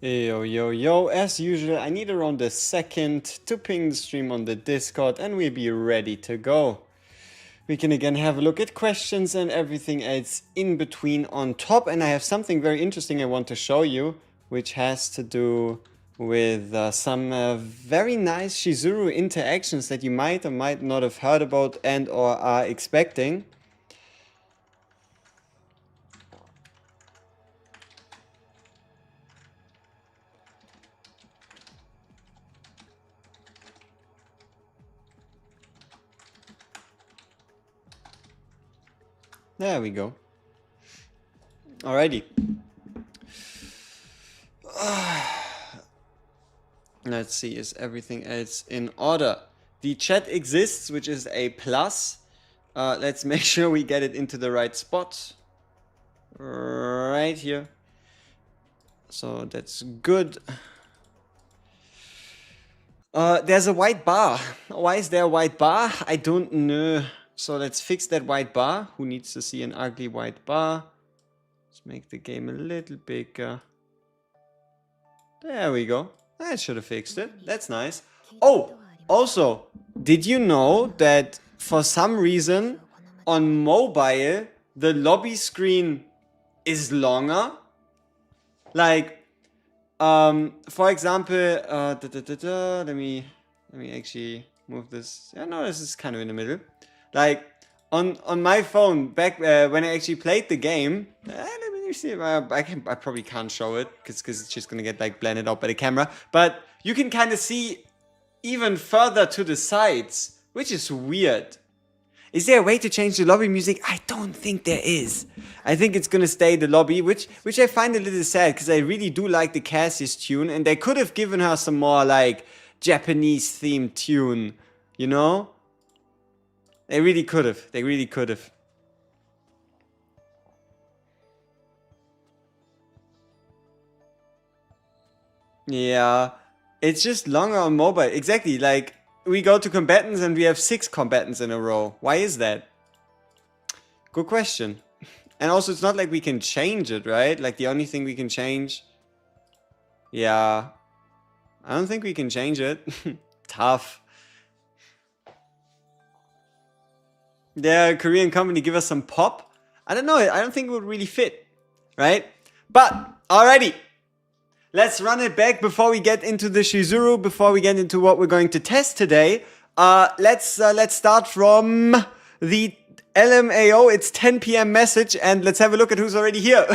Yo, yo, yo, as usual, I need around a second to ping the stream on the Discord and we'll be ready to go. We can again have a look at questions and everything else in between on top. And I have something very interesting I want to show you, which has to do with some very nice Shizuru interactions that you might or might not have heard about and or are expecting. There we go. Alrighty. Let's see, is everything else in order? The chat exists, which is a plus. Let's make sure we get it into the right spot. Right here. So that's good. There's a white bar. Why is there a white bar? I don't know. So let's fix that white bar. Who needs to see an ugly white bar? Let's make the game a little bigger. There we go. I should have fixed it. That's nice. Oh, also, did you know that for some reason on mobile the lobby screen is longer? Like, for example, let me actually move this. Yeah, no, this is kind of in the middle. Like on my phone back when I actually played the game. Let me see. I probably can't show it because it's just gonna get like blended out by the camera. But you can kind of see even further to the sides, which is weird. Is there a way to change the lobby music? I don't think there is. I think it's gonna stay the lobby, which I find a little sad because I really do like the Cassie's tune, and they could have given her some more like Japanese themed tune, you know? They really could have. They really could have. Yeah, it's just longer on mobile. Exactly, like we go to combatants and we have 6 combatants in a row. Why is that? Good question. And also, it's not like we can change it, right? Like the only thing we can change. Yeah, I don't think we can change it. Tough. The Korean company give us some pop. I don't know. I don't think it would really fit, right? But alrighty, let's run it back before we get into the Shizuru. Before we get into what we're going to test today, let's start from the LMAO. It's 10 p.m. message, and let's have a look at who's already here.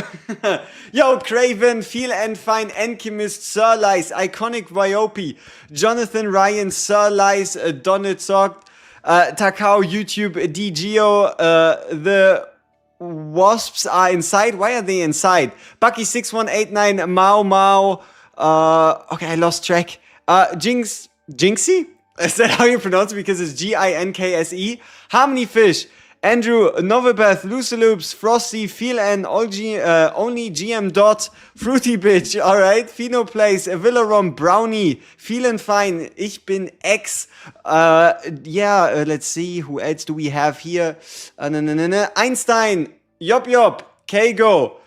Yo, Craven, Feel and Fine, Enchemist, Sir Lice, Iconic Viope, Jonathan Ryan, Sir Lice, Donald Sock, Takao, YouTube, DGO, the wasps are inside. Why are they inside? Bucky6189, Mao Mao, okay, I lost track. Jinxie? Is that how you pronounce it? Because it's Ginkse. Harmony Fish, Andrew, Novibeth, Luceloops, Frosty, Feel and only GM Dot, Fruity Bitch, alright, Pheno Place, Villarom, Brownie, Feel and Fine, Ich bin X, let's see, who else do we have here? Einstein, Yop, Kago,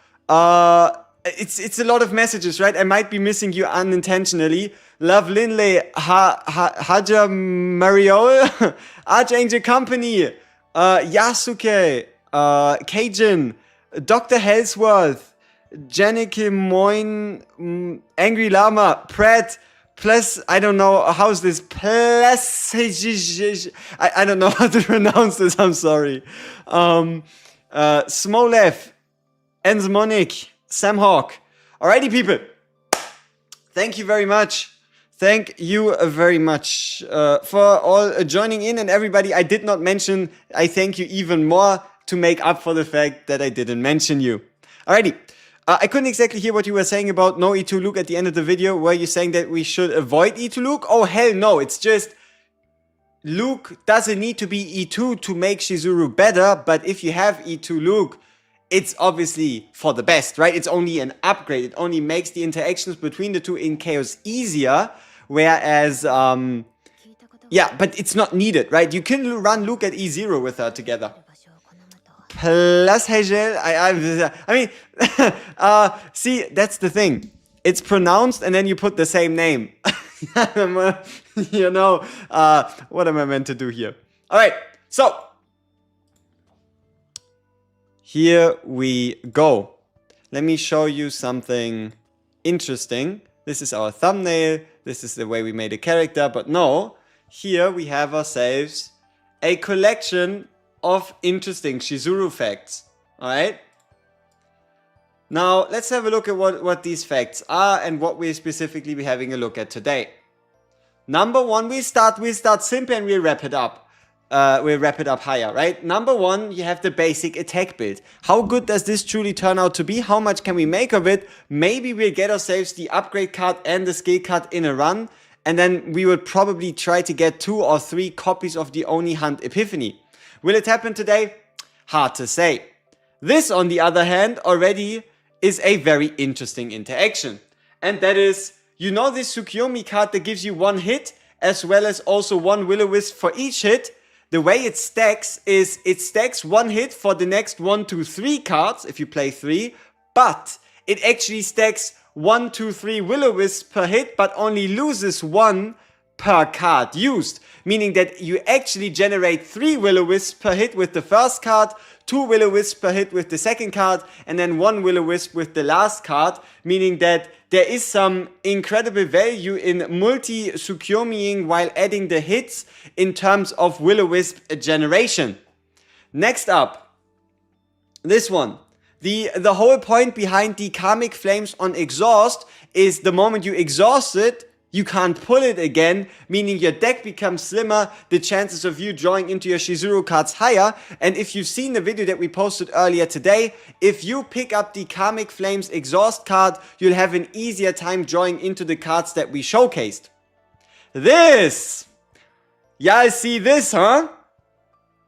it's a lot of messages, right? I might be missing you unintentionally. Love Linley, Haja Mariol, Archangel Company, Yasuke, Cajun, Dr. Hellsworth, Janica Moyne, Angry Llama, Pratt, plus, I don't know, how's this? Plus, I don't know how to pronounce this, I'm sorry. Smolev, Enzmonic, Sam Hawk. Alrighty, people. Thank you very much. Thank you very much for all joining in, and everybody I did not mention, I thank you even more to make up for the fact that I didn't mention you. Alrighty, I couldn't exactly hear what you were saying about no E2 Luke at the end of the video. Were you saying that we should avoid E2 Luke? Oh hell no, it's just Luke doesn't need to be E2 to make Shizuru better, but if you have E2 Luke, it's obviously for the best, right? It's only an upgrade. It only makes the interactions between the two in Chaos easier. Whereas, yeah, but it's not needed, right? You can run Luke at E0 with her together. Plus Hegel, I mean, see, that's the thing. It's pronounced and then you put the same name. You know, what am I meant to do here? All right, so here we go. Let me show you something interesting. This is our thumbnail. This is the way we made a character. But no, here we have ourselves a collection of interesting Shizuru facts. Alright? Now, let's have a look at what these facts are and what we'll specifically be having a look at today. Number one, we'll start simple and we'll wrap it up. We'll wrap it up higher, right? Number one, you have the basic attack build. How good does this truly turn out to be? How much can we make of it? Maybe we'll get ourselves the upgrade card and the skill card in a run. And then we would probably try to get 2 or 3 copies of the Oni Hunt Epiphany. Will it happen today? Hard to say. This, on the other hand, already is a very interesting interaction. And that is, you know this Tsukiyomi card that gives you 1 hit, as well as also 1 Will-O-Wisp for each hit. The way it stacks is, it stacks 1 hit for the next 1 to 3 cards, if you play 3, but it actually stacks 1, 2, 3 Will-O-Wisp per hit, but only loses 1 per card used. Meaning that you actually generate 3 Will-O-Wisp per hit with the first card, 2 Will-O-Wisp per hit with the second card, and then 1 Will-O-Wisp with the last card. Meaning that there is some incredible value in multi-Tsukiyomiing while adding the hits in terms of Will-O-Wisp generation. Next up, this one. The whole point behind the Karmic Flames on exhaust is the moment you exhaust it, you can't pull it again, meaning your deck becomes slimmer, the chances of you drawing into your Shizuru cards higher. And if you've seen the video that we posted earlier today, if you pick up the Karmic Flames exhaust card, you'll have an easier time drawing into the cards that we showcased. This! Y'all see this, huh?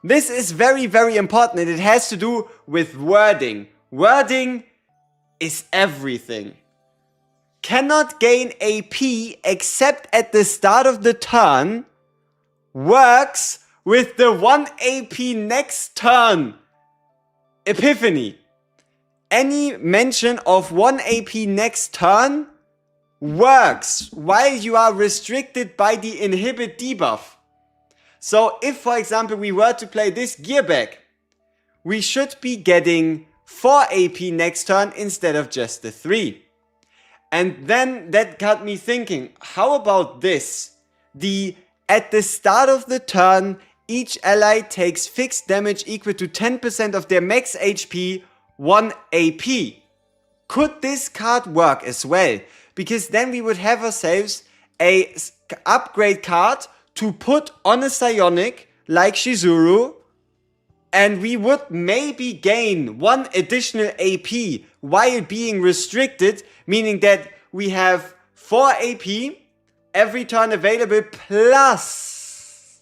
This is very, very important, and it has to do with wording. Wording is everything. Cannot gain AP except at the start of the turn works with the 1 AP next turn Epiphany. Any mention of 1 AP next turn works while you are restricted by the inhibit debuff. So if, for example, we were to play this gear bag, we should be getting 4 AP next turn instead of just the 3. And then that got me thinking, how about this? At the start of the turn, each ally takes fixed damage equal to 10% of their max HP, 1 AP. Could this card work as well? Because then we would have ourselves a upgrade card to put on a Psionic like Shizuru, and we would maybe gain 1 additional AP while being restricted, meaning that we have 4 AP every turn available, plus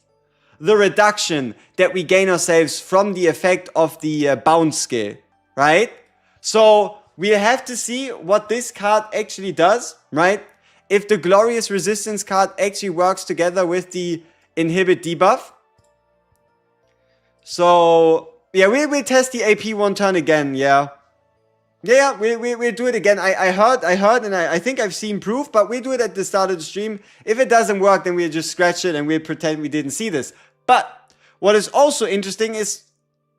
the reduction that we gain ourselves from the effect of the bounce skill, right? So we have to see what this card actually does, right? If the Glorious Resistance card actually works together with the inhibit debuff. So, yeah, we'll test the AP 1 turn again, yeah. Yeah, we'll do it again. I heard, and I think I've seen proof, but we'll do it at the start of the stream. If it doesn't work, then we'll just scratch it and we'll pretend we didn't see this. But what is also interesting is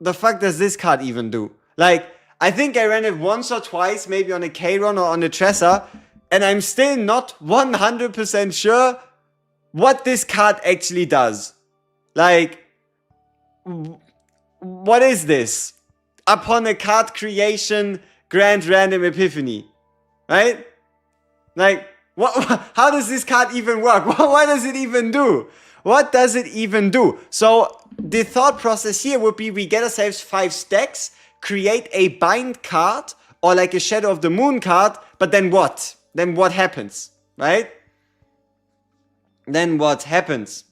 the fuck does this card even do? Like, I think I ran it once or twice, maybe on a K-Ron or on a Tresser, and I'm still not 100% sure what this card actually does. Like, what is this? Upon a card creation, Grand Random Epiphany, right? Like, how does this card even work? What does it even do? What does it even do? So the thought process here would be we get ourselves 5 stacks, create a bind card or like a Shadow of the Moon card, but then what? Then what happens, right? Then what happens?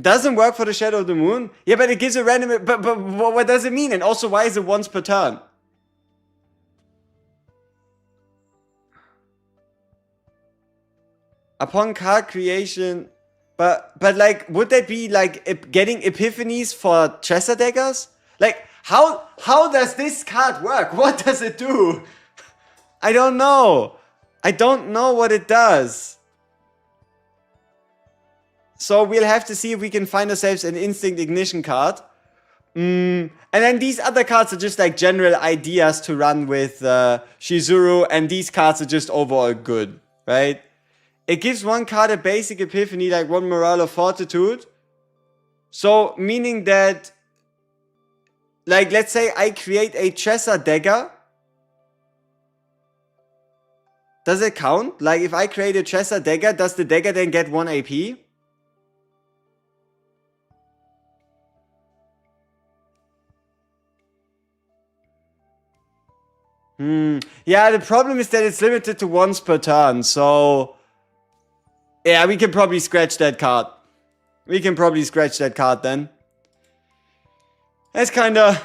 Doesn't work for the Shadow of the Moon? Yeah, but it gives a random... But what does it mean? And also, why is it once per turn? Upon card creation... But like, would that be like getting epiphanies for Tresor daggers? Like, How does this card work? What does it do? I don't know. I don't know what it does. So we'll have to see if we can find ourselves an Instinct Ignition card. And then these other cards are just like general ideas to run with Shizuru, and these cards are just overall good, right? It gives one card a basic epiphany, like one morale or fortitude. So, meaning that, like, let's say I create a Chesa dagger. Does it count? Like, if I create a Chesa dagger, does the dagger then get 1 AP? Yeah, the problem is that it's limited to once per turn, so... Yeah, we can probably scratch that card. We can probably scratch that card then. That's kinda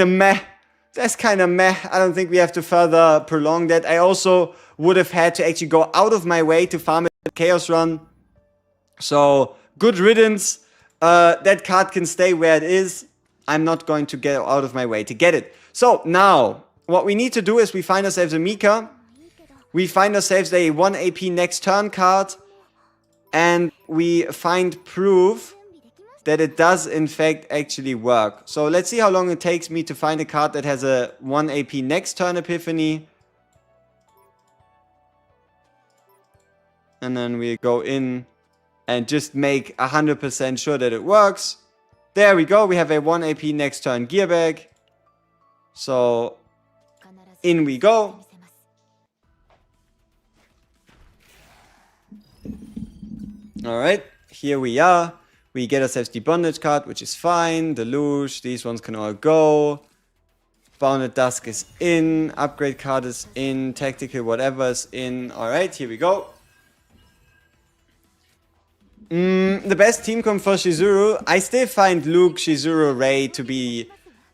meh. That's kinda meh. I don't think we have to further prolong that. I also would have had to actually go out of my way to farm a Chaos Run. So, good riddance. That card can stay where it is. I'm not going to get out of my way to get it. So, now, what we need to do is we find ourselves a Mika. We find ourselves a 1 AP next turn card. And we find proof that it does in fact actually work. So let's see how long it takes me to find a card that has a 1 AP next turn epiphany. And then we go in and just make 100% sure that it works. There we go, we have a 1 AP next turn gear bag. So in we go. Alright, here we are. We get ourselves the Bondage card, which is fine. The Luge, these ones can all go. Bounded Dusk is in. Upgrade card is in. Tactical whatever is in. Alright, here we go. The best team comp for Shizuru. I still find Luke, Shizuru, Ray to be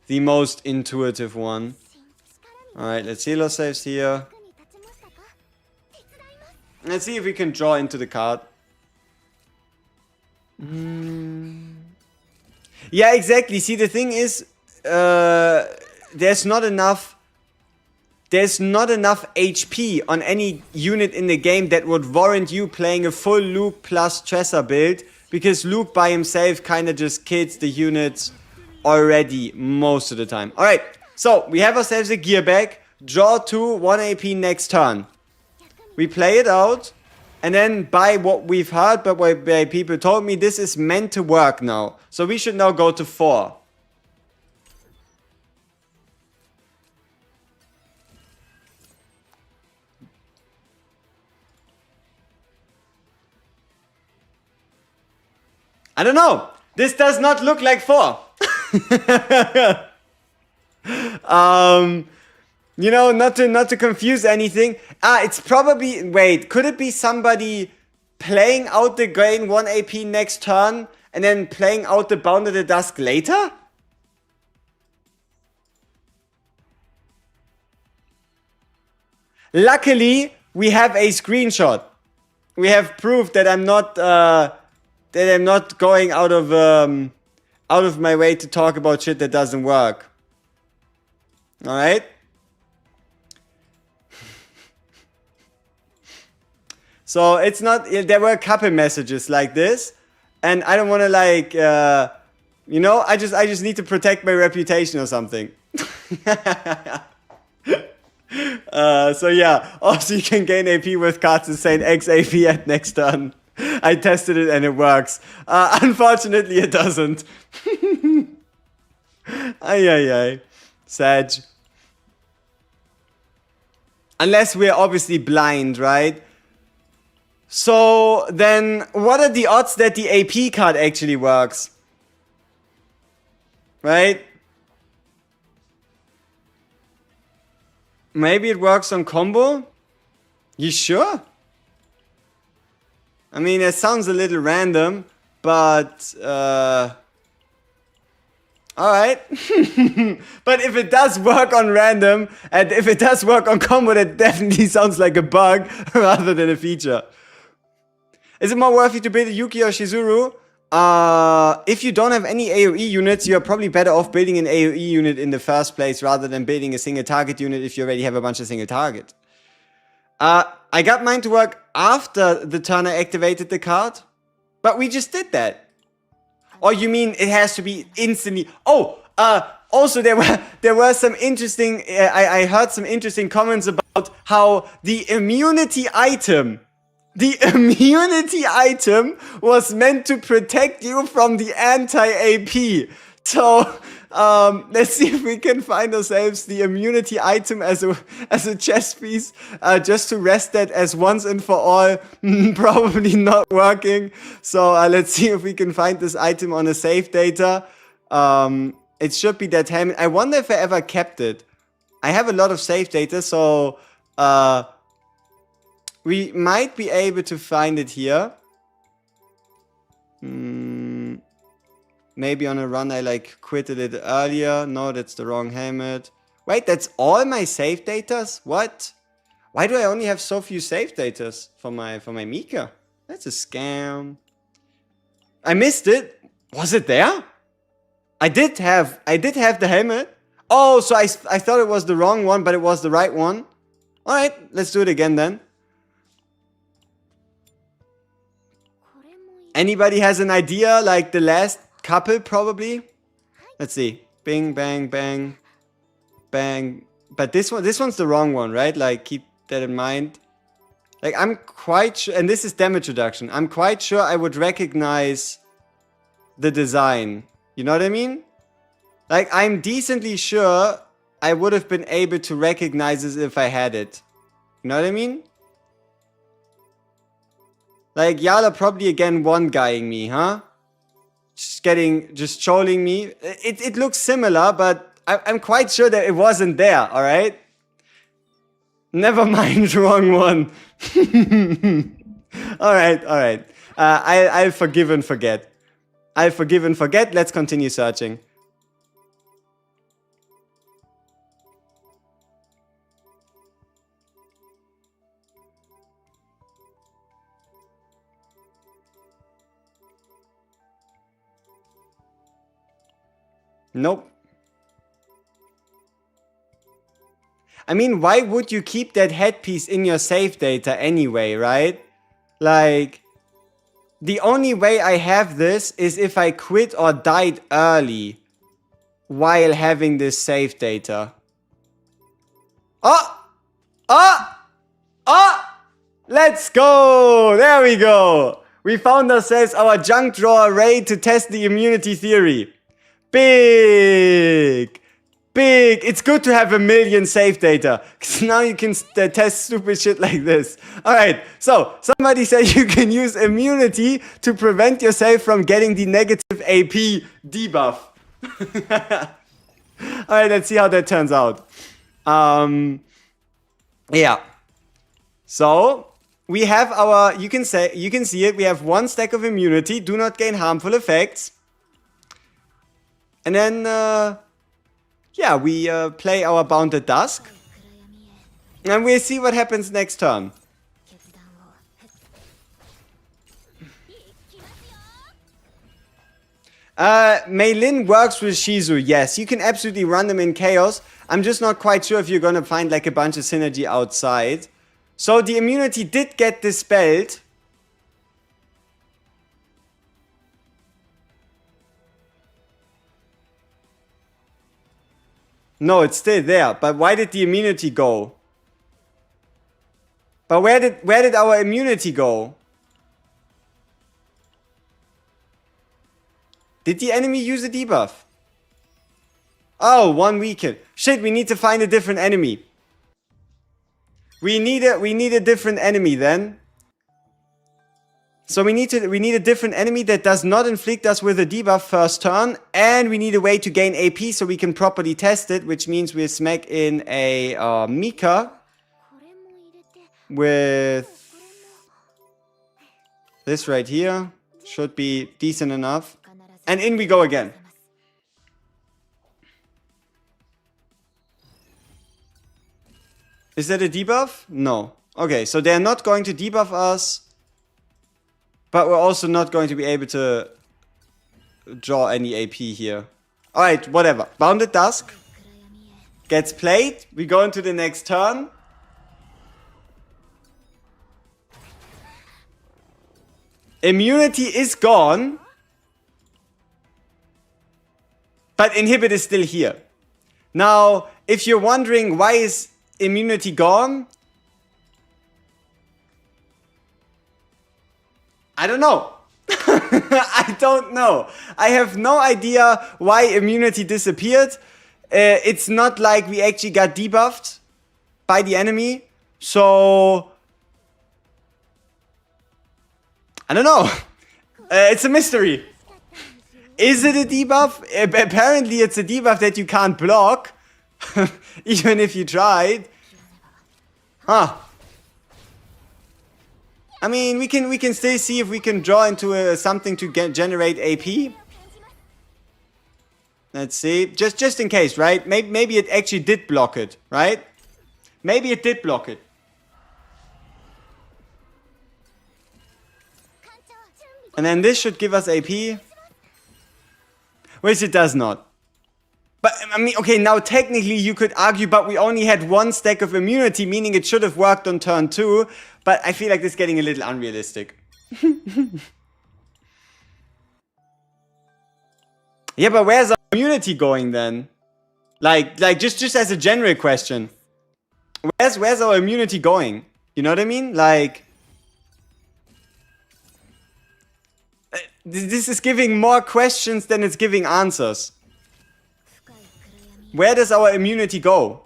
the most intuitive one. Alright, let's heal ourselves here. Let's see if we can draw into the card. Yeah, exactly. See, the thing is, there's not enough HP on any unit in the game that would warrant you playing a full Luke plus Chesa build, because Luke by himself kind of just kills the units already most of the time. Alright, so we have ourselves a gear bag. Draw 2, 1 AP next turn. We play it out. And then by what we've heard, but by people told me, this is meant to work now. So we should now go to 4. I don't know. This does not look like 4. You know, not to confuse anything. It's probably... Wait, could it be somebody playing out the gain 1 AP next turn and then playing out the Bound of the Dusk later? Luckily, we have a screenshot. We have proof that I'm not going out of my way to talk about shit that doesn't work. All right. So it's not, there were a couple messages like this, and I don't want to like, you know, I just need to protect my reputation or something. So yeah, also you can gain AP with cards that say X AP at next turn. I tested it and it works. Unfortunately it doesn't. Ay. Sag. Unless we're obviously blind, right? So, then, what are the odds that the AP card actually works? Right? Maybe it works on combo? You sure? I mean, it sounds a little random, but, alright. But if it does work on random, and if it does work on combo, that definitely sounds like a bug rather than a feature. Is it more worthy to build a Yuki or Shizuru? If you don't have any AoE units, you're probably better off building an AoE unit in the first place rather than building a single target unit if you already have a bunch of single target. I got mine to work after the turn I activated the card, but we just did that. Or you mean it has to be instantly? Oh, also there were some interesting. I heard some interesting comments about how the immunity item. The immunity item was meant to protect you from the anti-AP. So, let's see if we can find ourselves the immunity item as a chess piece, just to rest that as once and for all. Probably not working. So, let's see if we can find this item on a save data. It should be that helmet. I wonder if I ever kept it. I have a lot of save data, so, we might be able to find it here. Maybe on a run I like quitted it earlier. No, that's the wrong helmet. Wait, that's all my save datas? What? Why do I only have so few save datas for my Mika? That's a scam. I missed it. Was it there? I did have the helmet. Oh, so I thought it was the wrong one, but it was the right one. Alright, let's do it again then. Anybody has an idea, like the last couple probably? Let's see. Bing, bang, bang, bang. But this one's the wrong one, right? Like, keep that in mind. Like, I'm quite sure, and this is damage reduction. I'm quite sure I would recognize the design. You know what I mean? Like, I'm decently sure I would have been able to recognize this if I had it. You know what I mean? Like, y'all are probably again one-guying me, huh? Just trolling me. It looks similar, but I'm quite sure that it wasn't there, alright? Never mind, wrong one. Alright. I'll forgive and forget. I'll forgive and forget. Let's continue searching. Nope. I mean, why would you keep that headpiece in your save data anyway, right? Like, the only way I have this is if I quit or died early while having this save data. Oh! Let's go! There we go! We found ourselves our junk drawer raid to test the immunity theory. Big! It's good to have 1 million save data, because now you can test stupid shit like this. Alright, so somebody said you can use immunity to prevent yourself from getting the negative AP debuff. Alright, let's see how that turns out. Yeah. So, we have our, you can see it, we have 1 stack of immunity, do not gain harmful effects. And then, yeah, we play our Bounded Dusk. And we'll see what happens next turn. Meilin works with Shizuru. Yes, you can absolutely run them in Chaos. I'm just not quite sure if you're gonna find like a bunch of synergy outside. So the immunity did get dispelled. No, it's still there. But why did the immunity go? But where did our immunity go? Did the enemy use a debuff? Oh, 1 weaken. Shit, we need to find a different enemy. We need a different enemy then. So we need a different enemy that does not inflict us with a debuff first turn, and we need a way to gain AP so we can properly test it, which means we'll smack in a Mika with this right here. Should be decent enough. And in we go again. Is that a debuff? No. Okay, so they're not going to debuff us. But we're also not going to be able to draw any AP here. Alright, whatever. Bounded Dusk gets played. We go into the next turn. Immunity is gone. But inhibit is still here. Now, if you're wondering why is immunity gone, I don't know. I don't know. I have no idea why immunity disappeared. It's not like we actually got debuffed by the enemy. So, I don't know. It's a mystery. Is it a debuff? Apparently it's a debuff that you can't block. Even if you tried. Huh. I mean, we can still see if we can draw into something to generate AP. Let's see. Just in case, right? Maybe it actually did block it, right? Maybe it did block it. And then this should give us AP. Which it does not. But, I mean, okay, now technically you could argue, but we only had one stack of immunity, meaning it should have worked on turn 2. But I feel like this is getting a little unrealistic. Yeah, but where's our immunity going then? Like just as a general question. Where's our immunity going? You know what I mean? Like, this is giving more questions than it's giving answers. Where does our immunity go?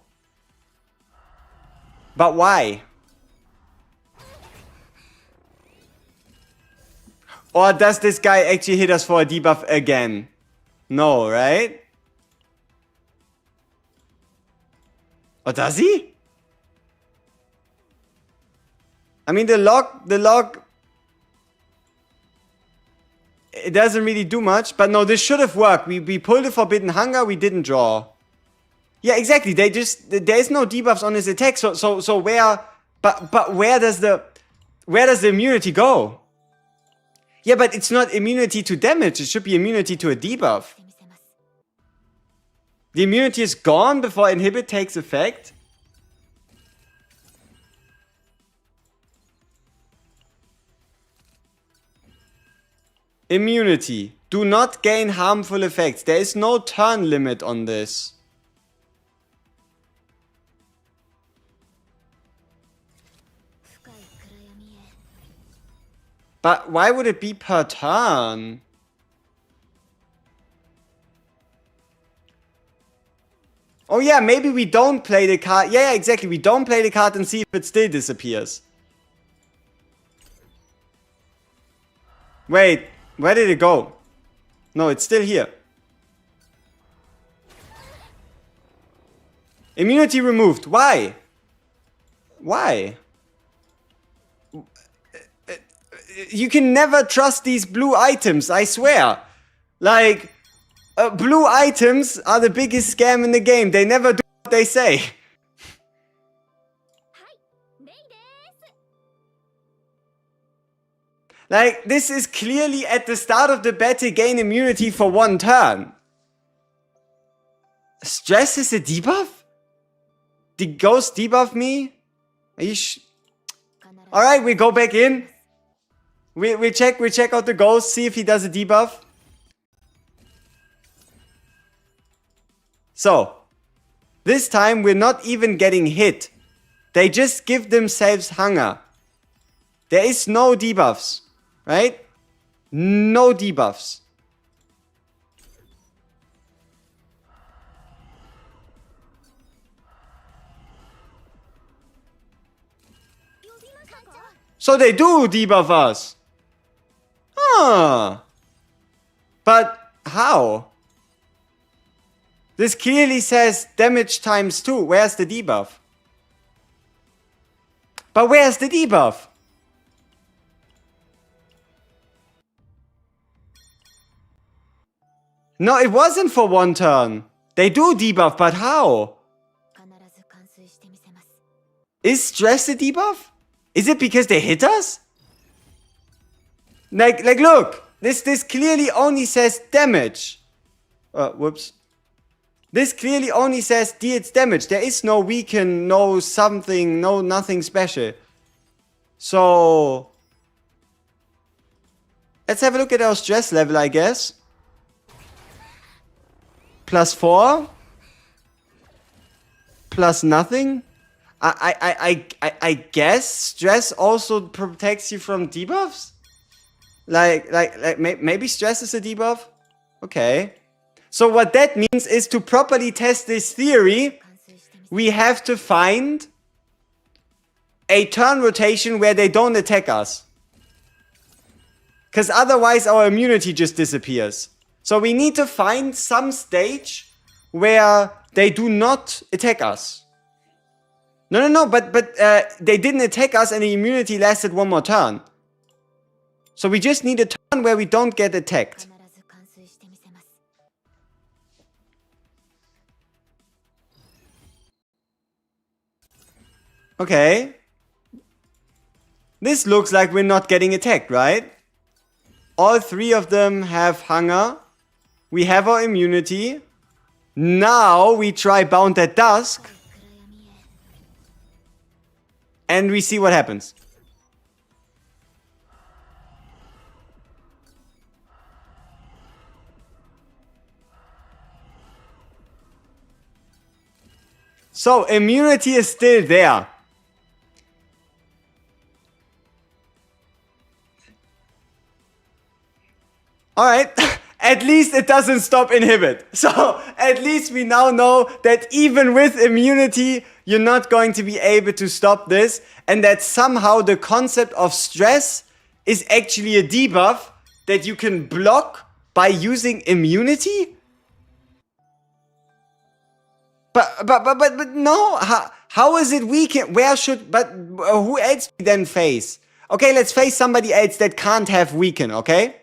But why? Or does this guy actually hit us for a debuff again? No, right? Or does he? I mean, the log... It doesn't really do much, but no, this should have worked. We pulled the Forbidden Hunger, we didn't draw. Yeah, exactly. There is no debuffs on his attack, so where... But where does the immunity go? Yeah, but it's not immunity to damage, it should be immunity to a debuff. The immunity is gone before inhibit takes effect? Immunity. Do not gain harmful effects. There is no turn limit on this. But why would it be per turn? Oh yeah, maybe we don't play the card. Yeah, exactly. We don't play the card and see if it still disappears. Wait, where did it go? No, it's still here. Immunity removed. Why? Why? You can never trust these blue items, I swear. Like, blue items are the biggest scam in the game. They never do what they say. Like, this is clearly at the start of the battle gain immunity for one turn. Stress is a debuff? Did Ghost debuff me? Are you Alright, we go back in. We check out the Ghost, see if he does a debuff. So, this time we're not even getting hit. They just give themselves hunger. There is no debuffs, right? No debuffs. So they do debuff us. Huh. But how? This clearly says damage times 2. Where's the debuff? But where's the debuff? No, it wasn't for one turn. They do debuff, but how? Is stress a debuff? Is it because they hit us? Like look. This clearly only says damage. Whoops. This clearly only says deals damage. There is no weaken, no something, no nothing special. So let's have a look at our stress level, I guess. +4. Plus nothing. I guess stress also protects you from debuffs? Like maybe stress is a debuff? Okay. So what that means is to properly test this theory, we have to find a turn rotation where they don't attack us. Because otherwise our immunity just disappears. So we need to find some stage where they do not attack us. No, but they didn't attack us and the immunity lasted one more turn. So we just need a turn where we don't get attacked. Okay. This looks like we're not getting attacked, right? All three of them have hunger. We have our immunity. Now we try Bound at Dusk. And we see what happens. So immunity is still there. Alright, at least it doesn't stop inhibit. So at least we now know that even with immunity, you're not going to be able to stop this. And that somehow the concept of stress is actually a debuff that you can block by using immunity? But no, how is it weakened? Where should, but who else do we then face? Okay, let's face somebody else that can't have weaken, okay?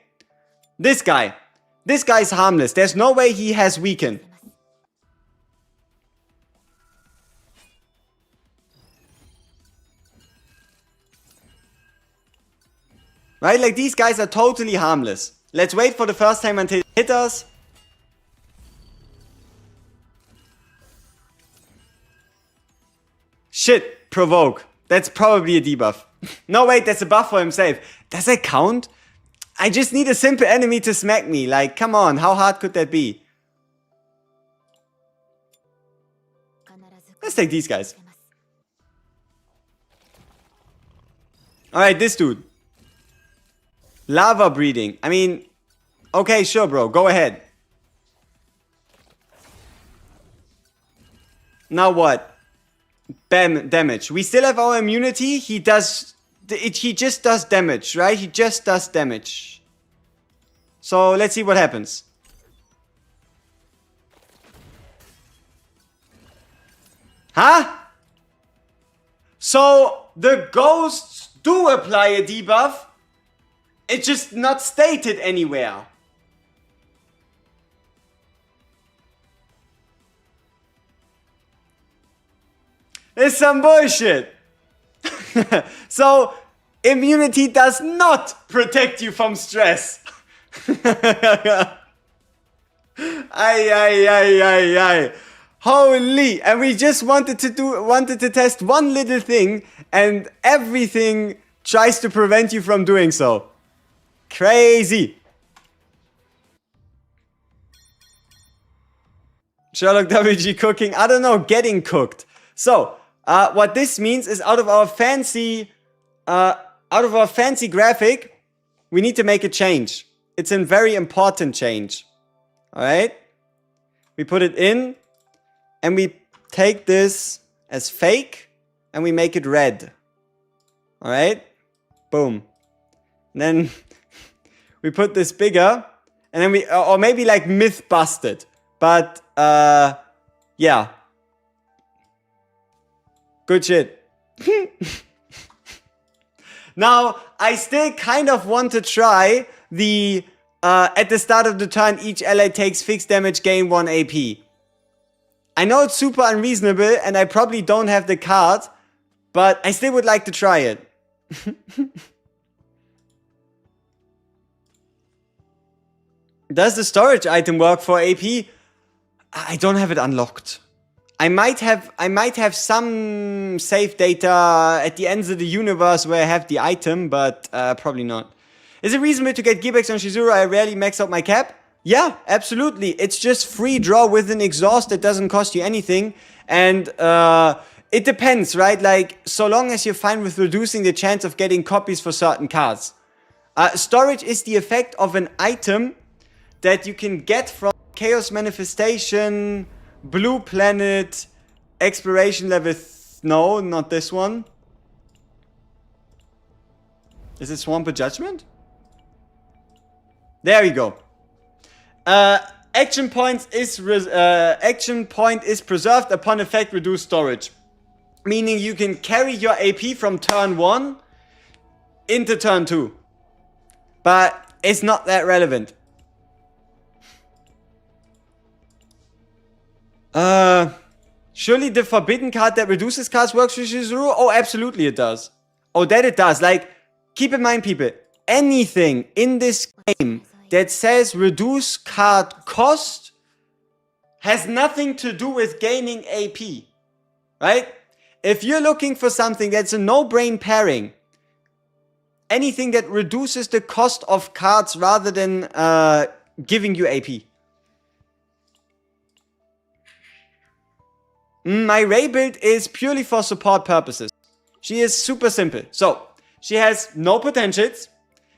This guy. This guy's harmless. There's no way he has weaken. Right? Like these guys are totally harmless. Let's wait for the first time until it hit us. Shit, provoke. That's probably a debuff. No, wait, that's a buff for himself. Does that count? I just need a simple enemy to smack me. Like, come on, how hard could that be? Let's take these guys. Alright, this dude. Lava breeding. I mean, okay, sure, bro. Go ahead. Now what? Bam, damage. We still have our immunity. He just does damage, right? He just does damage. So let's see what happens. Huh? So the ghosts do apply a debuff. It's just not stated anywhere. It's some bullshit. So, immunity does not protect you from stress. Ay. Holy. And we just wanted to test one little thing, and everything tries to prevent you from doing so. Crazy. Sherlock WG cooking. I don't know, getting cooked. So, what this means is out of our fancy graphic, we need to make a change. It's a very important change. Alright? We put it in, and we take this as fake, and we make it red. Alright? Boom. And then we put this bigger, and then or maybe like Mythbusted. But, yeah. Good shit. Now, I still kind of want to try the, at the start of the turn, each ally takes fixed damage, gain 1 AP. I know it's super unreasonable, and I probably don't have the card, but I still would like to try it. Does the storage item work for AP? I don't have it unlocked. I might have some save data at the ends of the universe where I have the item, but probably not. Is it reasonable to get Gearbox on Shizuru? I rarely max out my cap. Yeah, absolutely. It's just free draw with an exhaust that doesn't cost you anything. And it depends, right? Like, so long as you're fine with reducing the chance of getting copies for certain cards. Storage is the effect of an item that you can get from Chaos Manifestation, Blue Planet, Exploration Level... No, not this one. Is it Swamp of Judgment? There we go. Action point is preserved upon effect reduced storage. Meaning you can carry your AP from turn 1 into turn 2. But it's not that relevant. Surely the forbidden card that reduces cards works for Shizuru? Oh, absolutely it does. Oh, that it does. Like, keep in mind, people, anything in this game that says reduce card cost has nothing to do with gaining AP. Right? If you're looking for something that's a no-brain pairing, anything that reduces the cost of cards rather than giving you AP. My Ray build is purely for support purposes. She is super simple. So, she has no potentials.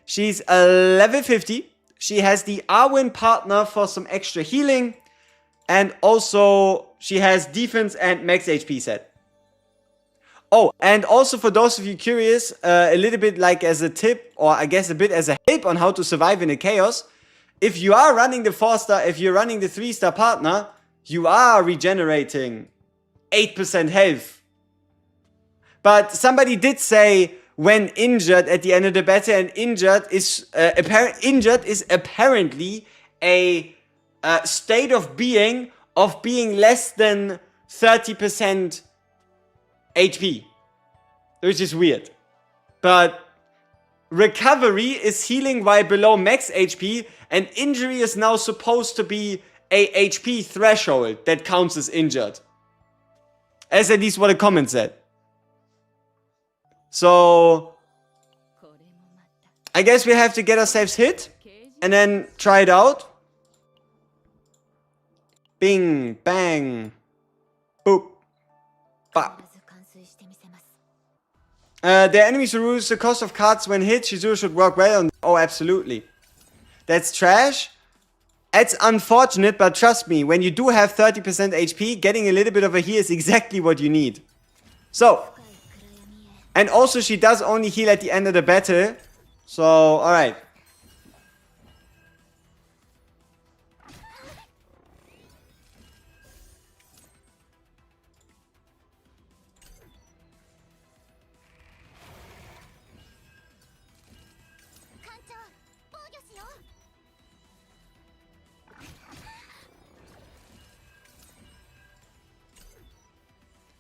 She's a level 50. She has the Arwen partner for some extra healing. And also, she has defense and max HP set. Oh, and also for those of you curious, a little bit like as a tip, or I guess a bit as a help on how to survive in a chaos. If you are running the 4-star, if you're running the 3-star partner, you are regenerating 8% health. But somebody did say when injured at the end of the battle, and injured is apparently a state of being less than 30% HP, which is weird. But recovery is healing while below max HP, and injury is now supposed to be a HP threshold that counts as injured. As at least what a comment said. So, I guess we have to get ourselves hit and then try it out. Bing, bang, boop, bop. The enemies reduce the cost of cards when hit. Shizuru should work well on. Oh, absolutely. That's trash. It's unfortunate, but trust me, when you do have 30% HP, getting a little bit of a heal is exactly what you need. So, and also she does only heal at the end of the battle. So, alright.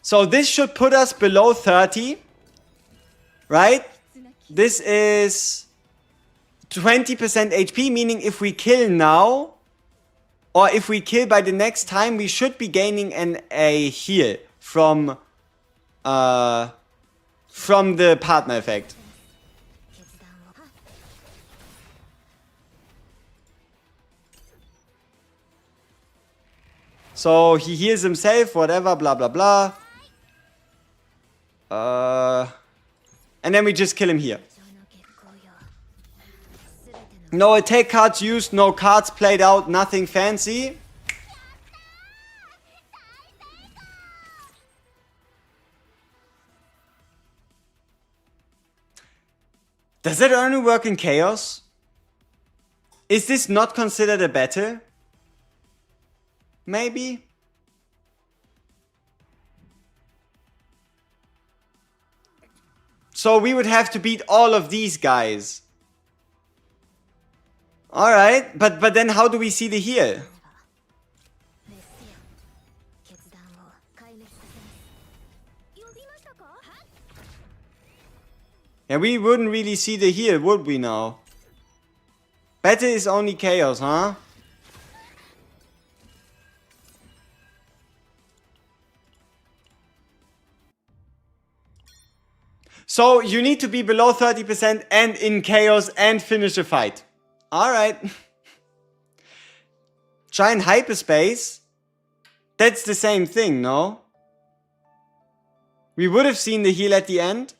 So this should put us below 30, right? This is 20% HP, meaning if we kill now, or if we kill by the next time, we should be gaining a heal from the partner effect. So he heals himself, whatever, blah blah blah. And then we just kill him here. No attack cards used, no cards played out, nothing fancy. Does that only work in Chaos? Is this not considered a battle? Maybe? So we would have to beat all of these guys. Alright, but then how do we see the heal? Yeah, we wouldn't really see the heal, would we now? Battle is only Chaos, huh? So you need to be below 30% and in chaos and finish a fight. Alright. Try and hyperspace. That's the same thing, no? We would have seen the heal at the end.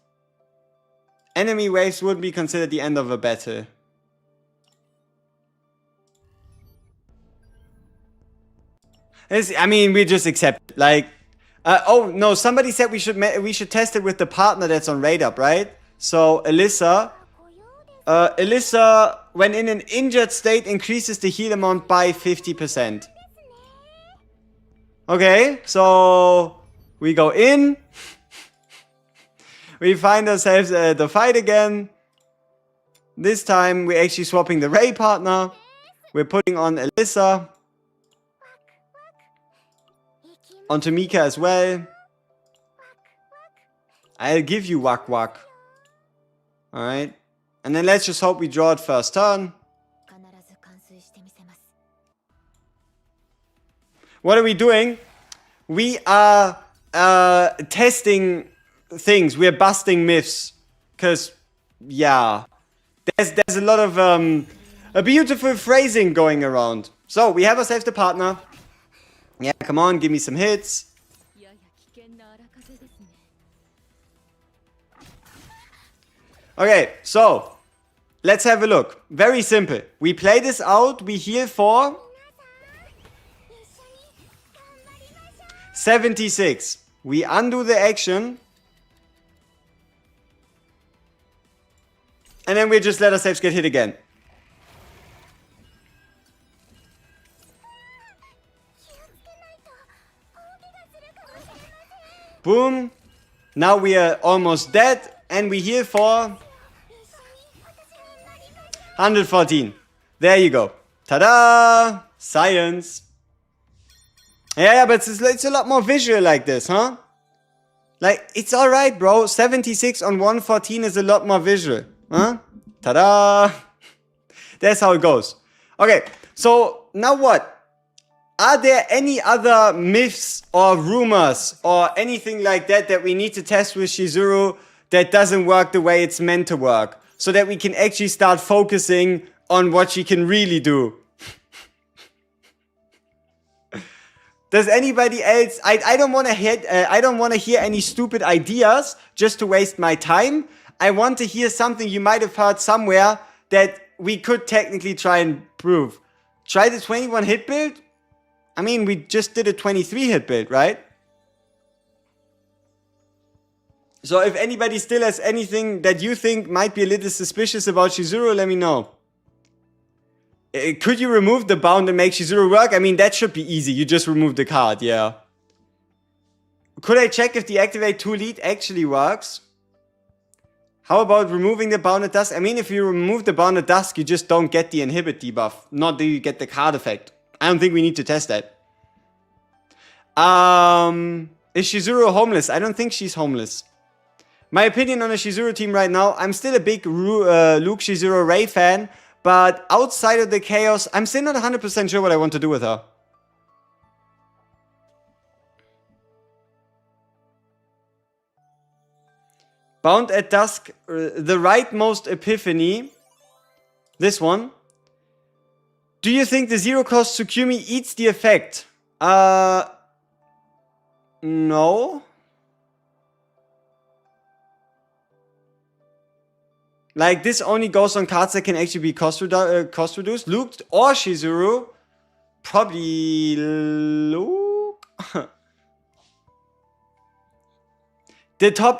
Enemy waves would be considered the end of a battle. I mean, we just accept it. Like, oh no, somebody said we should test it with the partner that's on raid up, right? So Alyssa, when in an injured state, increases the heal amount by 50%. Okay, so we go in. We find ourselves at the fight again. This time we're actually swapping the raid partner. We're putting on Alyssa. Onto Mika as well. I'll give you Wak Wak. Alright. And then let's just hope we draw it first turn. What are we doing? We are testing things. We're busting myths. Because, yeah. There's a lot of a beautiful phrasing going around. So, we have ourselves the partner. Yeah, come on, give me some hits. Okay, so let's have a look. Very simple. We play this out, we heal for 76. We undo the action. And then we just let ourselves get hit again. Boom. Now we are almost dead. And we heal for 114. There you go. Ta-da! Science. Yeah, but it's a lot more visual like this, huh? Like, it's alright, bro. 76 on 114 is a lot more visual. Huh? Ta-da! That's how it goes. Okay, so now what? Are there any other myths or rumors or anything like that that we need to test with Shizuru that doesn't work the way it's meant to work? So that we can actually start focusing on what she can really do. Does anybody else? I don't want to hear any stupid ideas just to waste my time. I want to hear something you might have heard somewhere that we could technically try and prove. Try the 21 hit build? I mean, we just did a 23 hit build, right? So if anybody still has anything that you think might be a little suspicious about Shizuru, let me know. Could you remove the bound and make Shizuru work? I mean, that should be easy. You just remove the card, yeah. Could I check if the activate 2 lead actually works? How about removing the bounded dusk? I mean, if you remove the bounded dusk, you just don't get the inhibit debuff. Not that you get the card effect. I don't think we need to test that. Is Shizuru homeless? I don't think she's homeless. My opinion on the Shizuru team right now, I'm still a big Luke Shizuru Ray fan, but outside of the chaos, I'm still not 100% sure what I want to do with her. Bound at dusk, the rightmost epiphany. This one. Do you think the 0-cost Tsukumi eats the effect? No. Like, this only goes on cards that can actually be cost reduced. Luke or Shizuru. Probably Luke. The top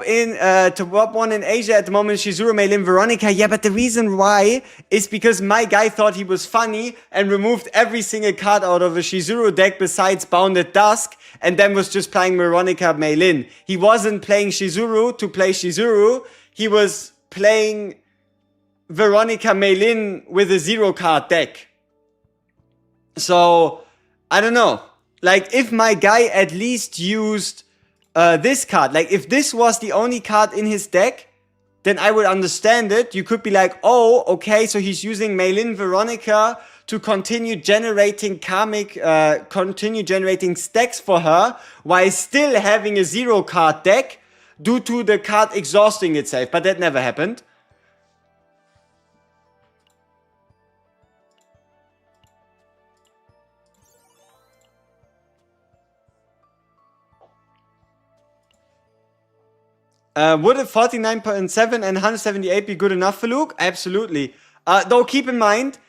one in Asia at the moment is Shizuru, Meilin, Veronica. Yeah, but the reason why is because my guy thought he was funny and removed every single card out of a Shizuru deck besides Bounded Dusk and then was just playing Veronica, Meilin. He wasn't playing Shizuru to play Shizuru. He was playing Veronica, Meilin with a 0-card deck. So, I don't know. Like, if my guy at least used this card, like if this was the only card in his deck, then I would understand it. You could be like, oh, okay, so he's using Meilin Veronica to continue generating continue generating stacks for her while still having a 0-card deck. due to the card exhausting itself, but that never happened. Would a 49.7 and 178 be good enough for Luke? Absolutely. Though keep in mind,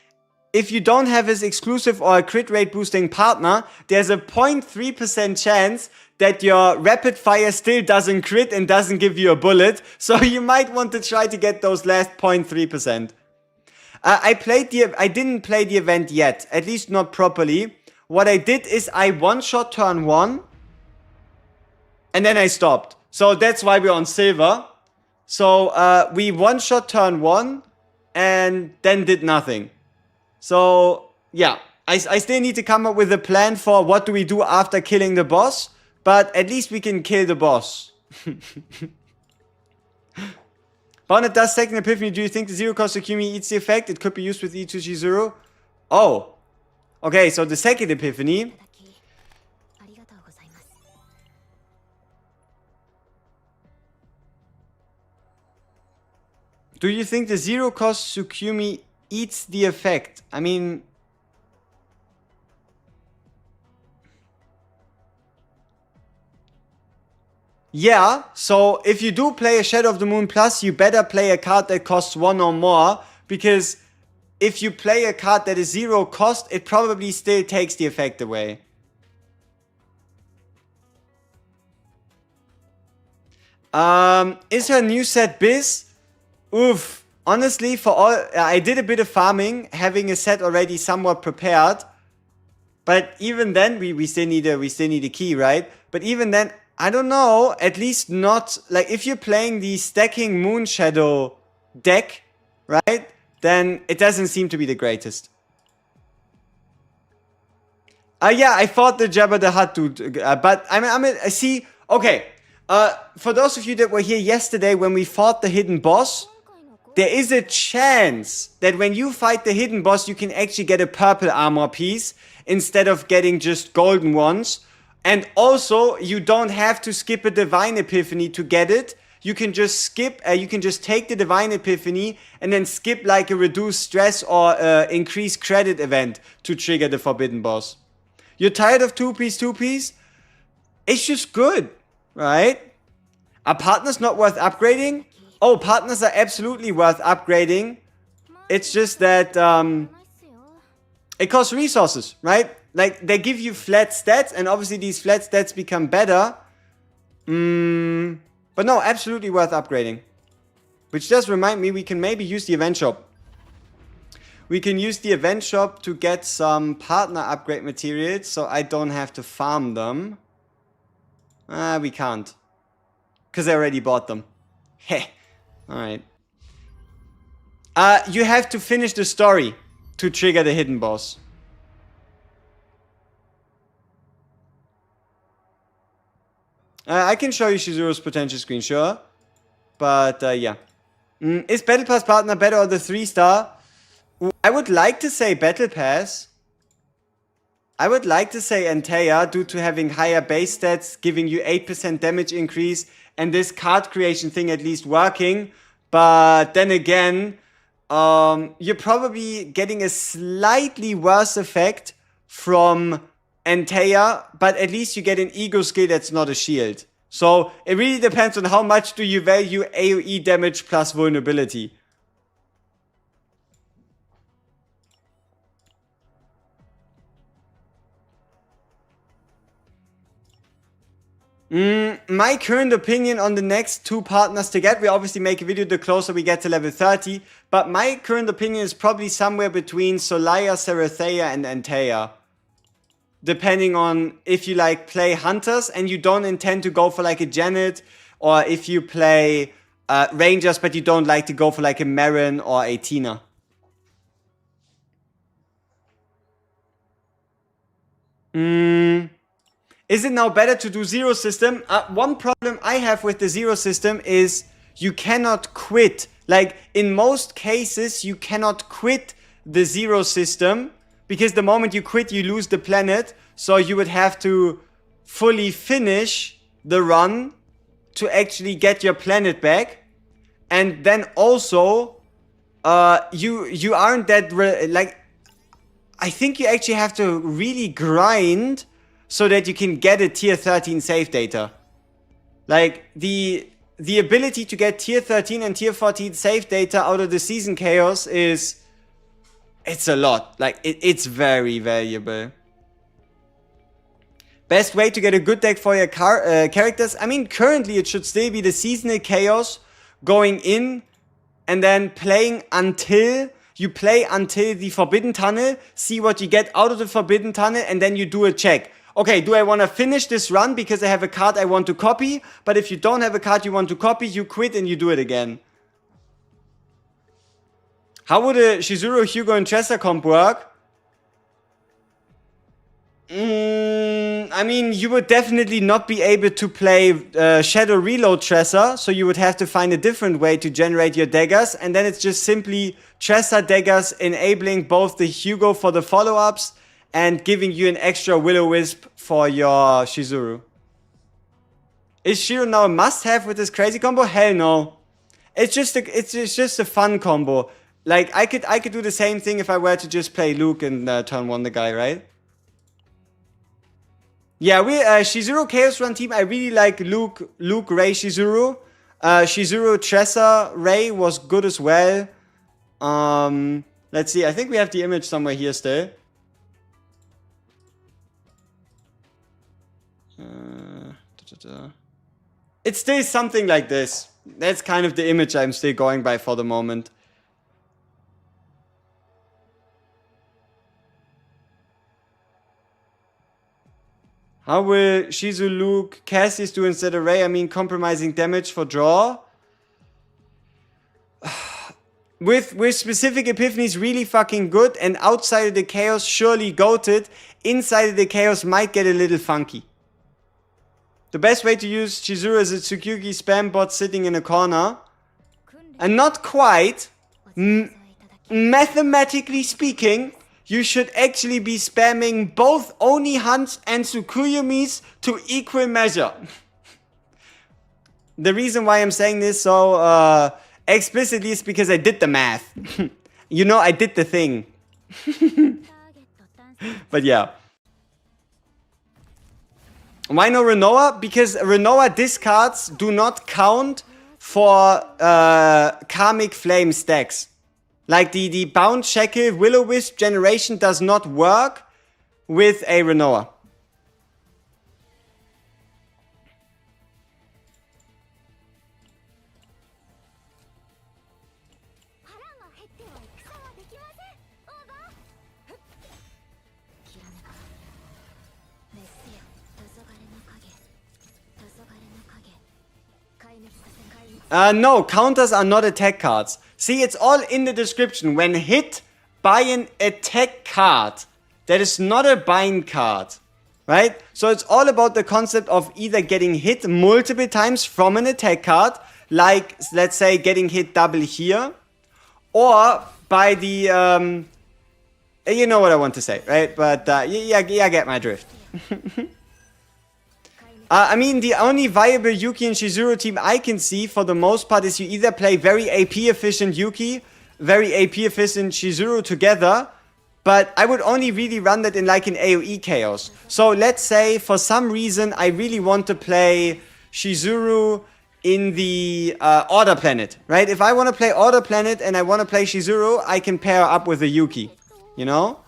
if you don't have his exclusive or a crit rate boosting partner, there's a 0.3% chance that your rapid fire still doesn't crit and doesn't give you a bullet. So you might want to try to get those last 0.3%. I didn't play the event yet, at least not properly. What I did is I one-shot turn 1 and then I stopped. So that's why we're on silver. So we one-shot turn 1 and then did nothing. So yeah, I still need to come up with a plan for what do we do after killing the boss. But at least we can kill the boss. Bonnet does second epiphany. Do you think the zero cost Akumi eats the effect? It could be used with E2 Shizuru. Oh. Okay, so the second epiphany. Do you think the zero cost Tsukumi eats the effect? I mean... Yeah, so if you do play a Shadow of the Moon Plus, you better play a card that costs 1 or more. Because if you play a card that is 0 cost, it probably still takes the effect away. Is her new set Biz? Oof. Honestly, for all... I did a bit of farming, having a set already somewhat prepared. But even then, we still need a key, right? But even then, I don't know. At least not... Like, if you're playing the stacking Moon Shadow deck, right? Then it doesn't seem to be the greatest. Yeah, I fought the Jabba the Hutt dude. But, I see... Okay. For those of you that were here yesterday when we fought the hidden boss... There is a chance that when you fight the hidden boss, you can actually get a purple armor piece instead of getting just golden ones. And also, you don't have to skip a Divine Epiphany to get it. You can just skip, you can just take the Divine Epiphany and then skip like a reduced stress or increased credit event to trigger the forbidden boss. You're tired of 2-piece? It's just good, right? Are partners not worth upgrading? Oh, partners are absolutely worth upgrading. It's just that it costs resources, right? Like, they give you flat stats, and obviously these flat stats become better. But no, absolutely worth upgrading. Which does remind me, we can maybe use the event shop. We can use the event shop to get some partner upgrade materials, so I don't have to farm them. We can't. Because I already bought them. Heh. Alright. You have to finish the story to trigger the hidden boss. I can show you Shizuru's potential screen, sure. But, yeah. Is Battle Pass partner better or the 3-star? I would like to say Battle Pass. I would like to say Antea due to having higher base stats, giving you 8% damage increase, and this card creation thing at least working. But then again, you're probably getting a slightly worse effect from Antea, but at least you get an ego skill that's not a shield. So it really depends on how much do you value AoE damage plus vulnerability. My current opinion on the next 2 partners to get, we obviously make a video the closer we get to level 30, but my current opinion is probably somewhere between Solaya, Serathea and Antea. Depending on if you like play Hunters and you don't intend to go for like a Janet, or if you play Rangers but you don't like to go for like a Marin or a Tina. Is it now better to do zero system? One problem I have with the zero system is you cannot quit. Like, in most cases, you cannot quit the zero system because the moment you quit, you lose the planet. So you would have to fully finish the run to actually get your planet back. And then also, you aren't that, like, I think you actually have to really grind so that you can get a tier 13 save data. Like, the ability to get tier 13 and tier 14 save data out of the season chaos is, it's a lot. Like, it's very valuable. Best way to get a good deck for your characters? I mean, currently it should still be the seasonal chaos going in and then playing until you play until the Forbidden Tunnel, see what you get out of the Forbidden Tunnel, and then you do a check. Okay, do I want to finish this run because I have a card I want to copy? But if you don't have a card you want to copy, you quit and you do it again. How would a Shizuru, Hugo, and Tressa comp work? I mean, you would definitely not be able to play Shadow Reload Tressa, so you would have to find a different way to generate your daggers, and then it's just simply Tressa daggers enabling both the Hugo for the follow-ups and giving you an extra Will-O-Wisp for your Shizuru. Is Shiro now a must-have with this crazy combo? Hell no. It's just a fun combo. Like, I could do the same thing if I were to just play Luke and turn 1 the guy, right? Yeah, we Shizuru Chaos Run team. I really like Luke, Ray, Shizuru. Shizuru, Tressa, Ray was good as well. Let's see. I think we have the image somewhere here still. It's still something like this. That's kind of the image I'm still going by for the moment. How will Shizu, Luke, Cassius do instead of Ray? I mean, compromising damage for draw. with specific epiphanies really fucking good, and outside of the chaos surely goated. Inside of the chaos might get a little funky. The best way to use Chizuru is a Tsukugi spam bot sitting in a corner. And not quite. Mathematically speaking, you should actually be spamming both Oni Hunts and Tsukuyomis to equal measure. The reason why I'm saying this so explicitly is because I did the math. You know, I did the thing. But yeah. Why no Renoa? Because Renoa discards do not count for Karmic Flame stacks. Like the Bound Shackle Will-O-Wisp generation does not work with a Renoa. No, counters are not attack cards. See, it's all in the description. When hit by an attack card, that is not a bind card, right? So it's all about the concept of either getting hit multiple times from an attack card, like, let's say, getting hit double here, or by the, you know what I want to say, right? But, yeah, get my drift. I mean, the only viable Yuki and Shizuru team I can see for the most part is you either play very AP efficient Yuki, very AP efficient Shizuru together, but I would only really run that in like an AoE chaos. So let's say for some reason I really want to play Shizuru in the Order Planet, right? If I want to play Order Planet and I want to play Shizuru, I can pair up with a Yuki, you know?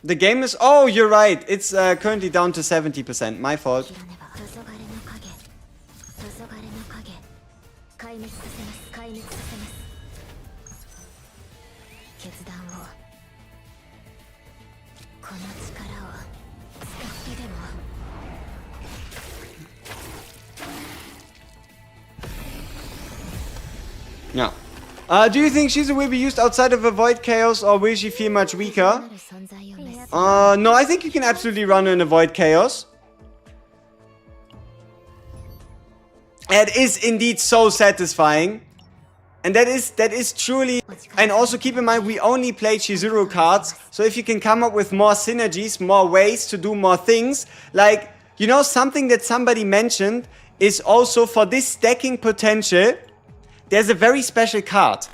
The game is... Oh, you're right. It's currently down to 70%. My fault. Yeah. Do you think Shizuru will be used outside of a Void Chaos, or will she feel much weaker? No, I think you can absolutely run her in a Void Chaos. It is indeed so satisfying. And that is truly, and also keep in mind we only played Chizuru cards, so if you can come up with more synergies, more ways to do more things, like, you know, something that somebody mentioned is also for this stacking potential, there's a very special card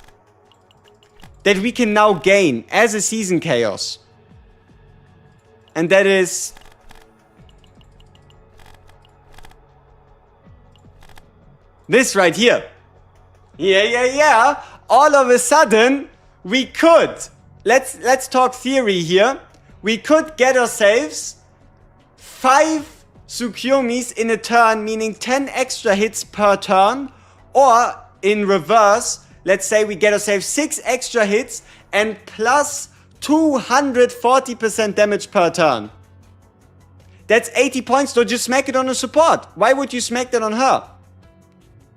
that we can now gain as a season chaos. And that is this right here. Yeah. All of a sudden, we could. Let's talk theory here. We could get ourselves 5 Tsukuyomis in a turn, meaning 10 extra hits per turn. Or in reverse, let's say we get ourselves 6 extra hits and plus 240% damage per turn. That's 80 points, so just smack it on a support. Why would you smack that on her?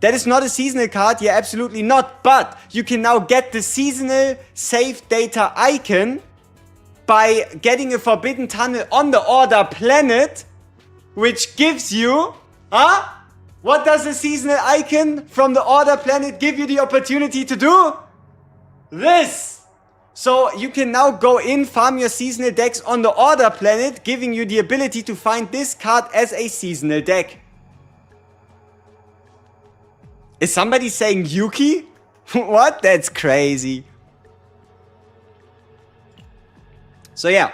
That is not a seasonal card, yeah, absolutely not. But you can now get the seasonal save data icon by getting a Forbidden Tunnel on the Order planet, which gives you, what does the seasonal icon from the Order planet give you the opportunity to do? This! So you can now go in, farm your seasonal decks on the Order planet, giving you the ability to find this card as a seasonal deck. Is somebody saying Yuki? What? That's crazy. So yeah.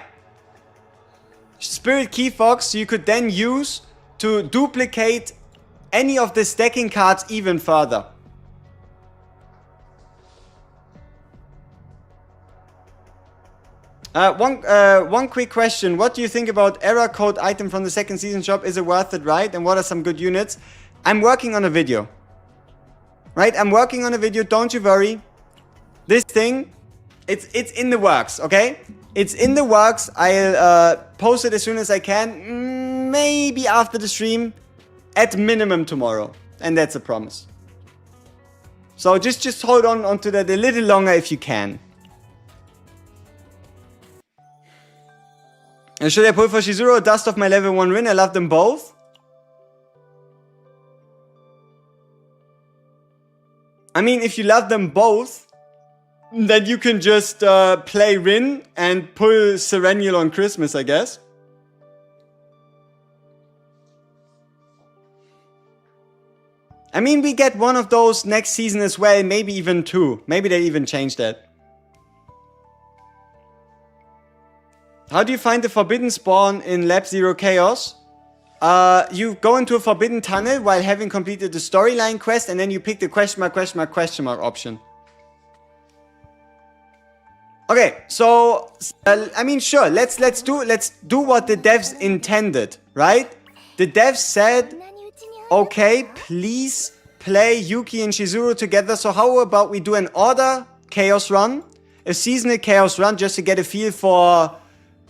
Spirit Key Fox you could then use to duplicate any of the stacking cards even further. One quick question. What do you think about error code item from the second season shop? Is it worth it, right? And what are some good units? I'm working on a video. Right? I'm working on a video. Don't you worry. This thing, it's in the works, okay? It's in the works. I'll post it as soon as I can. Maybe after the stream. At minimum tomorrow. And that's a promise. So just hold on to that a little longer if you can. Should I pull for Shizuru or dust off my level 1 win? I love them both. I mean, if you love them both, then you can just play Rin and pull Serennial on Christmas, I guess. I mean, we get one of those next season as well, maybe even 2. Maybe they even change that. How do you find the Forbidden Spawn in Lab Zero Chaos? You go into a Forbidden Tunnel while having completed the storyline quest, and then you pick the question mark option. Okay, so I mean, sure, let's do what the devs intended, right? The devs said, okay, please play Yuki and Shizuru together. So how about we do an Order Chaos run, a seasonal Chaos run, just to get a feel for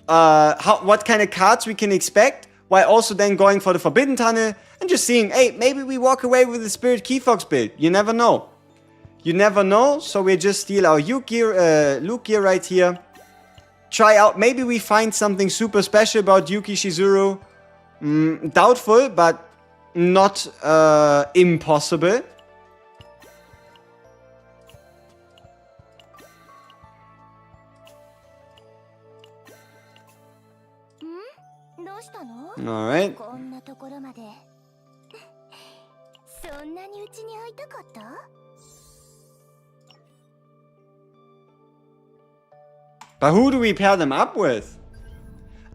what kind of cards we can expect, while also then going for the Forbidden Tunnel and just seeing, hey, maybe we walk away with the Spirit Key Fox build. You never know. You never know, so we just steal our Luke gear right here. Try out, maybe we find something super special about Yuki Shizuru. Doubtful, but not impossible. Alright. But who do we pair them up with?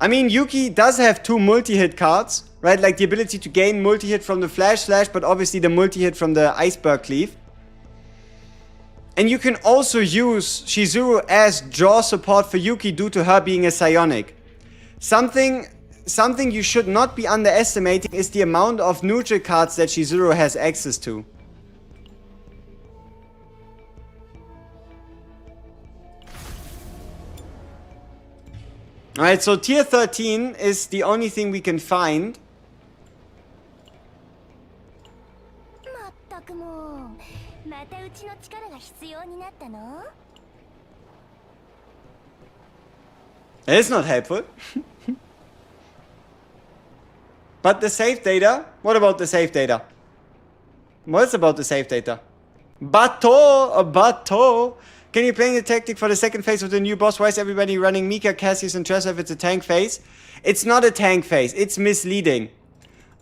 I mean, Yuki does have 2 multi-hit cards, right? Like the ability to gain multi-hit from the Flash Slash, but obviously the multi-hit from the Iceberg Cleave. And you can also use Shizuru as draw support for Yuki due to her being a psionic. Something you should not be underestimating is the amount of neutral cards that Shizuru has access to. Alright, so tier 13 is the only thing we can find. It's not helpful. But the save data? What about the save data? What's about the save data? Bato. Can you play the tactic for the second phase of the new boss? Why is everybody running Mika, Cassius, and Tressa if it's a tank phase? It's not a tank phase. It's misleading.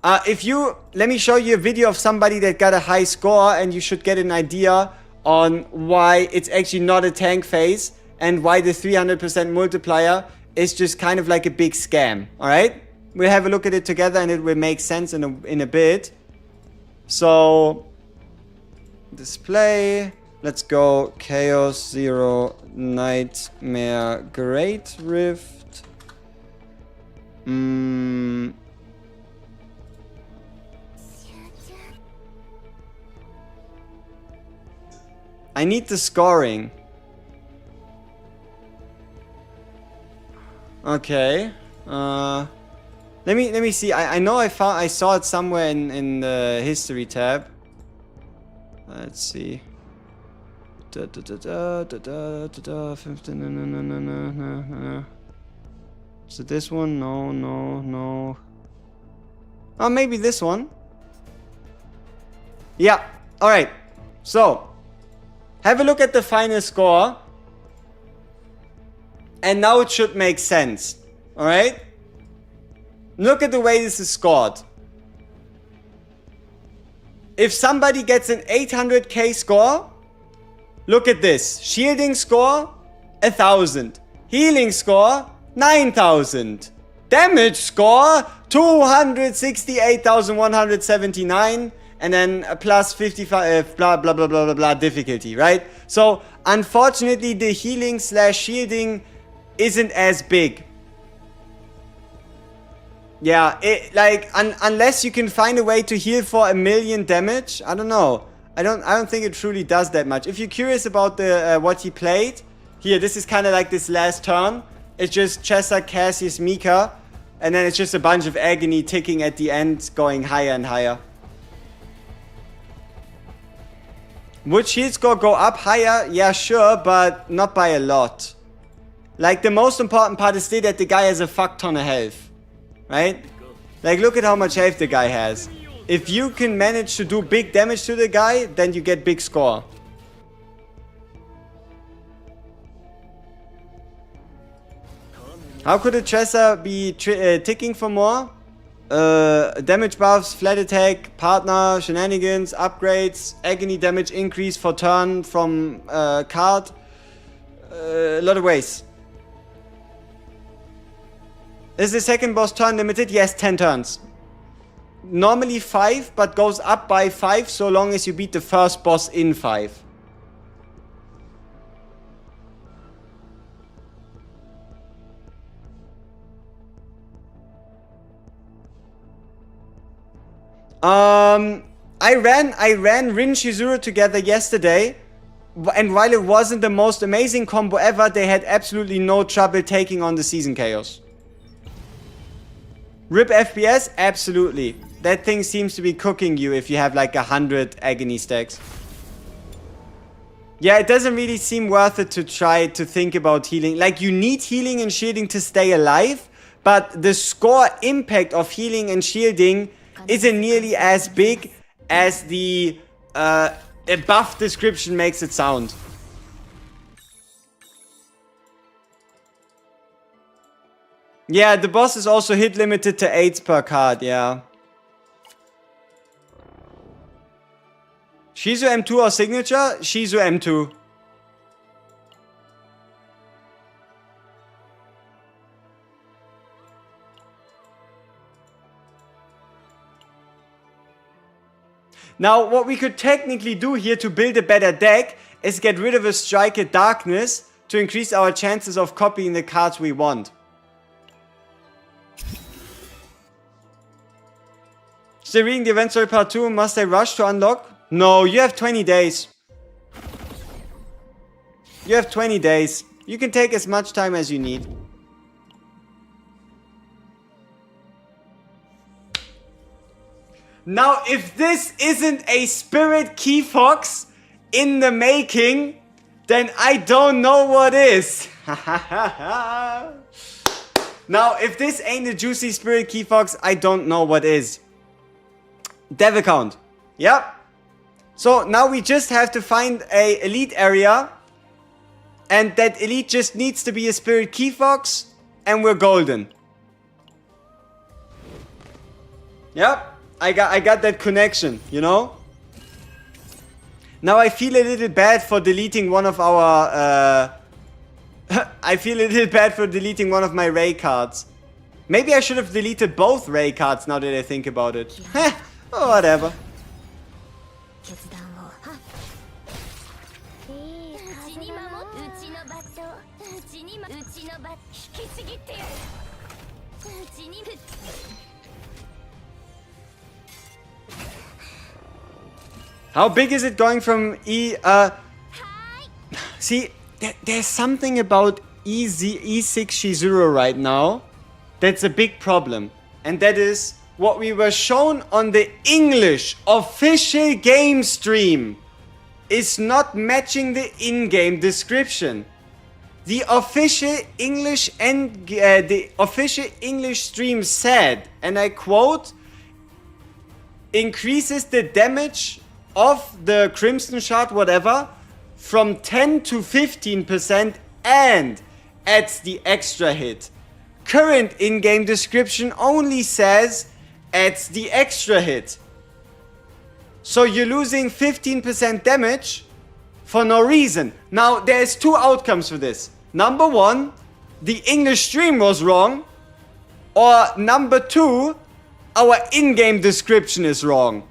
Let me show you a video of somebody that got a high score, and you should get an idea on why it's actually not a tank phase and why the 300% multiplier is just kind of like a big scam. All right, we'll have a look at it together, and it will make sense in a bit. So, display. Let's go. Chaos 0 Nightmare Great Rift. I need the scoring. Okay. Let me see. I know I saw it somewhere in the history tab. Let's see. 15. No. Is it this one? No. Oh, maybe this one. Yeah. All right. So, have a look at the final score. And now it should make sense. Alright? Look at the way this is scored. If somebody gets an 800k score, look at this. Shielding score, 1000. Healing score, 9000. Damage score, 268,179. And then a plus 55, blah, blah, blah, blah, blah, blah, difficulty, right? So, unfortunately, the healing / shielding isn't as big. Yeah, unless you can find a way to heal for 1,000,000 damage, I don't know. I don't think it truly does that much. If you're curious about the what he played, here, this is kind of like this last turn. It's just Chessa, Cassius, Mika, and then it's just a bunch of agony ticking at the end, going higher and higher. Would shield score go up higher? Yeah, sure, but not by a lot. Like, the most important part is still that the guy has a fuck ton of health. Right? Like, look at how much health the guy has. If you can manage to do big damage to the guy, then you get big score. How could a Tressa be ticking for more? Damage buffs, flat attack, partner, shenanigans, upgrades, agony damage increase for turn from card. A lot of ways. Is the second boss turn limited? Yes, 10 turns. Normally 5, but goes up by 5 so long as you beat the first boss in 5. I ran Rin Shizuru together yesterday, and while it wasn't the most amazing combo ever, they had absolutely no trouble taking on the Season Chaos. RIP FPS? Absolutely. That thing seems to be cooking you if you have like 100 agony stacks. Yeah, it doesn't really seem worth it to try to think about healing. Like, you need healing and shielding to stay alive, but the score impact of healing and shielding isn't nearly as big as the buff description makes it sound. Yeah, the boss is also hit limited to 8 per card, yeah. Shizu M2 or signature? Shizu M2. Now, what we could technically do here to build a better deck is get rid of a Striker Darkness to increase our chances of copying the cards we want. Still reading the event story part 2, must I rush to unlock? No, you have 20 days. You have 20 days. You can take as much time as you need. Now, if this isn't a Spirit Key Fox in the making, then I don't know what is. Now, if this ain't a juicy Spirit Key Fox, I don't know what is. Dev account. Yep. So now we just have to find a elite area. And that elite just needs to be a Spirit Key Fox. And we're golden. Yep. I got that connection, you know? Now I feel a little bad for deleting one of our... I feel a little bad for deleting one of my Ray cards. Maybe I should have deleted both Ray cards now that I think about it. Heh, oh, whatever. How big is it going from E... See, there's something about E6 Shizuru right now that's a big problem. And that is what we were shown on the English official game stream is not matching the in-game description. The official English and the official English stream said, and I quote, increases the damage of the Crimson Shard, whatever, from 10 to 15% and adds the extra hit. Current in-game description only says adds the extra hit. So you're losing 15% damage for no reason. Now, there's two outcomes for this. Number one, the English stream was wrong. Or number two, our in-game description is wrong.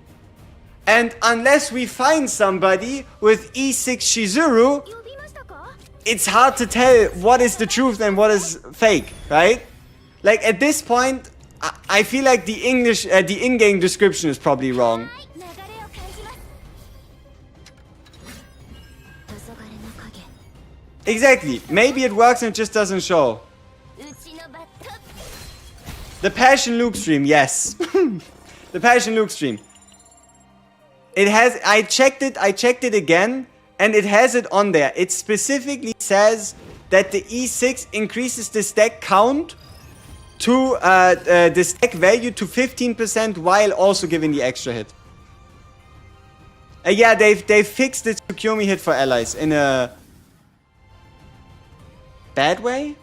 And unless we find somebody with E6 Shizuru, it's hard to tell what is the truth and what is fake, right? Like at this point, I feel like the in-game description is probably wrong. Exactly. Maybe it works and it just doesn't show. The Passion Luke stream, yes. The Passion Luke stream. It has, I checked it again, and it has it on there. It specifically says that the E6 increases the stack count to, the stack value to 15% while also giving the extra hit. Yeah, they've fixed the Tsukuyomi hit for allies in a bad way?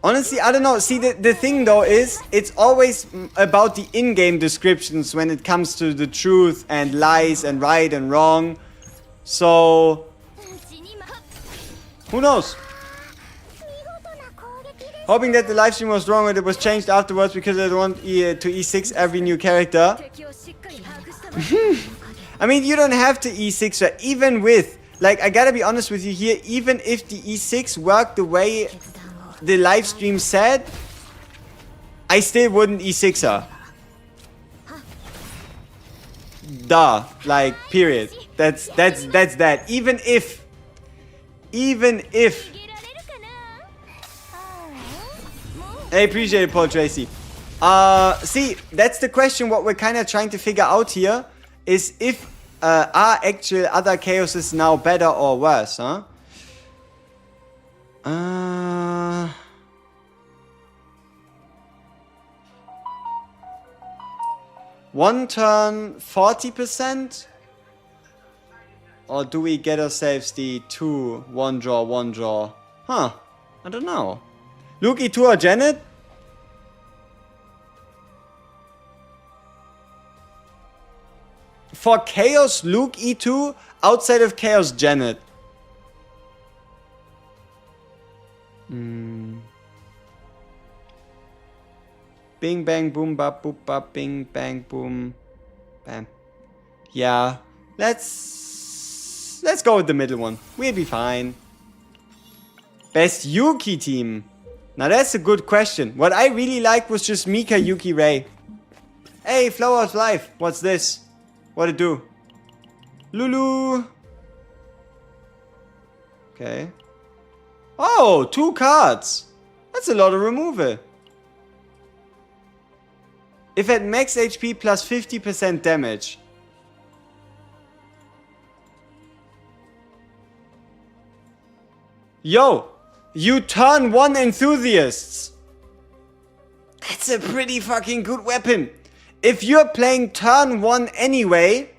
Honestly, I don't know. See, the thing though is, it's always about the in-game descriptions when it comes to the truth and lies and right and wrong. So, who knows? Hoping that the live stream was wrong and it was changed afterwards because I don't want to E6 every new character. I mean, you don't have to E6 her, even with, like, I gotta be honest with you here, even if the E6 worked the way the live stream said, I still wouldn't E6 her. Duh. Like, period. That's that. Even if. I appreciate it, Paul Tracy. See, that's the question. What we're kind of trying to figure out here is if are actual other chaoses now better or worse, huh? One turn 40%? Or do we get ourselves the 2 1 draw? Huh, I don't know. Luke E2 or Janet? For Chaos, Luke E2, outside of Chaos, Janet. Bing bang boom bap boop bap bing bang boom bam. Yeah, let's go with the middle one. We'll be fine. Best Yuki team. Now that's a good question. What I really liked was just Mika, Yuki, Ray. Hey, Flower of Life. What's this? What'd it do? Lulu. Okay. Oh, 2 cards. That's a lot of removal. If at max HP plus 50% damage. Yo! you turn 1 enthusiasts. That's a pretty fucking good weapon. If you're playing turn 1 anyway,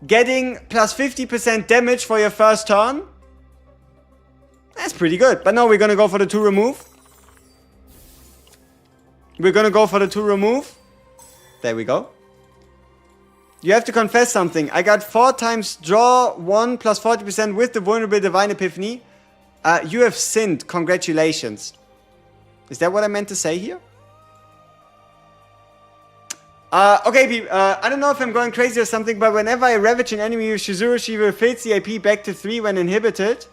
getting plus 50% damage for your first turn, that's pretty good. But no, we're gonna go for the 2 remove. We're gonna go for the 2 remove. There we go. You have to confess something. I got 4 times draw 1 plus 40% with the vulnerable divine epiphany. You have sinned. Congratulations. Is that what I meant to say here? Okay, I don't know if I'm going crazy or something, but whenever I ravage an enemy with Shizuru, she will fill the AP back to 3 when inhibited.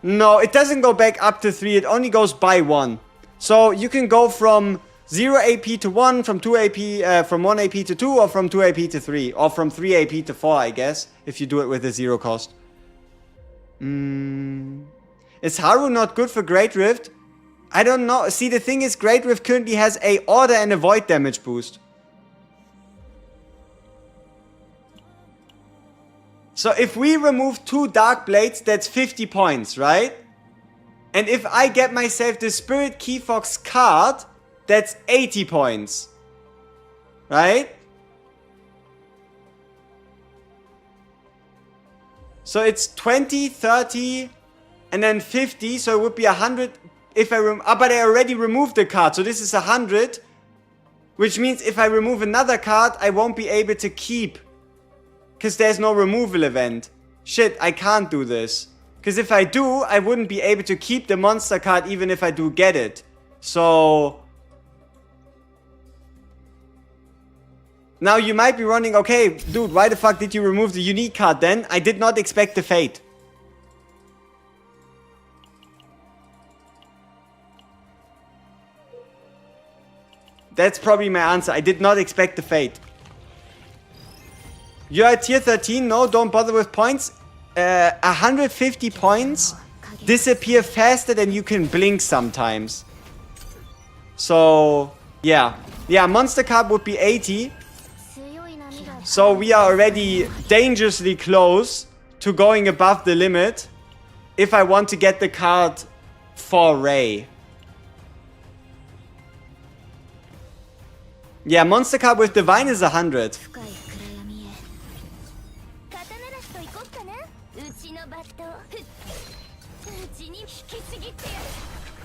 No, it doesn't go back up to 3. It only goes by 1. So you can go from 0 AP to 1, from 2 AP, from 1 AP to 2, or from 2 AP to 3, or from 3 AP to 4, I guess, if you do it with a 0 cost. Is Haru not good for Great Rift? I don't know. See, the thing is, Great Rift currently has a order and a void damage boost. So if we remove 2 Dark Blades, that's 50 points, right? And if I get myself the Spirit Key Fox card, that's 80 points. Right? So it's 20, 30, and then 50. So it would be 100 if I but I already removed the card. So this is 100. Which means if I remove another card, I won't be able to keep. Because there's no removal event. Shit, I can't do this. Because if I do, I wouldn't be able to keep the monster card even if I do get it. So... now you might be running, okay, dude, why the fuck did you remove the unique card then? I did not expect the fate. That's probably my answer. I did not expect the fate. You're at tier 13. No, don't bother with points. 150 points disappear faster than you can blink sometimes. So, yeah. Yeah, monster card would be 80. So we are already dangerously close to going above the limit if I want to get the card for Ray. Yeah, monster card with divine is 100.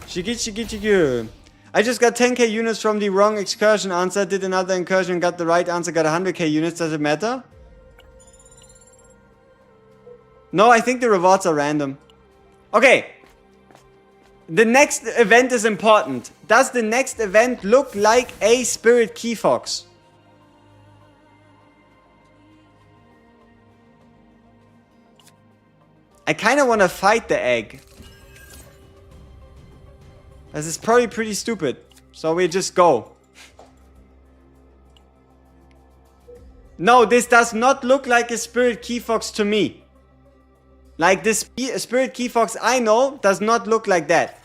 Shigi. I just got 10k units from the wrong excursion answer. Did another incursion, got the right answer, got 100k units. Does it matter? No, I think the rewards are random. Okay. The next event is important. Does the next event look like a Spirit Key Fox? I kind of want to fight the egg. This is probably pretty stupid. So we just go. No, this does not look like a Spirit Key Fox to me. Like this Spirit Key Fox I know does not look like that.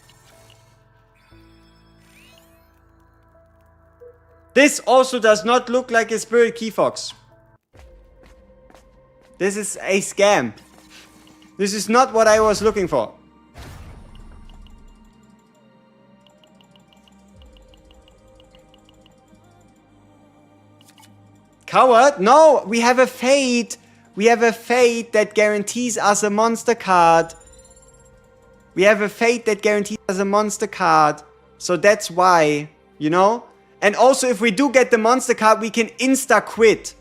This also does not look like a Spirit Key Fox. This is a scam. This is not what I was looking for. Coward? No, we have a fate. We have a fate that guarantees us a monster card. We have a fate that guarantees us a monster card. So that's why, you know? And also, if we do get the monster card, we can insta-quit.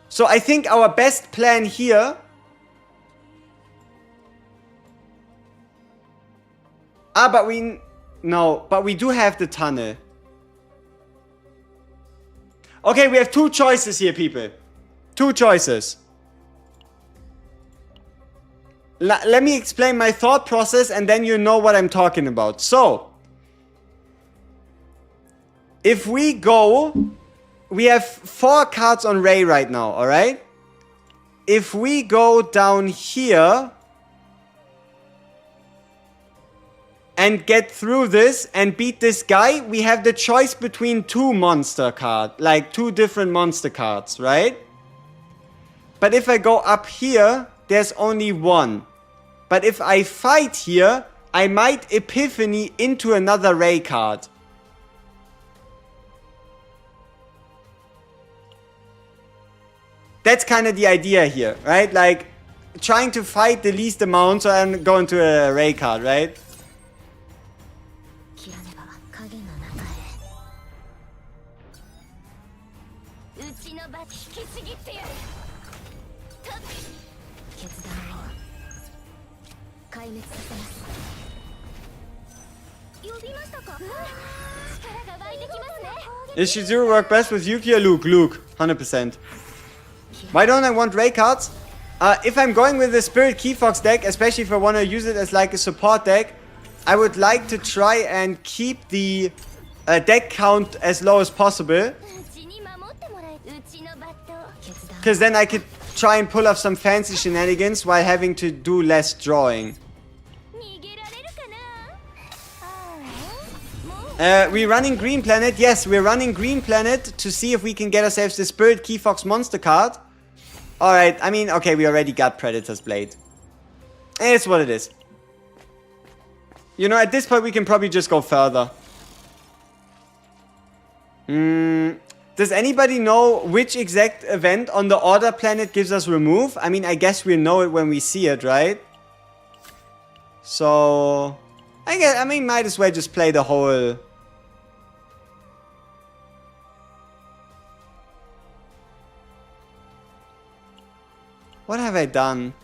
So I think our best plan here... but we... no, but we do have the tunnel. Okay, we have 2 choices here, people. 2 choices. Let me explain my thought process and then you know what I'm talking about. So, if we go... we have 4 cards on Ray right now, alright? If we go down here... and get through this and beat this guy, we have the choice between 2 monster cards. Like 2 different monster cards, right? But if I go up here, there's only 1. But if I fight here, I might Epiphany into another Ray card. That's kind of the idea here, right? Like, trying to fight the least amount so I'm going to a Ray card, right? Is Shizuru work best with Yuki or Luke? Luke, 100%. Why don't I want Ray cards? If I'm going with the Spirit Key Fox deck, especially if I want to use it as like a support deck, I would like to try and keep the deck count as low as possible. Because then I could try and pull off some fancy shenanigans while having to do less drawing. We're running Green Planet. Yes, we're running Green Planet to see if we can get ourselves the Spirit Key Fox monster card. Alright, I mean, okay, we already got Predator's Blade. It's what it is. You know, at this point we can probably just go further. Does anybody know which exact event on the Order Planet gives us remove? I mean, I guess we'll know it when we see it, right? So... I mean, might as well just play the whole... What have I done?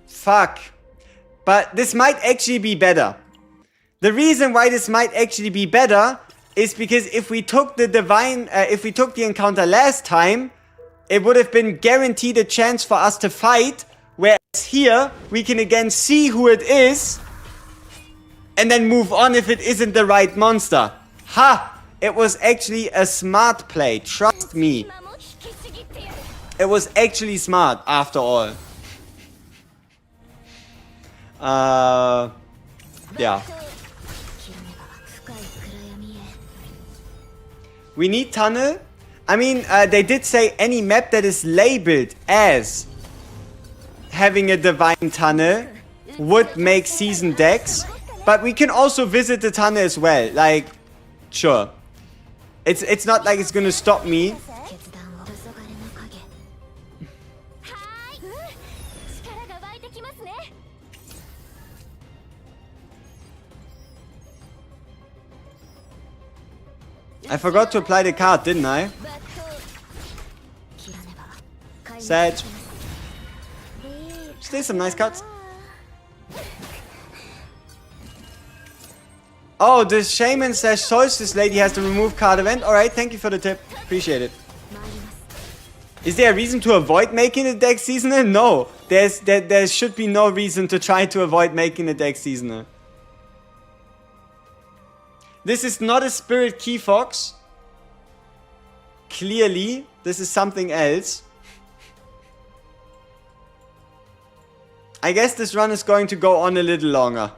Fuck. But this might actually be better. The reason why this might actually be better is because if we took the the encounter last time, it would have been guaranteed a chance for us to fight, whereas here, we can again see who it is, and then move on if it isn't the right monster. Ha! It was actually a smart play, trust me. It was actually smart, after all. Yeah. We need tunnel. I mean, they did say any map that is labeled as having a divine tunnel would make season decks. But we can also visit the tunnel as well. Like, sure. It's not like it's gonna stop me. I forgot to apply the card, didn't I? Sad. Still some nice cards. Oh, the Shaman / Solstice lady has the remove card event. Alright, thank you for the tip. Appreciate it. Is there a reason to avoid making the deck seasonal? No. There should be no reason to try to avoid making the deck seasonal. This is not a Spirit Key Fox. Clearly, this is something else. I guess this run is going to go on a little longer.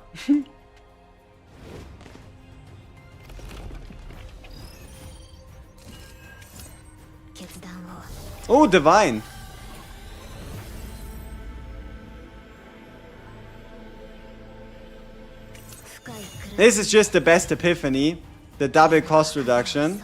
Oh, divine. This is just the best epiphany. The double cost reduction.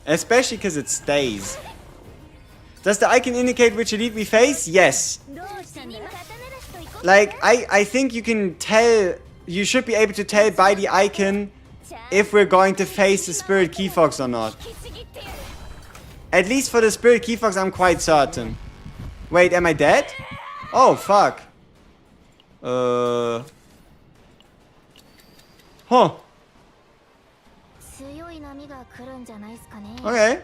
Especially because it stays. Does the icon indicate which elite we face? Yes. Like, I think you can tell, you should be able to tell by the icon if we're going to face the Spirit Key Fox or not. At least for the Spirit Key Fox, I'm quite certain. Wait, am I dead? Oh, fuck. Huh. Okay.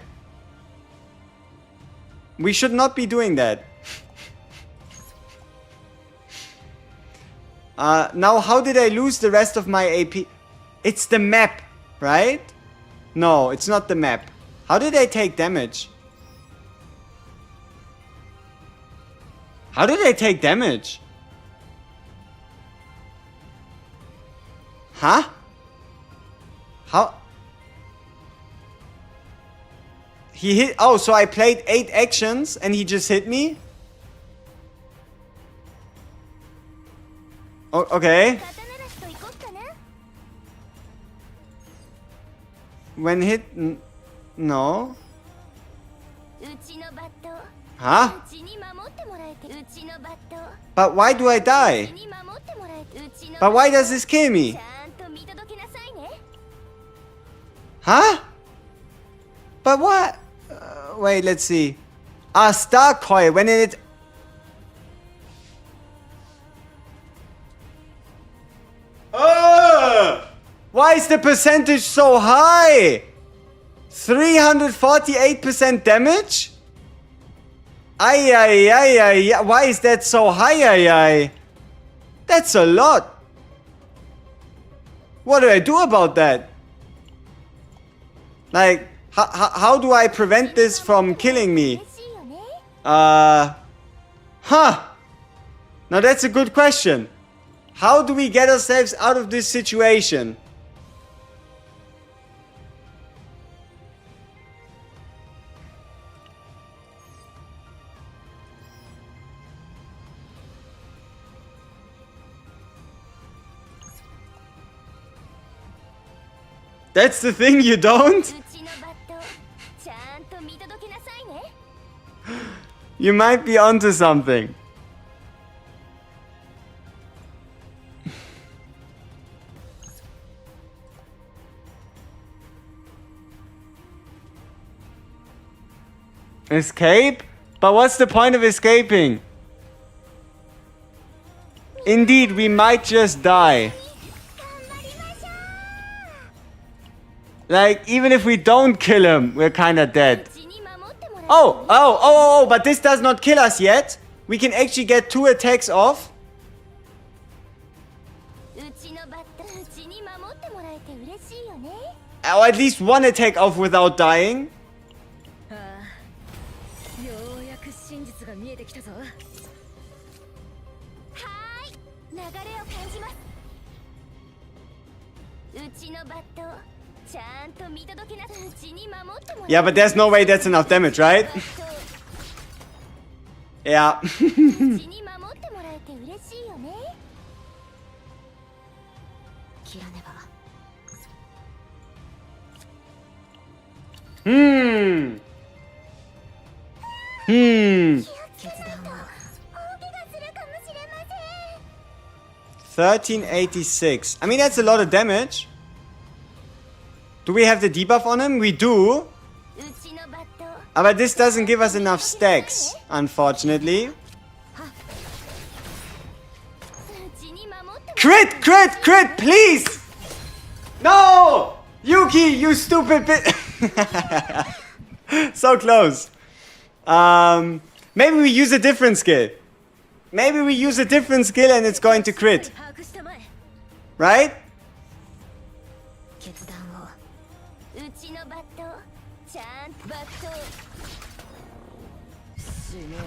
We should not be doing that. Now, how did I lose the rest of my AP? It's the map, right? No, it's not the map. How do they take damage? How do they take damage? Huh? How? He hit... Oh, so I played 8 actions and he just hit me? Oh, okay. When hit... No. Huh? But why do I die? But why does this kill me? Huh? But what? Wait, let's see. Star Coil. When it... Why is the percentage so high? 348% damage? Ay, ay, ay, ay. Why is that so high? Ay, ay. That's a lot. What do I do about that? Like, how do I prevent this from killing me? Huh. Now that's a good question. How do we get ourselves out of this situation? That's the thing, you don't? You might be onto something. Escape? But what's the point of escaping? Indeed, we might just die. Like, even if we don't kill him, we're kinda dead. Oh, but this does not kill us yet. We can actually get 2 attacks off. Or at least 1 attack off without dying. Yeah, but there's no way that's enough damage, right? Yeah. Hmm. 1386. I mean, that's a lot of damage. Do we have the debuff on him? We do. But this doesn't give us enough stacks, unfortunately. Crit, please! No! Yuki, you stupid bit. So close. Maybe we use a different skill. Maybe we use a different skill and it's going to crit. Right?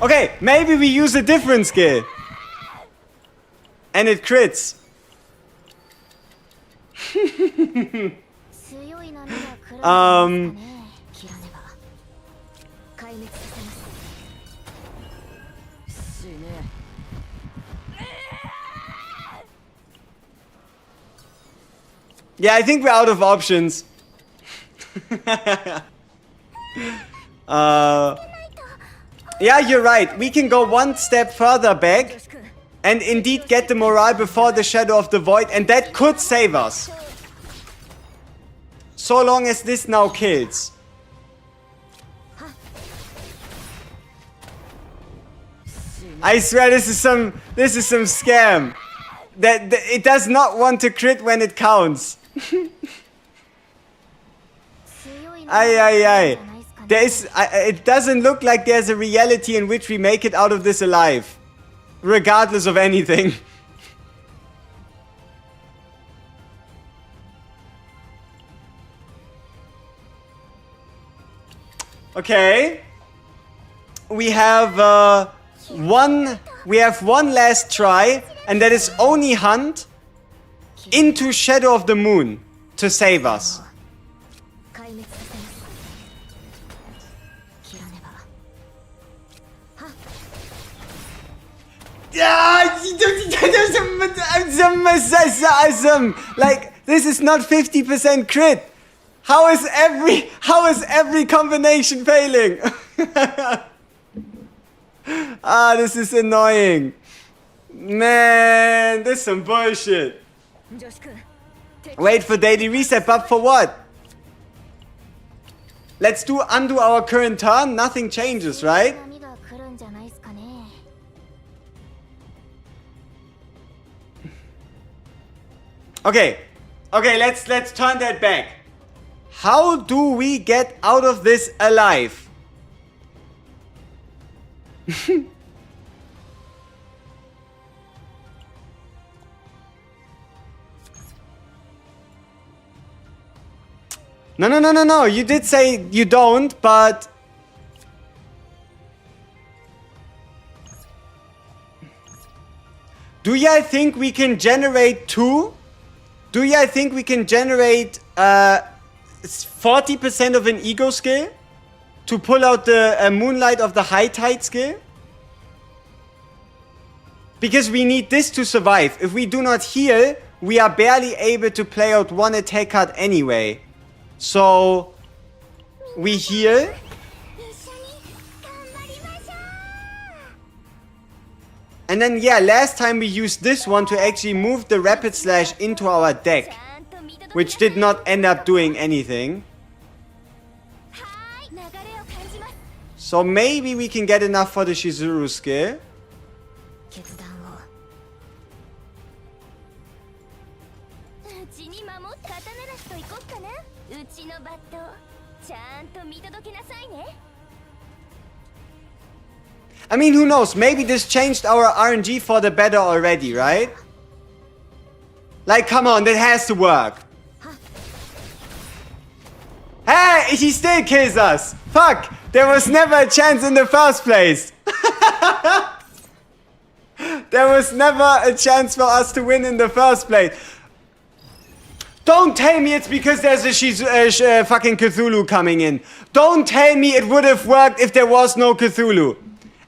Okay, maybe we use a different skill. And it crits. Yeah, I think we're out of options. Yeah, you're right. We can go 1 step further back and indeed get the morale before the Shadow of the Void, and that could save us. So long as this now kills. I swear this is some scam. That it does not want to crit when it counts. Ay. It doesn't look like there's a reality in which we make it out of this alive. Regardless of anything. Okay. We have one last try, and that is only hunt into Shadow of the Moon to save us. Like, this is not 50% crit. How is every combination failing? This is annoying. Man, this is some bullshit. Wait for daily reset, but for what? Let's undo our current turn. Nothing changes, right? Okay, let's turn that back. How do we get out of this alive? No. You did say you don't, but... Do y'all think we can generate 2? Do y'all think we can generate 40% of an ego skill to pull out the Moonlight of the High Tide skill? Because we need this to survive. If we do not heal, we are barely able to play out one attack card anyway. So we heal. And then, yeah, last time we used this one to actually move the Rapid Slash into our deck, which did not end up doing anything. So maybe we can get enough for the Shizuru skill. I mean, who knows? Maybe this changed our RNG for the better already, right? Like, come on, that has to work. Hey, he still kills us. Fuck, there was never a chance in the first place. There was never a chance for us to win in the first place. Don't tell me it's because there's a fucking Cthulhu coming in. Don't tell me it would have worked if there was no Cthulhu.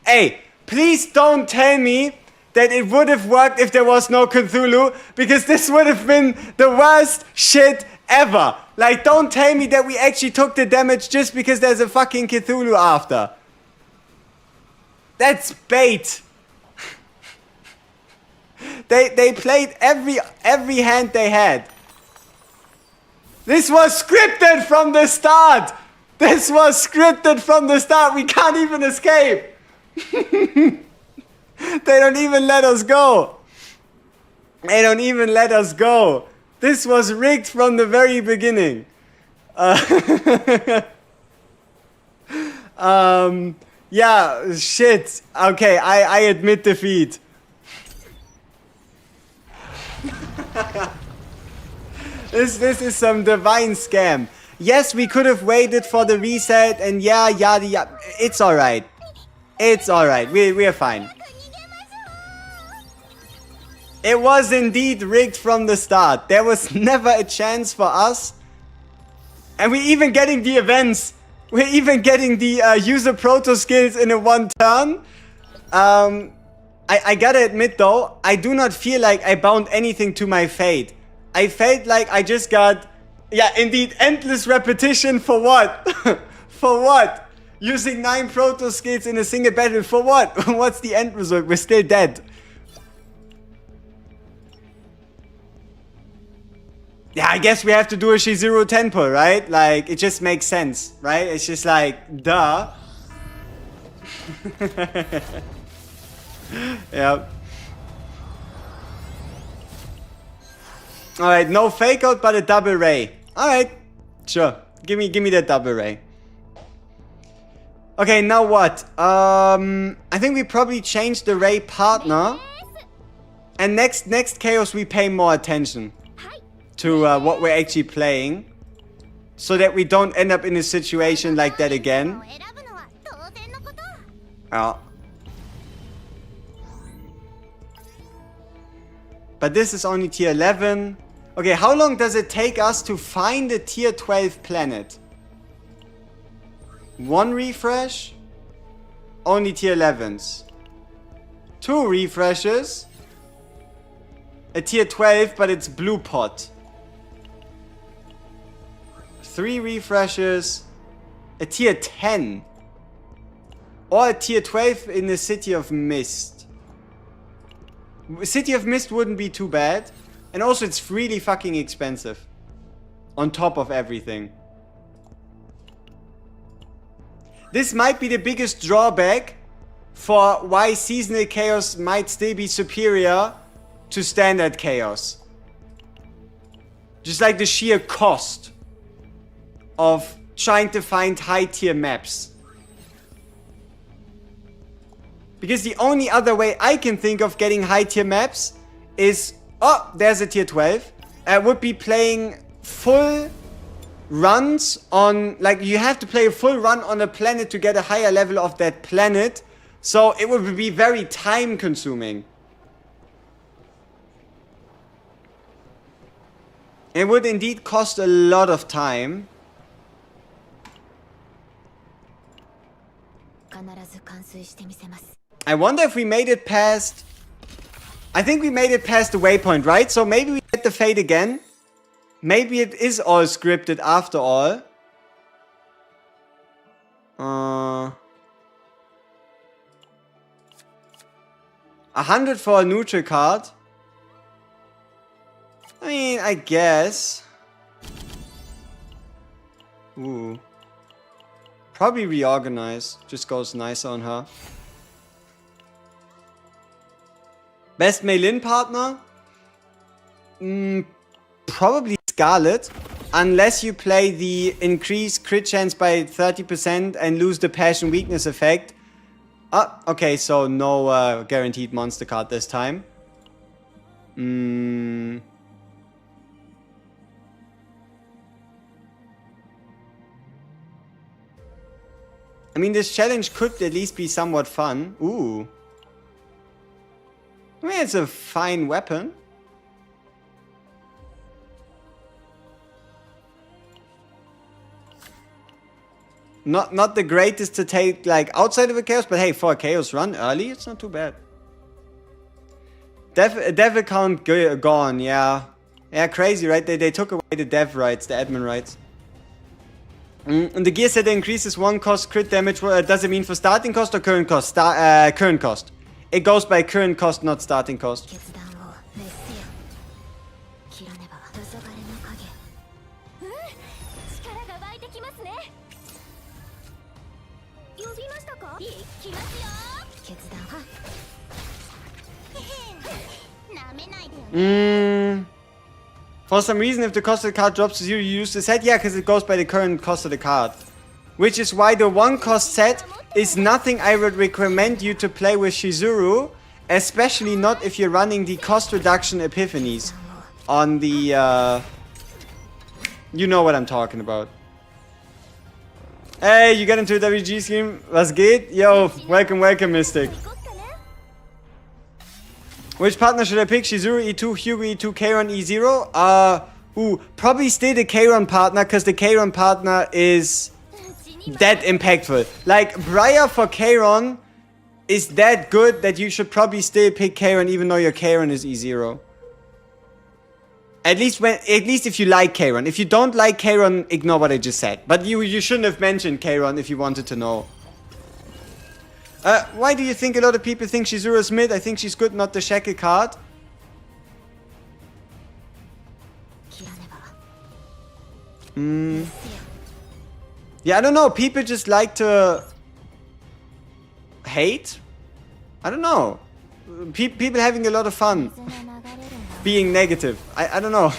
Hey, please don't tell me that it would have worked if there was no Cthulhu, because this would have been the worst shit ever. Like, don't tell me that we actually took the damage just because there's a fucking Cthulhu after. That's bait. They played every hand they had. This was scripted from the start. This was scripted from the start. We can't even escape. They don't even let us go. They don't even let us go. This was rigged from the very beginning. Yeah, shit. Okay, I admit defeat. This is some divine scam. Yes, we could have waited for the reset and yeah, yada yada. It's alright. It's alright. We're fine. It was indeed rigged from the start. There was never a chance for us. And we're even getting the events. We're even getting the user proto skills in a one turn. I gotta admit though, I do not feel like I bound anything to my fate. I felt like I just got, yeah, indeed, endless repetition for what? For what? Using 9 proto skills in a single battle for what? What's the end result? We're still dead. Yeah, I guess we have to do a Shizuru temple, right? Like, it just makes sense, right? It's just like, duh. Yep. Alright, no fake out, but a double ray. Alright, sure. Give me that double ray. Okay, now what? I think we probably changed the ray partner. And next chaos we pay more attention to what we're actually playing. so that we don't end up in a situation like that again. But this is only tier 11. Okay, how long does it take us to find a tier 12 planet? 1 refresh? Only tier 11s. 2 refreshes. A tier 12, but it's blue pot. 3 refreshes. A tier 10. Or a tier 12 in the City of Mist. City of Mist wouldn't be too bad. And also it's really fucking expensive. On top of everything. This might be the biggest drawback for why Seasonal Chaos might still be superior to Standard Chaos. Just like the sheer cost of trying to find high tier maps. Because the only other way I can think of getting high tier maps is, oh, there's a tier 12. Would be playing full runs on, like, you have to play a full run on a planet to get a higher level of that planet. So it would be very time consuming. It would indeed cost a lot of time. I wonder if we made it past... I think we made it past the waypoint, right? So maybe we get the fate again. Maybe it is all scripted after all. 100 for a neutral card. I mean, I guess. Ooh. Probably reorganize. Just goes nicer on her. Best mail-in partner? Probably Scarlet. Unless you play the increase crit chance by 30% and lose the passion weakness effect. Okay, so no guaranteed monster card this time. I mean, this challenge could at least be somewhat fun. Ooh. I mean, it's a fine weapon. Not the greatest to take, like, outside of a chaos, but hey, for a chaos run early, it's not too bad. Dev account gone, yeah. Yeah, crazy, right? They took away the dev rights, the admin rights. And the gear set increases 1 cost crit damage. Does it mean for starting cost or current cost? Current cost. It goes by current cost, not starting cost. For some reason, if the cost of the card drops to 0, you use the set. Yeah, because it goes by the current cost of the card. Which is why the 1 cost set is nothing I would recommend you to play with Shizuru. Especially not if you're running the cost reduction epiphanies on the... you know what I'm talking about. Hey, you got into a WG scheme? Was geht? Yo, welcome, welcome, Mystic. Which partner should I pick? Shizuru E2, Hugo E2, Kairon E0? Probably still the Kairon partner, because the Kairon partner is that impactful. Like, Briar for Kairon is that good that you should probably still pick Kairon even though your Kairon is E0. At least if you like Kairon. If you don't like Kairon, ignore what I just said. But you shouldn't have mentioned Kairon if you wanted to know. Why do you think a lot of people think Shizuru is mid? I think she's good, not the shackle card. Yeah, I don't know. People just like to hate? I don't know. People having a lot of fun being negative. I don't know.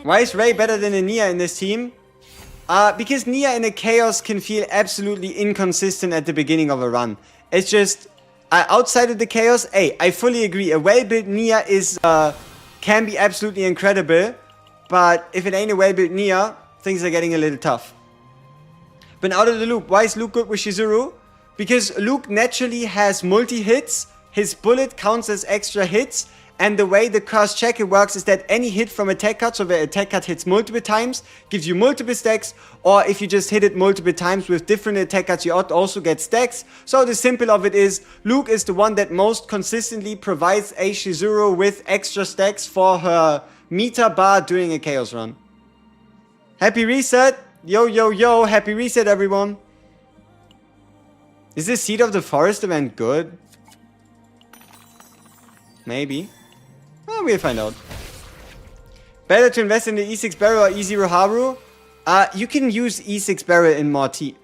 Why is Ray better than a Nia in this team? Because Nia in a chaos can feel absolutely inconsistent at the beginning of a run. It's just, outside of the chaos, hey, I fully agree. A well-built Nia is can be absolutely incredible. But if it ain't a well-built Nia, things are getting a little tough. But out of the loop, why is Luke good with Shizuru? Because Luke naturally has multi-hits, his bullet counts as extra hits, and the way the curse checker works is that any hit from attack card, so the attack card hits multiple times, gives you multiple stacks, or if you just hit it multiple times with different attack cards, you also get stacks. So the simple of it is, Luke is the one that most consistently provides a Shizuru with extra stacks for her meter bar during a chaos run. Happy reset! Yo, yo, yo, happy reset everyone! Is this Seed of the Forest event good? Maybe. Well, we'll find out. Better to invest in the E6 barrel or E0 Haru? You can use E6 barrel in Morty.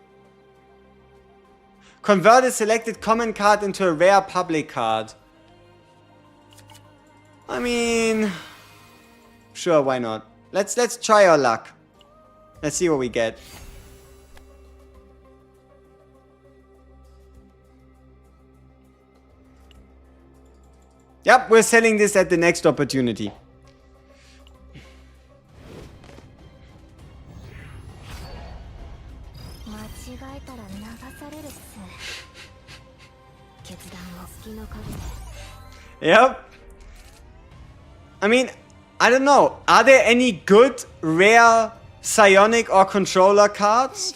Convert a selected common card into a rare public card. I mean... Sure, why not? Let's try our luck. Let's see what we get. Yep, we're selling this at the next opportunity. Yep. I mean, I don't know. Are there any good, rare, psionic or controller cards?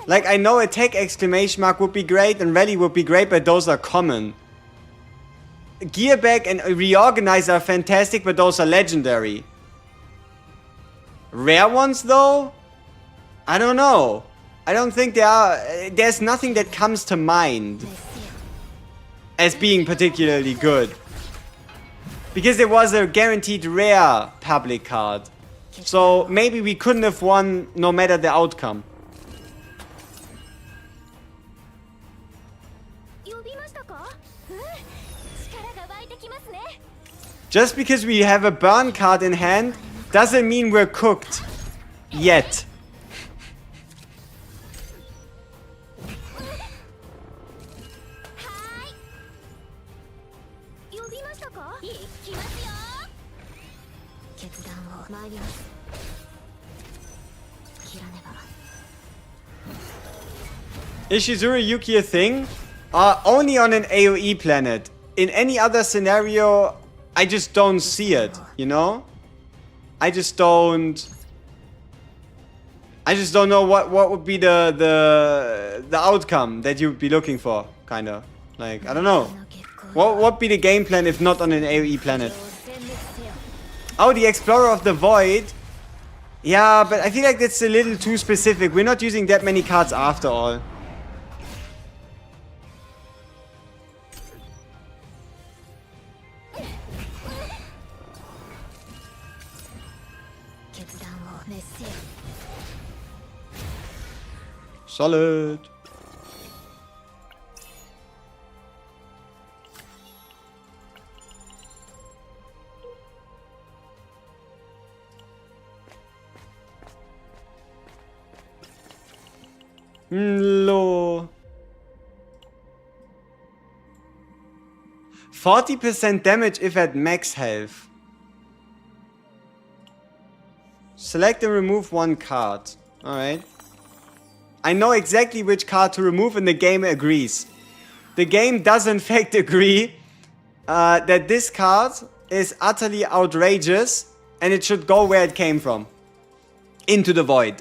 Like, I know attack exclamation mark would be great and rally would be great, but those are common. Gearback and Reorganize are fantastic, but those are legendary. Rare ones, though? I don't know. I don't think there are... There's nothing that comes to mind as being particularly good. Because it was a guaranteed rare public card. So maybe we couldn't have won no matter the outcome. Just because we have a burn card in hand doesn't mean we're cooked. Yet. Is Shizuru Yuki a thing? Only on an AoE planet. In any other scenario, I just don't see it, you know? I just don't know what would be the outcome that you'd be looking for, kinda. Like, I don't know. What would be the game plan if not on an AoE planet? Oh, the Explorer of the Void. Yeah, but I feel like that's a little too specific. We're not using that many cards after all. Solid. Low. 40% damage if at max health. Select and remove one card. Alright. I know exactly which card to remove and the game agrees. The game does in fact agree that this card is utterly outrageous and it should go where it came from. Into the void.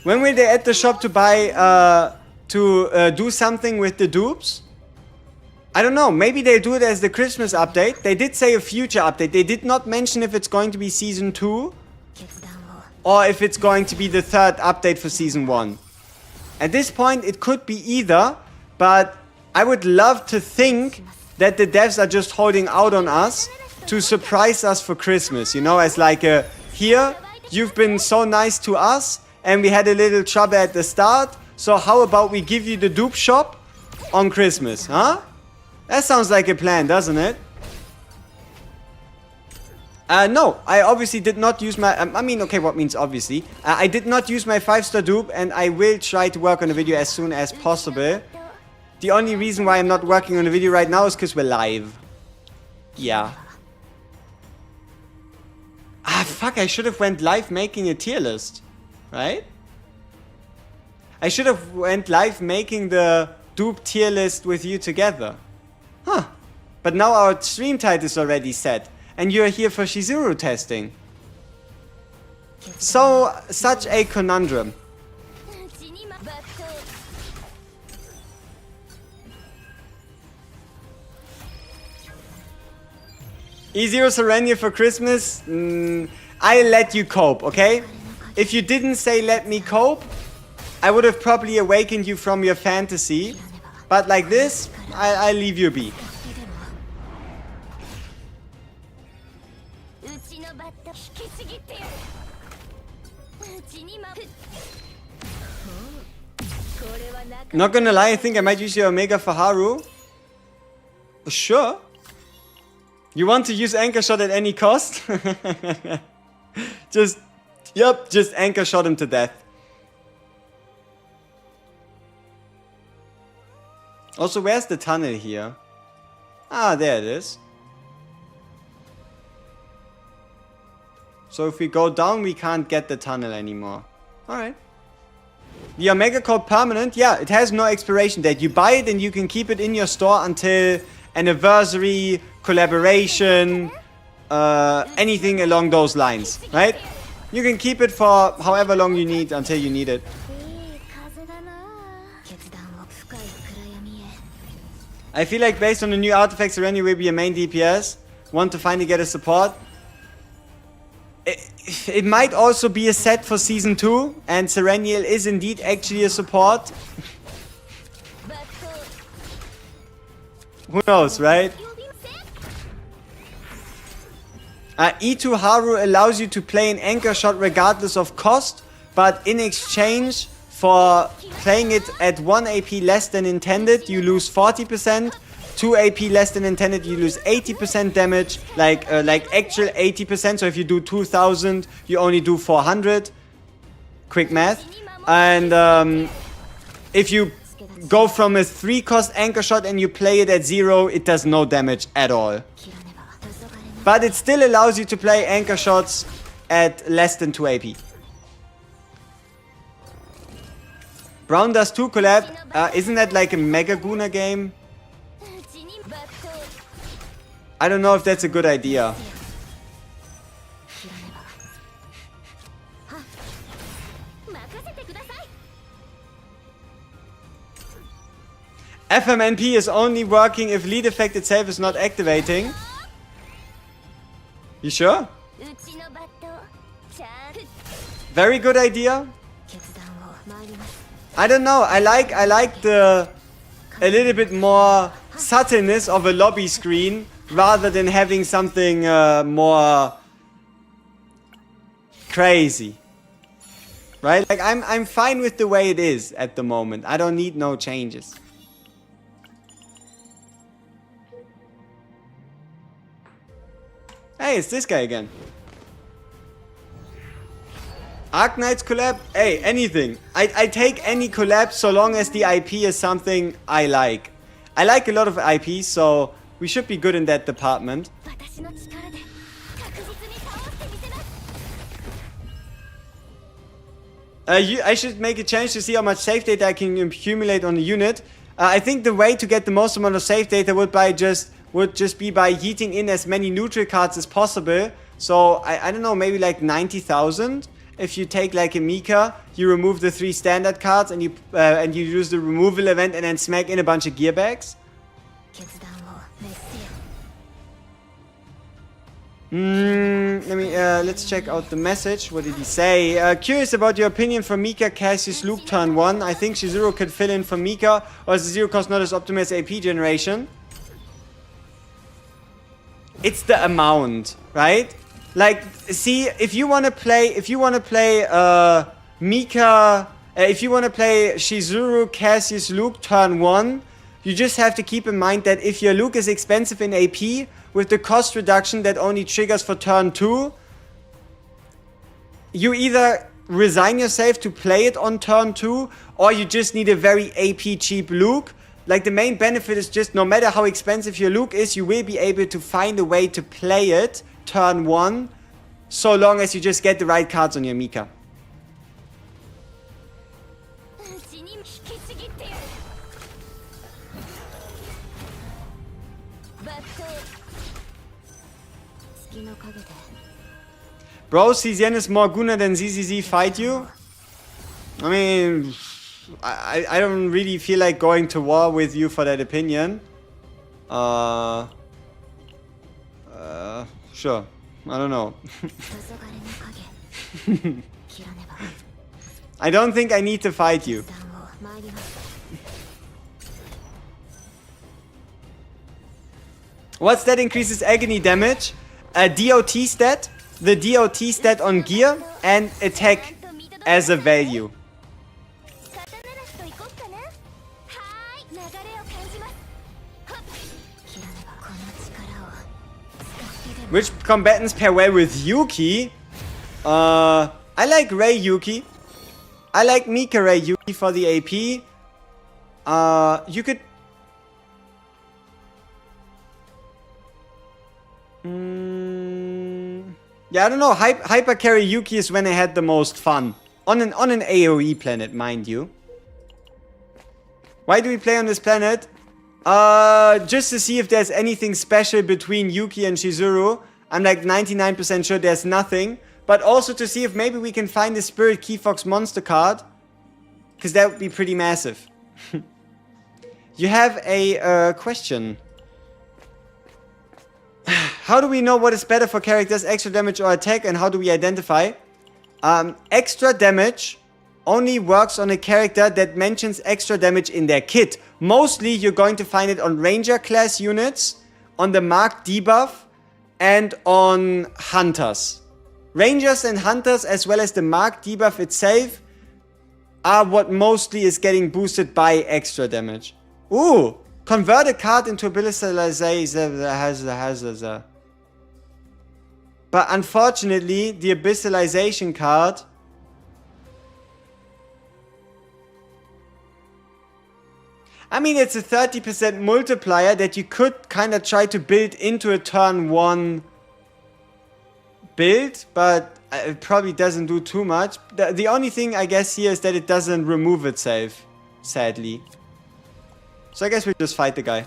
When were they at the shop to buy, do something with the dupes? I don't know, maybe they'll do it as the Christmas update. They did say a future update. They did not mention if it's going to be Season 2 or if it's going to be the third update for Season 1. At this point, it could be either, but I would love to think that the devs are just holding out on us to surprise us for Christmas, you know, as like a, here, you've been so nice to us, and we had a little trouble at the start, so how about we give you the dupe shop on Christmas, huh? That sounds like a plan, doesn't it? No, I obviously did not use my... I mean, okay, what means obviously? I did not use my 5-star dupe, and I will try to work on a video as soon as possible. The only reason why I'm not working on a video right now is because we're live. Yeah. Ah, fuck, I should have went live making a tier list. Right? I should have went live making the dupe tier list with you together. Huh. But now our stream title is already set. And you're here for Shizuru testing. So, such a conundrum. E0 Serenia for Christmas? I'll let you cope, okay? If you didn't say let me cope, I would have probably awakened you from your fantasy. But like this, I'll leave you be. Not gonna lie, I think I might use your Omega for Haru. Sure. You want to use Anchor Shot at any cost? Just Anchor Shot him to death. Also, where's the tunnel here? Ah, there it is. So if we go down, we can't get the tunnel anymore. Alright. The Omega Code permanent, yeah, it has no expiration date. You buy it and you can keep it in your store until anniversary, collaboration, anything along those lines, right? You can keep it for however long you need until you need it. I feel like based on the new artifacts, Serenia will be a main DPS. Want to finally get a support. It might also be a set for Season 2, and Serenial is indeed actually a support. Who knows, right? E2 Haru allows you to play an Anchor Shot regardless of cost, but in exchange for playing it at 1 AP less than intended, you lose 40%. 2 AP less than intended, you lose 80% damage, like actual 80%. So if you do 2000, you only do 400. Quick math. And if you go from a 3-cost Anchor Shot and you play it at 0, it does no damage at all. But it still allows you to play Anchor Shots at less than 2 AP. Brown Dust 2 collab, isn't that like a Mega Guna game? I don't know if that's a good idea. FMNP is only working if lead effect itself is not activating. You sure? Very good idea. I don't know. I like the a little bit more subtleness of a lobby screen rather than having something more crazy. Right? Like I'm fine with the way it is at the moment. I don't need no changes. Hey, it's this guy again. Arknights collab? Hey, anything. I take any collab so long as the IP is something I like. I like a lot of IPs, so we should be good in that department. I should make a change to see how much save data I can accumulate on the unit. I think the way to get the most amount of save data would just be by yeeting in as many neutral cards as possible. So I don't know, maybe like 90,000. If you take like a Mika, you remove the 3 standard cards and you use the removal event and then smack in a bunch of gear bags. Let's check out the message. What did he say? Curious about your opinion for Mika, Cassius, Luke turn 1. I think Shizuru could fill in for Mika, or is the 0 cost not as optimal as AP generation? It's the amount, right? Like, see, if you wanna play Mika, if you wanna play Shizuru, Cassius, Luke turn 1 You just have to keep in mind that if your Luke is expensive in AP, with the cost reduction that only triggers for turn 2, you either resign yourself to play it on turn 2, or you just need a very AP cheap Luke. Like, the main benefit is just no matter how expensive your Luke is, you will be able to find a way to play it turn 1, so long as you just get the right cards on your Mika. Bro, CZN is more Guna than ZZZ fight you? I mean, I don't really feel like going to war with you for that opinion. Sure. I don't know. I don't think I need to fight you. What stat increases agony damage? A DOT stat, the DOT stat on gear, and attack as a value. Which combatants pair well with Yuki? I like Rei Yuki. I like Mika Rei Yuki for the AP. You could... yeah, I don't know. Hyper Carry Yuki is when I had the most fun. On an AoE planet, mind you. Why do we play on this planet? Just to see if there's anything special between Yuki and Shizuru. I'm like 99% sure there's nothing. But also to see if maybe we can find the Spirit Key Fox monster card. Because that would be pretty massive. You have a question. How do we know what is better for characters, extra damage or attack, and how do we identify? Extra damage only works on a character that mentions extra damage in their kit. Mostly you're going to find it on Ranger class units, on the Mark debuff, and on Hunters. Rangers and Hunters, as well as the Mark debuff itself, are what mostly is getting boosted by extra damage. Ooh! Convert a card into Abyssalization. But unfortunately, the Abyssalization card... I mean, it's a 30% multiplier that you could kind of try to build into a turn 1 build, but it probably doesn't do too much. The only thing, I guess, here is that it doesn't remove itself, sadly. So I guess we just fight the guy.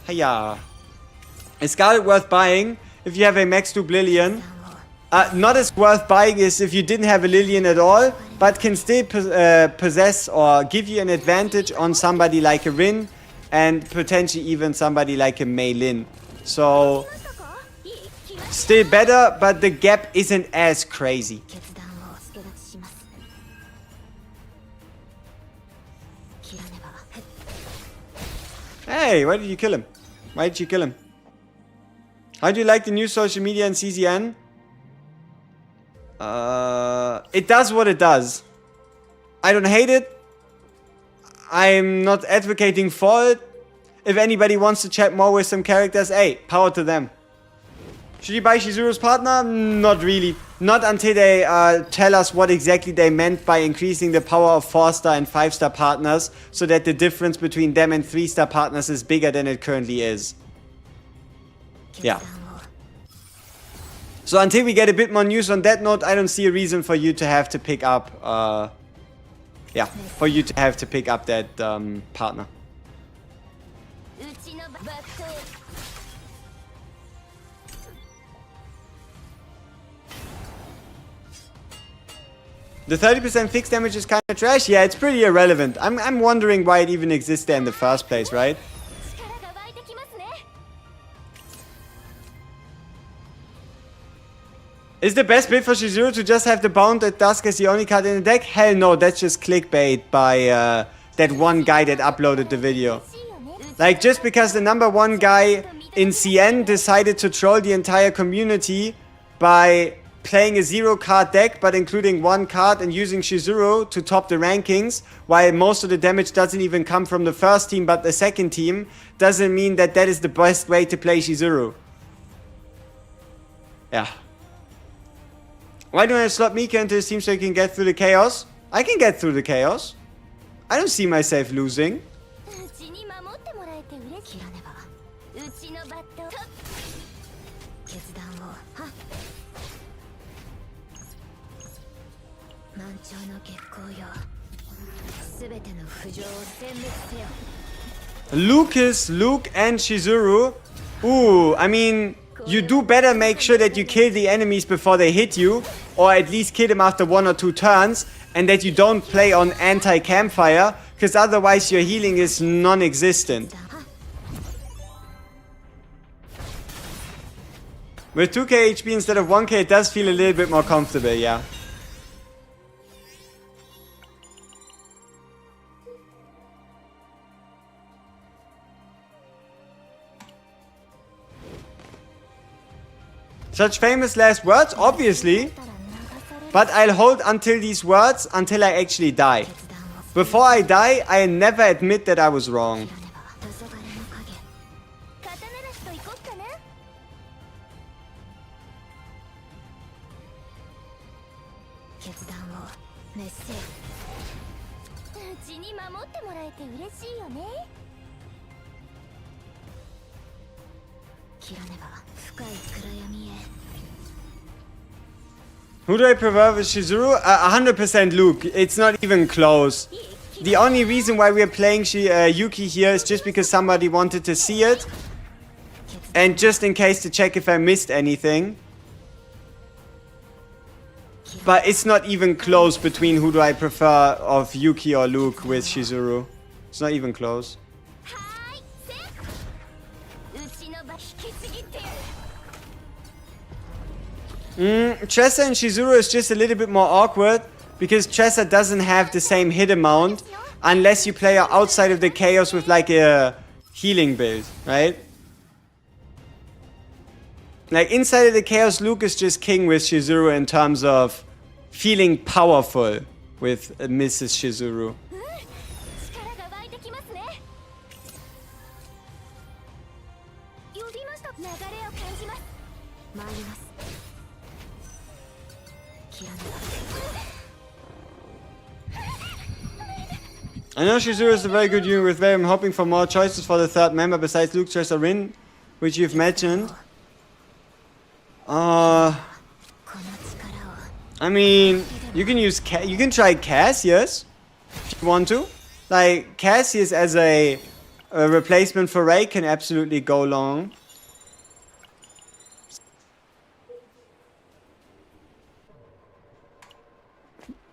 Hiya. Is Scarlet worth buying if you have a max 2 Lillian? Not as worth buying as if you didn't have a Lillian at all, but can still possess or give you an advantage on somebody like a Rin and potentially even somebody like a Mei Lin. So, still better, but the gap isn't as crazy. Hey, why did you kill him? Why did you kill him? How do you like the new social media in CZN? It does what it does. I don't hate it. I'm not advocating for it. If anybody wants to chat more with some characters, hey, power to them. Should you buy Shizuru's partner? Not really. Not until they tell us what exactly they meant by increasing the power of 4-star and 5-star partners, so that the difference between them and 3-star partners is bigger than it currently is. Yeah. So until we get a bit more news on that note, I don't see a reason for you to have to pick up, for you to have to pick up that partner. The 30% fixed damage is kind of trash. Yeah, it's pretty irrelevant. I'm wondering why it even exists there in the first place, right? Is the best build for Shizuru to just have the Bound at Dusk as the only card in the deck? Hell no, that's just clickbait by that one guy that uploaded the video. Like, just because the #1 guy in CN decided to troll the entire community by playing a 0-card deck but including 1 card and using Shizuru to top the rankings, while most of the damage doesn't even come from the first team but the second team, doesn't mean that that is the best way to play Shizuru. Yeah. Why don't I slot Mika into his team so he can get through the chaos? I can get through the chaos. I don't see myself losing. Lucas, Luke, and Shizuru. Ooh, I mean, you do better make sure that you kill the enemies before they hit you, or at least kill them after 1 or 2 turns, and that you don't play on anti-campfire, because otherwise your healing is non-existent. With 2k HP instead of 1k, it does feel a little bit more comfortable, yeah. Such famous last words? Obviously. But I'll hold until these words until I actually die. Before I die, I never admit that I was wrong. Who do I prefer with Shizuru? 100% Luke. It's not even close. The only reason why we're playing Yuki here is just because somebody wanted to see it. And just in case to check if I missed anything. But it's not even close between who do I prefer of Yuki or Luke with Shizuru. It's not even close. Tressa and Shizuru is just a little bit more awkward because Tressa doesn't have the same hit amount unless you play her outside of the chaos with like a healing build, right? Like inside of the chaos, Luke is just king with Shizuru in terms of feeling powerful with Mrs. Shizuru. I know Shizuru is a very good unit with I'm hoping for more choices for the third member besides Luke, Tress, or Rin, which you've mentioned. I mean, you can use you can try Cassius if you want to. Like Cassius as a replacement for Ray can absolutely go long.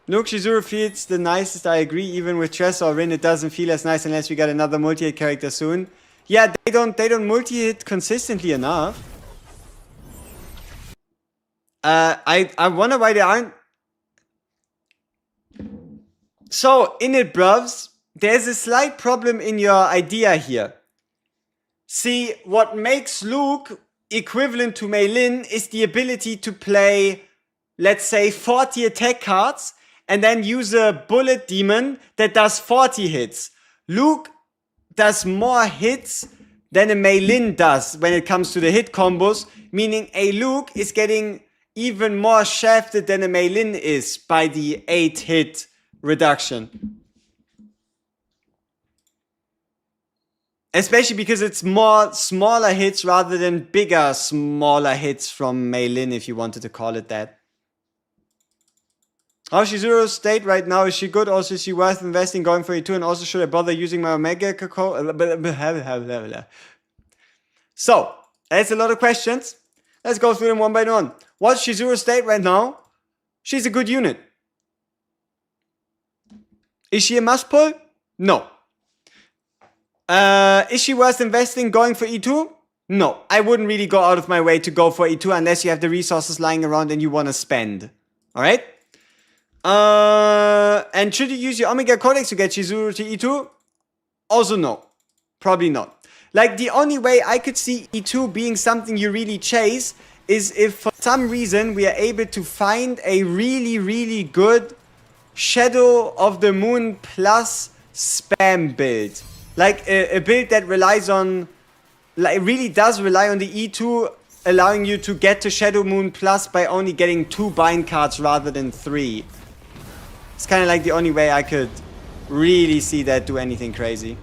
Luke Shizuru feels the nicest, I agree. Even with Tress or Rin, it doesn't feel as nice unless we get another multi-hit character soon. Yeah, they don't multi-hit consistently enough. I wonder why they aren't. So, inhibit bruvs, there's a slight problem in your idea here. See, what makes Luke equivalent to Mei Lin is the ability to play, let's say, 40 attack cards and then use a bullet demon that does 40 hits. Luke does more hits than a Mei Lin does when it comes to the hit combos, meaning a Luke is getting even more shafted than a Mei Lin is by the 8 hit reduction. Especially because it's more smaller hits rather than bigger, smaller hits from Mei Lin, if you wanted to call it that. How's Shizuru's state right now? Is she good? Also, is she worth investing going for E2? And also, should I bother using my Omega Cocoa? So, that's a lot of questions. Let's go through them one by one. What's Shizuru's state right now? She's a good unit. Is she a must pull? No. Is she worth investing going for E2? No. I wouldn't really go out of my way to go for E2 unless you have the resources lying around and you want to spend. Alright? And should you use your Omega Codex to get Shizuru to E2? Also no. Probably not. Like, the only way I could see E2 being something you really chase is if for some reason we are able to find a really, really good Shadow of the Moon plus spam build. Like a build that relies on, like really does rely on the E2, allowing you to get to Shadow Moon plus by only getting 2 bind cards rather than 3. It's kind of like the only way I could really see that do anything crazy.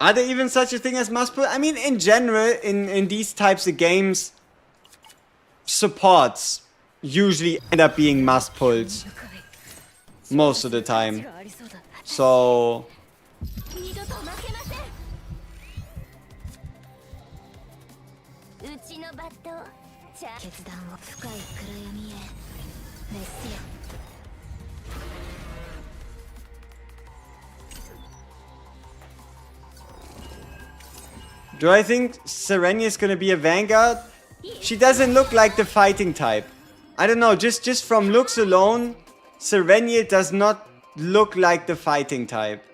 Are there even such a thing as must pull? I mean, in general, in these types of games, supports usually end up being must pulls most of the time. So do I think Serenia is gonna be a Vanguard? She doesn't look like the fighting type. I don't know, just from looks alone, Serenia does not look like the fighting type.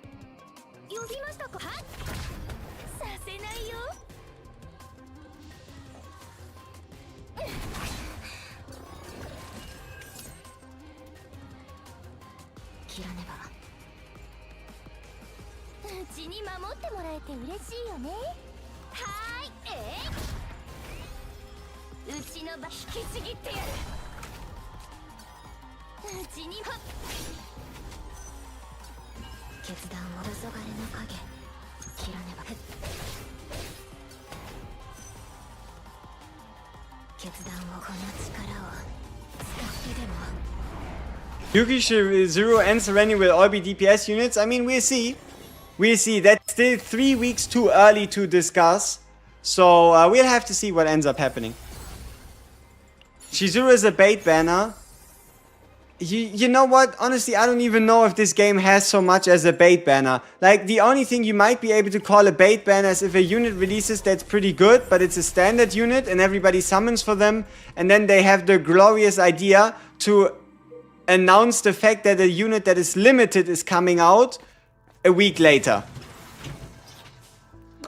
Yuki, Shizuru and Serenia will all be DPS units. I mean, we'll see. We'll see. That's still 3 weeks too early to discuss. So we'll have to see what ends up happening. Shizuru is a bait banner. You know what? Honestly, I don't even know if this game has so much as a bait banner. Like, the only thing you might be able to call a bait banner is if a unit releases that's pretty good, but it's a standard unit and everybody summons for them. And then they have the glorious idea to announce the fact that a unit that is limited is coming out a week later.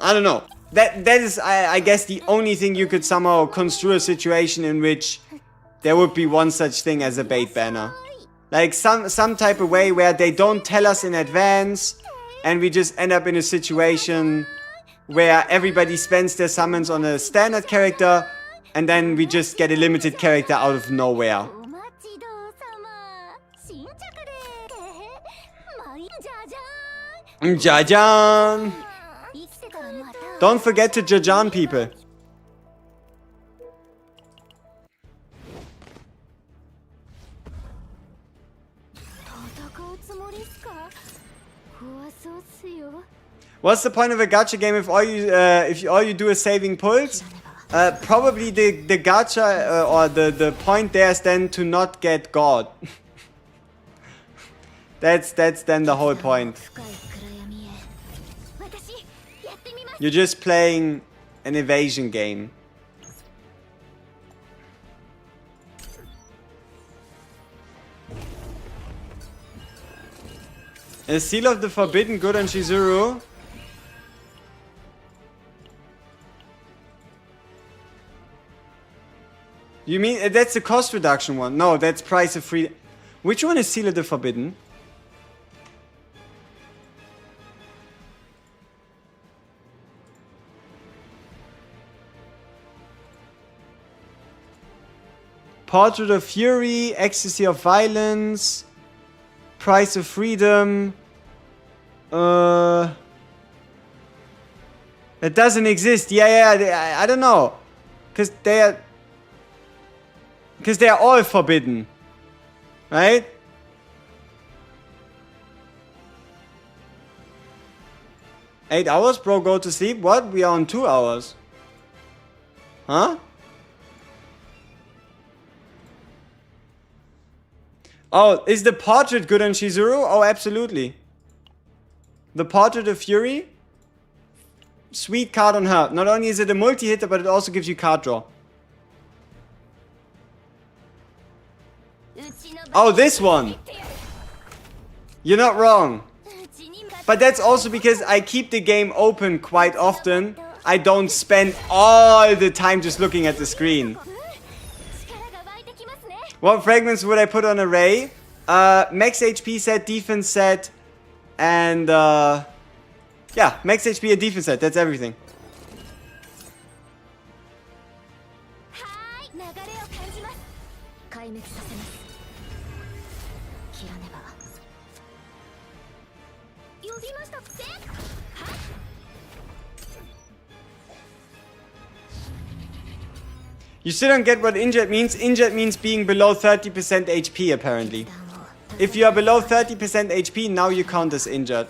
I don't know. That is, I guess, the only thing you could somehow construe a situation in which there would be one such thing as a bait banner. Like some type of way where they don't tell us in advance and we just end up in a situation where everybody spends their summons on a standard character and then we just get a limited character out of nowhere. Jajan! Don't forget to Jajan, people. What's the point of a gacha game if all you do is saving pulls? Probably the gacha or the point there is then to not get God. That's then the whole point. You're just playing an evasion game. A Seal of the Forbidden good on Shizuru. You mean that's the cost reduction one? No, that's price of free. Which one is Seal of the Forbidden? Portrait of Fury, Ecstasy of Violence, Price of Freedom. That doesn't exist. Yeah, I don't know. Because they're all forbidden. Right? Eight hours, bro, go to sleep? What? We are on 2 hours. Huh? Oh, is the portrait good on Shizuru? Oh, absolutely. The Portrait of Fury? Sweet card on her. Not only is it a multi-hitter, but it also gives you card draw. Oh, this one. You're not wrong. But that's also because I keep the game open quite often. I don't spend all the time just looking at the screen. What fragments would I put on array? Max HP set, defense set, and yeah, max HP and defense set. That's everything. You still don't get what injured means. Injured means being below 30% HP apparently. If you are below 30% HP, now you count as injured.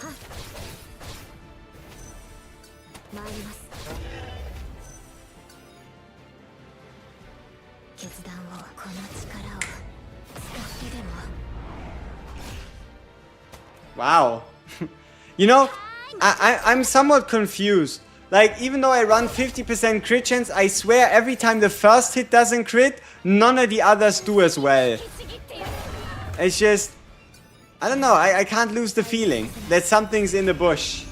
Wow. You know, I'm somewhat confused. Like, even though I run 50% crit chance, I swear every time the first hit doesn't crit, none of the others do as well. It's just, I don't know, I can't lose the feeling that something's in the bush.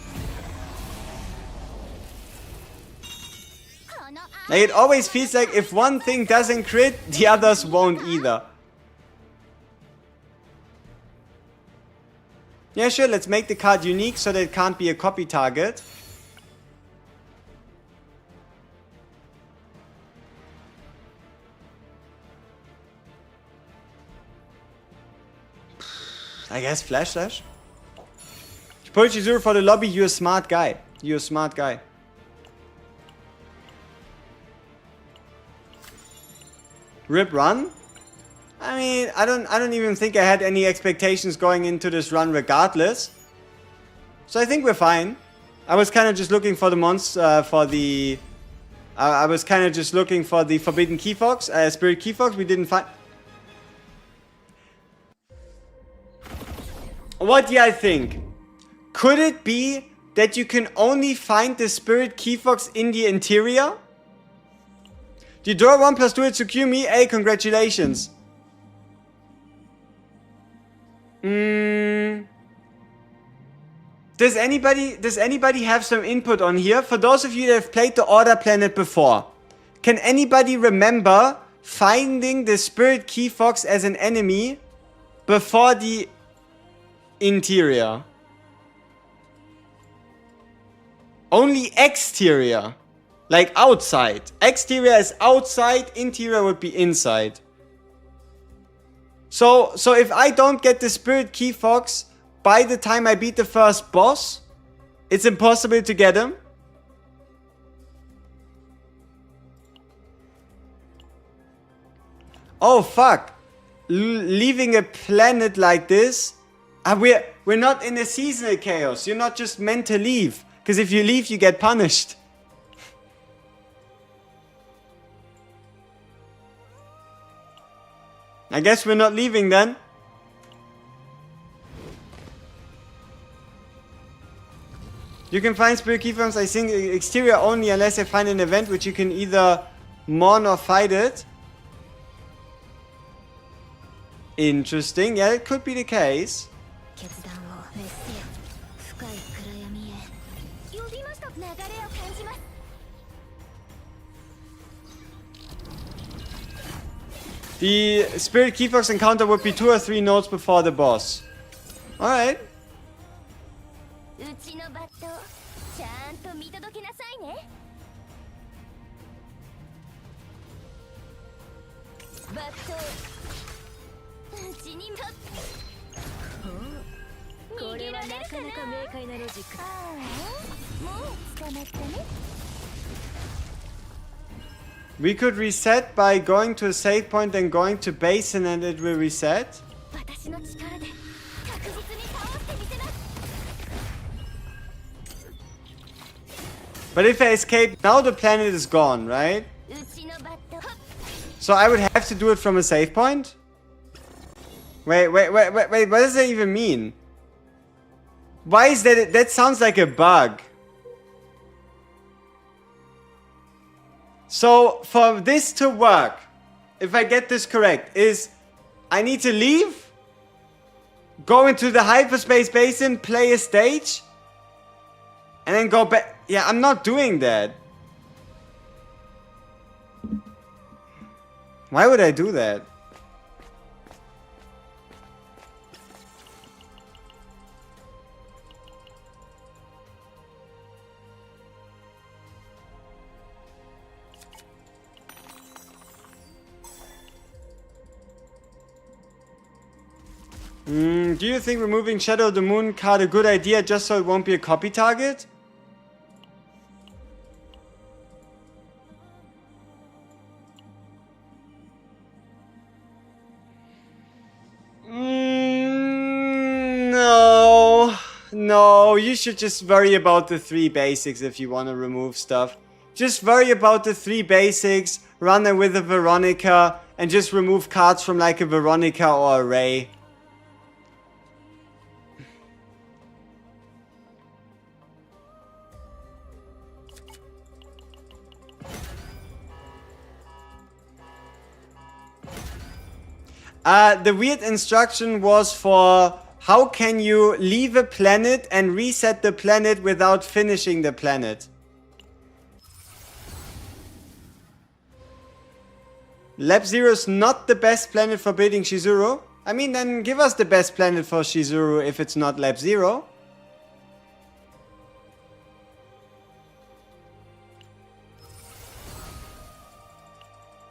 Like, it always feels like if one thing doesn't crit, the others won't either. Yeah, sure, let's make the card unique so that it can't be a copy target. I guess Flash Slash. You pull CHIZURU for the lobby, you're a smart guy. You're a smart guy. Rip run? I mean, I don't even think I had any expectations going into this run regardless. So I think we're fine. I was kind of just looking for the monster, I was kind of just looking for the Forbidden Key Fox, Spirit Key Fox. We didn't find... What do I think? Could it be that you can only find the Spirit Key Fox in the interior? You draw 1+2 hits to Q me? Hey, congratulations. Does anybody have some input on here? For those of you that have played the Order Planet before, can anybody remember finding the Spirit Key Fox as an enemy before the interior? Only exterior. Like outside. Exterior is outside, interior would be inside. So if I don't get the Spirit Key Fox by the time I beat the first boss, it's impossible to get him. Oh fuck. Leaving a planet like this. We're not in a seasonal chaos. You're not just meant to leave. Because if you leave, you get punished. I guess we're not leaving then. You can find Spirit Key Fox, I think, exterior only unless I find an event which you can either mourn or fight it. Interesting. Yeah, it could be the case. The Spirit Key Fox encounter would be 2 or 3 nodes before the boss. Alright. We could reset by going to a save point and going to base and then it will reset. But if I escape, now the planet is gone, right? So I would have to do it from a save point? Wait, what does that even mean? Why is that? That sounds like a bug. So for this to work, if I get this correct, is I need to leave, go into the hyperspace basin, play a stage, and then go back. Yeah, I'm not doing that. Why would I do that? Do you think removing Shadow of the Moon card a good idea just so it won't be a copy target? No, you should just worry about the 3 basics if you want to remove stuff. Just worry about the 3 basics, run them with a Veronica, and just remove cards from like a Veronica or a Ray. The weird instruction was for how can you leave a planet and reset the planet without finishing the planet. Lab Zero is not the best planet for building Shizuru. I mean, then give us the best planet for Shizuru if it's not Lab Zero.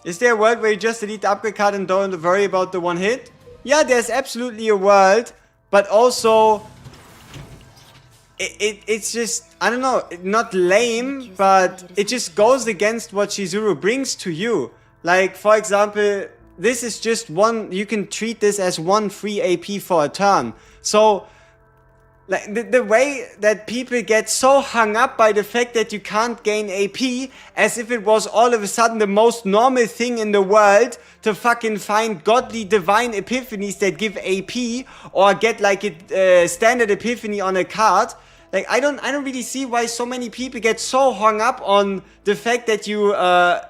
Is there a world where you just delete the upgrade card and don't worry about the one hit? Yeah, there's absolutely a world, but also it's just, I don't know, not lame, but it just goes against what Shizuru brings to you. Like, for example, this is just one, you can treat this as one free AP for a turn. So, like, the way that people get so hung up by the fact that you can't gain AP as if it was all of a sudden the most normal thing in the world to fucking find godly divine epiphanies that give AP or get like a standard epiphany on a card. Like, I don't really see why so many people get so hung up on the fact that you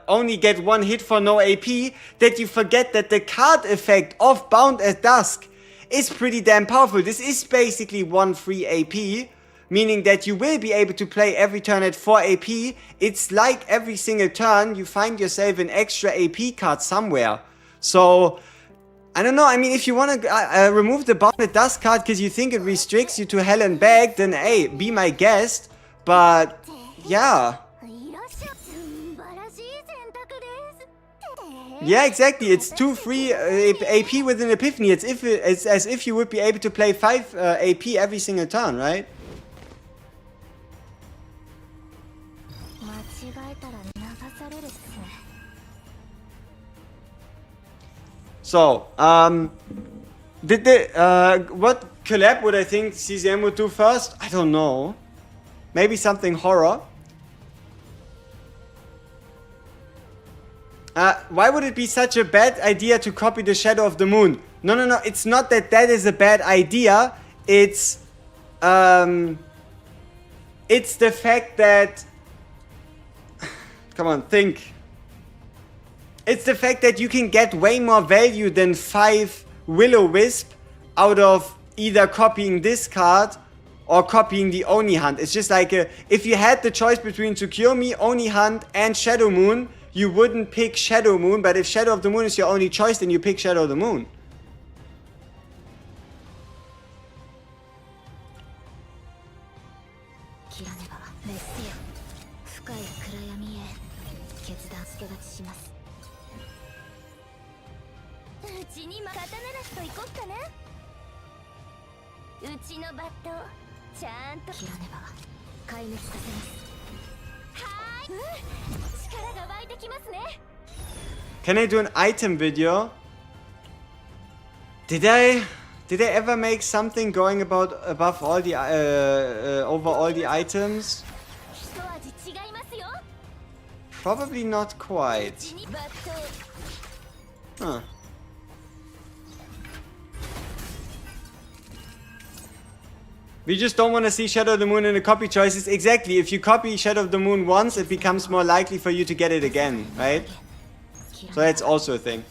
only get one hit for no AP that you forget that the card effect of Bound at Dusk is pretty damn powerful. This is basically one free AP, meaning that you will be able to play every turn at 4 AP. It's like every single turn you find yourself an extra AP card somewhere. So, I don't know, I mean, if you want to remove the Bounded Dust card because you think it restricts you to hell and back, then hey, be my guest. But, yeah. Yeah, exactly. It's 2 free AP with an Epiphany. It's as if you would be able to play 5 AP every single turn, right? So, what collab would I think CCM would do first? I don't know. Maybe something horror. Why would it be such a bad idea to copy the Shadow of the Moon? No, it's not that is a bad idea. It's the fact that... Come on, think. It's the fact that you can get way more value than 5 Will-O-Wisp out of either copying this card or copying the Oni Hunt. It's just like, if you had the choice between Tsukiyomi, Oni Hunt, and Shadow Moon, you wouldn't pick Shadow Moon, but if Shadow of the Moon is your only choice, then you pick Shadow of the Moon. Can I do an item video? Did I ever make something going about above all the over all the items? Probably not quite. Huh. We just don't want to see Shadow of the Moon in the copy choices. Exactly, if you copy Shadow of the Moon once, it becomes more likely for you to get it again, right? So that's also a thing.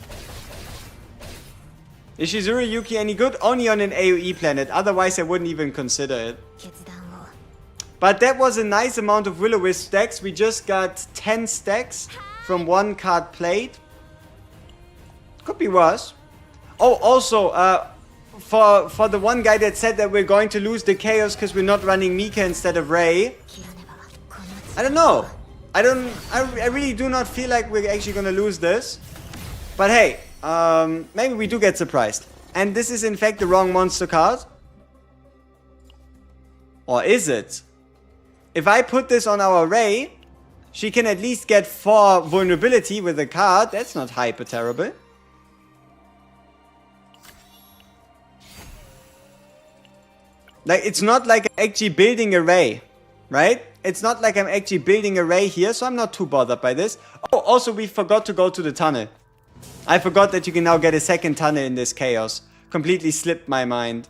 Is Shizuru Yuki any good? Only on an AoE planet, otherwise I wouldn't even consider it. But that was a nice amount of Will-O-Wisp stacks. We just got 10 stacks from one card played. Could be worse. Oh, also, for the one guy that said that we're going to lose the Chaos because we're not running Mika instead of Ray. I don't know. I really do not feel like we're actually going to lose this. But hey, maybe we do get surprised. And this is in fact the wrong monster card. Or is it? If I put this on our Ray, she can at least get 4 vulnerability with a card. That's not hyper terrible. Like, it's not like I'm actually building a Ray, right? It's not like I'm actually building a Ray here, so I'm not too bothered by this. Oh, also we forgot to go to the tunnel. I forgot that you can now get a second tunnel in this chaos. Completely slipped my mind.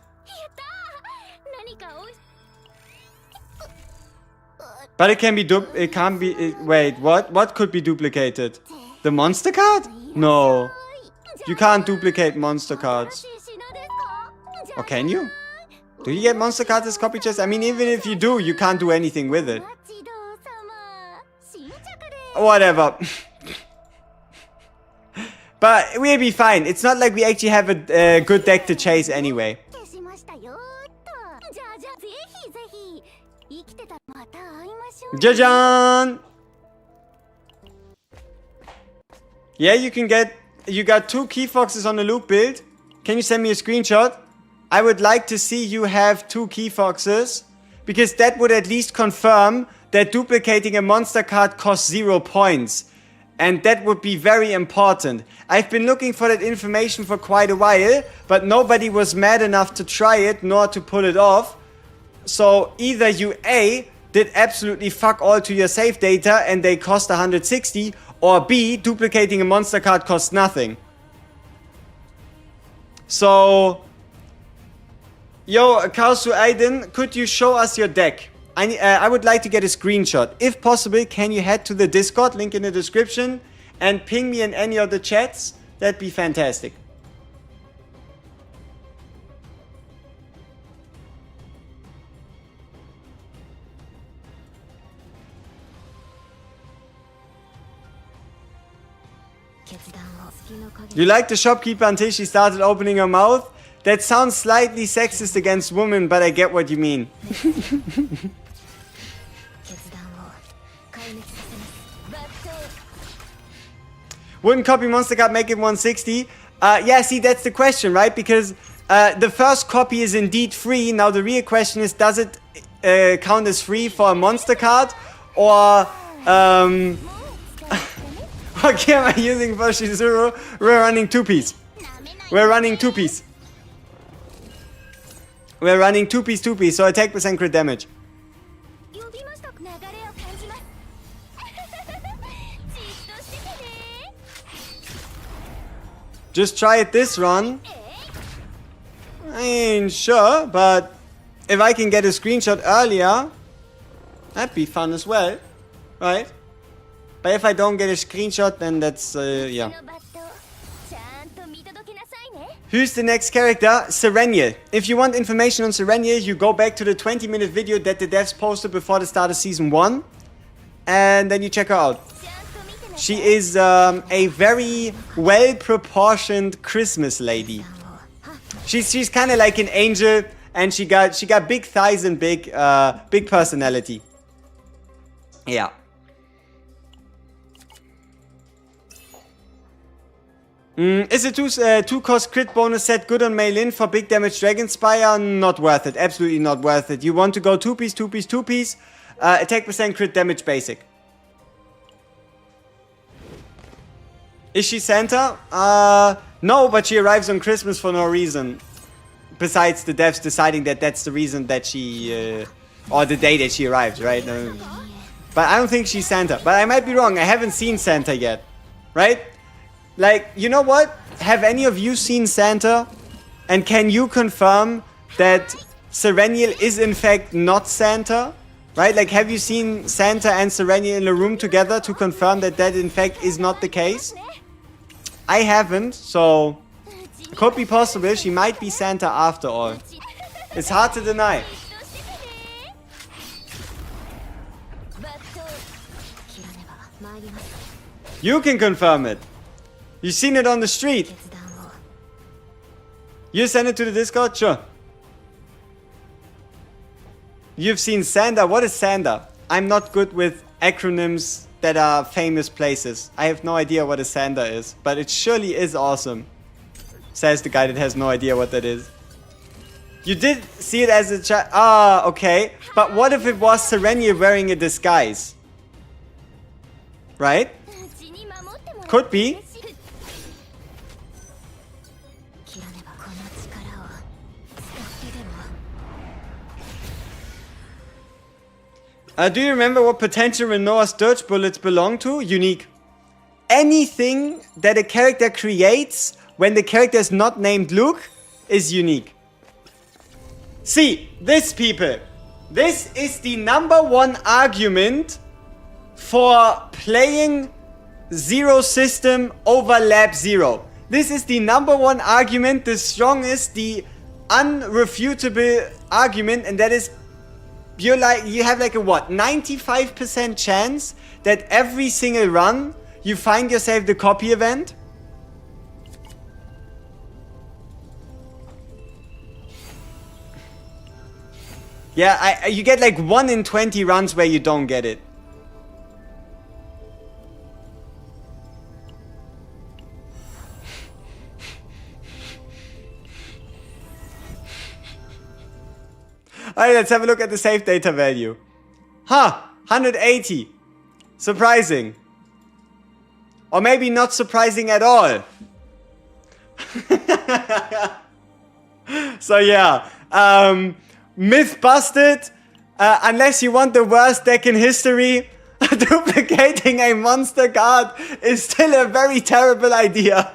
But it can be it can't be wait, what could be duplicated? The monster card? No. You can't duplicate monster cards. Or can you? Do you get monster cards as copy chest? I mean, even if you do, you can't do anything with it. Whatever. But we'll be fine. It's not like we actually have a good deck to chase anyway. Jajan! Yeah, you got 2 key foxes on the loop build. Can you send me a screenshot? I would like to see you have 2 key foxes, because that would at least confirm that duplicating a monster card costs 0 points. And that would be very important. I've been looking for that information for quite a while, but nobody was mad enough to try it nor to pull it off. So either you A, did absolutely fuck all to your save data and they cost 160, or B, duplicating a monster card costs nothing. So, yo, Kausu Aiden, could you show us your deck? I would like to get a screenshot. If possible, can you head to the Discord, link in the description, and ping me in any of the chats? That'd be fantastic. You like the shopkeeper until she started opening her mouth? That sounds slightly sexist against women, but I get what you mean. Wouldn't copy monster card make it 160? Yeah, see, that's the question, right? Because the first copy is indeed free. Now the real question is, does it count as free for a monster card? Or, what gear am I using for Shizuru? We're running 2-piece. We're running 2-piece. We're running 2-piece, so attack percent crit damage. Just try it this run. I ain't sure, but if I can get a screenshot earlier, that'd be fun as well, right? But if I don't get a screenshot, then that's, yeah. Who's the next character? Serenial. If you want information on Serenial, you go back to the 20-minute video that the devs posted before the start of Season 1. And then you check her out. She is a very well-proportioned Christmas lady. She's kind of like an angel, and she got big thighs and big personality. Yeah. Is a 2-cost crit bonus set good on mail-in for big damage Dragonspire? Not worth it. Absolutely not worth it. You want to go 2-piece, 2-piece, 2-piece. Attack percent crit damage basic. Is she Santa? No, but she arrives on Christmas for no reason. Besides the devs deciding that that's the reason that she... or the day that she arrives, right? But I don't think she's Santa. But I might be wrong. I haven't seen Santa yet. Right? Like, you know what? Have any of you seen Santa? And can you confirm that Serenial is in fact not Santa? Right? Like, have you seen Santa and Serenial in a room together to confirm that that in fact is not the case? I haven't, so Could be possible, she might be Santa after all. It's hard to deny. You can confirm it. You've seen it on the street. You send it to the Discord? Sure. You've seen Sanda. What is Sanda? I'm not good with acronyms that are famous places. I have no idea what a Sanda is, but it surely is awesome. Says the guy that has no idea what that is. You did see it as a child. Ah, okay. But what if it was Serenia wearing a disguise? Right? Could be. Do you remember what potential Renoir's Dirge bullets belong to? Unique. Anything that a character creates when the character is not named Luke is unique. See, this, people. This is the #1 argument for playing Zero system over Lab Zero. This is the #1 argument, the strongest, the unrefutable argument, and that is you have like a what, 95% chance that every single run you find yourself the copy event. Yeah, you get like 1 in 20 runs where you don't get it. Alright, let's have a look at the save data value. Huh, 180. Surprising. Or maybe not surprising at all. So yeah, myth busted. Unless you want the worst deck in history, duplicating a monster card is still a very terrible idea.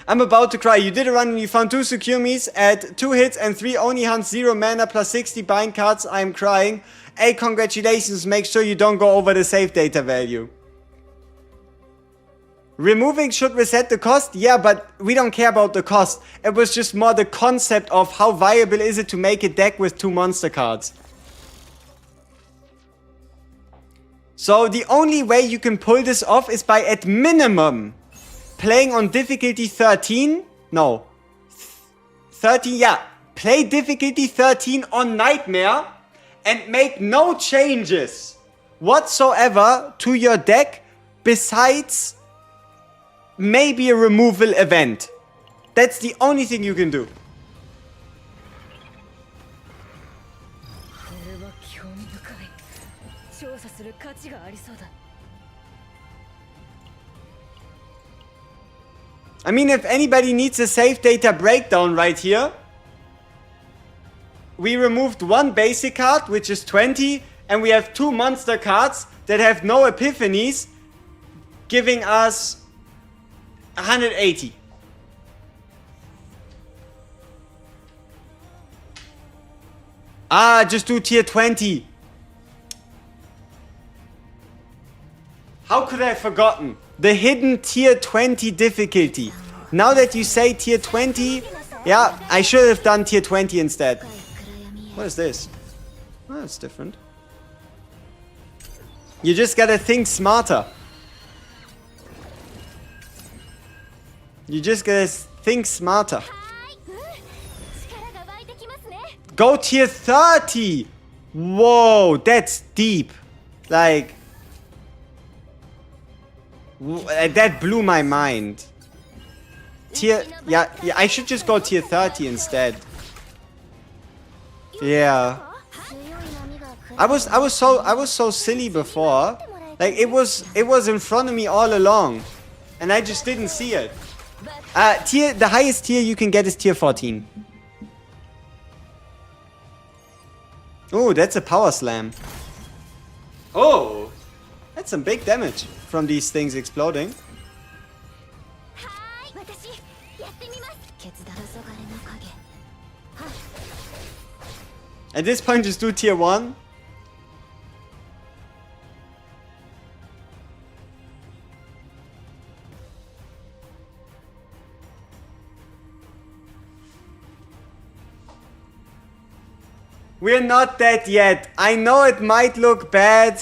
I'm about to cry. You did a run and you found 2 Sukumis at 2 hits and 3 Oni hunts, 0 mana plus 60 bind cards. I'm crying. Hey, congratulations. Make sure you don't go over the save data value. Removing should reset the cost? Yeah, but we don't care about the cost. It was just more the concept of how viable is it to make a deck with 2 monster cards. So the only way you can pull this off is by at minimum playing on difficulty 13? No. 13, yeah. Play difficulty 13 on Nightmare and make no changes whatsoever to your deck besides maybe a removal event. That's the only thing you can do. I mean, if anybody needs a save data breakdown right here, we removed 1 basic card, which is 20, and we have 2 monster cards that have no epiphanies, giving us 180. Ah, just do tier 20. How could I have forgotten? The hidden tier 20 difficulty. Now that you say tier 20, yeah, I should have done tier 20 instead. What is this? Oh, that's different. You just gotta think smarter. You just gotta think smarter. Go tier 30! Whoa, that's deep. Like, that blew my mind. Yeah, I should just go tier 30 instead. Yeah. I was so silly before. Like it was in front of me all along, and I just didn't see it. The highest tier you can get is tier 14. Oh, that's a power slam. Oh, that's some big damage from these things exploding. At this point, just do tier 1. We're not dead yet. I know it might look bad,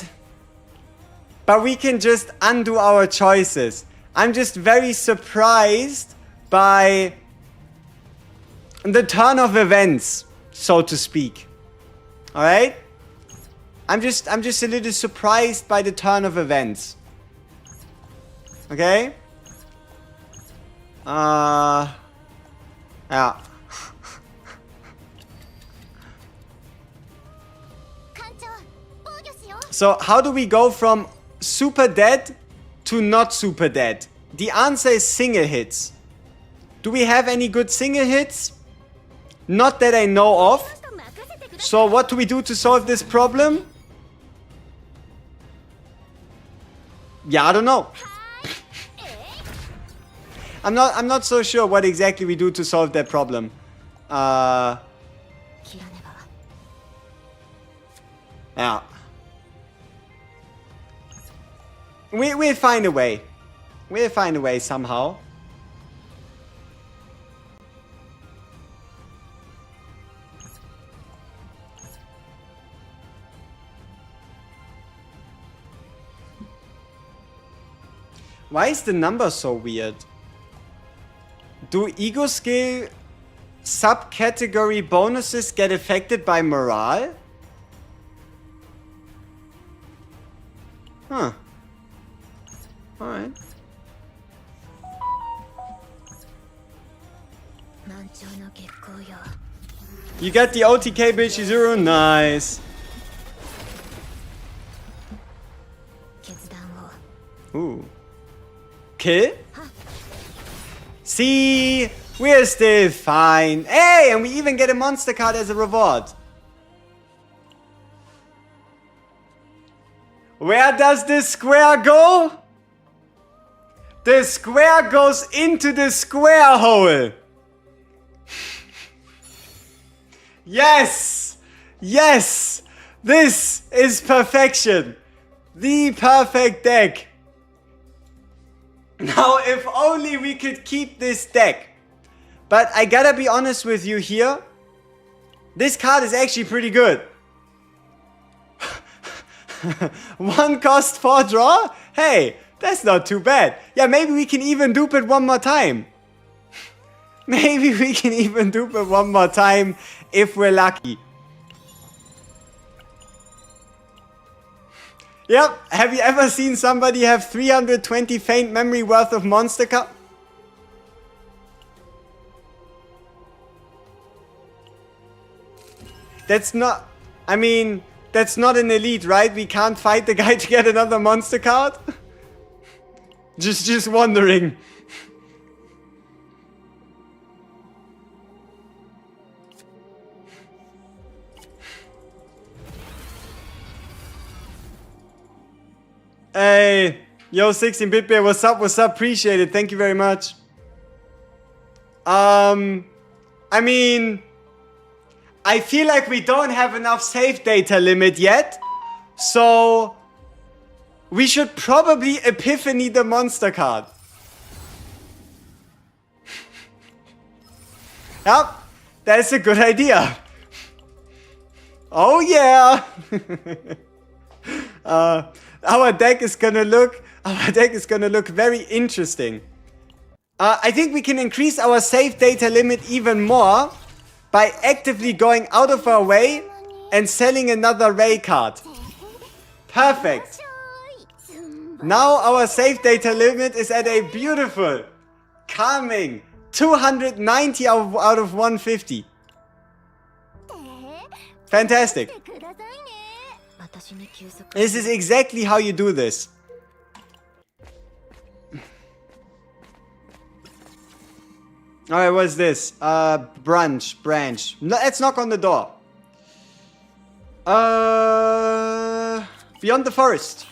but we can just undo our choices. I'm just very surprised by the turn of events, so to speak. Alright? I'm just a little surprised by the turn of events. Okay? Yeah. So how do we go from super dead to not super dead? The answer is single hits. Do we have any good single hits? Not that I know of. So what do we do to solve this problem? Yeah, I don't know. I'm not so sure what exactly we do to solve that problem. Yeah. We'll find a way. We'll find a way somehow. Why is the number so weird? Do ego skill subcategory bonuses get affected by morale? Huh. Alright. You got the OTK build, Shizuru? Nice. Ooh. Kill? See? We're still fine. Hey, and we even get a monster card as a reward. Where does this square go? The square goes into the square hole. Yes! Yes! This is perfection. The perfect deck. Now, if only we could keep this deck. But I gotta be honest with you here. This card is actually pretty good. 1 cost 4 draw? Hey, that's not too bad. Yeah, maybe we can even dupe it one more time. Maybe we can even dupe it one more time if we're lucky. Yep, have you ever seen somebody have 320 faint memory worth of monster card? That's not... I mean, that's not an elite, right? We can't fight the guy to get another monster card? Just wondering. Hey, yo, 16-bit bear, what's up, appreciate it, thank you very much. I mean, I feel like we don't have enough save data limit yet, so we should probably Epiphany the monster card. Yep, that's a good idea. Oh yeah. Our deck is gonna look very interesting. I think we can increase our save data limit even more by actively going out of our way and selling another Ray card. Perfect. Now our save data limit is at a beautiful, calming 290 out of 150. Fantastic. This is exactly how you do this. Alright, what's this? Branch. Let's knock on the door. Beyond the forest.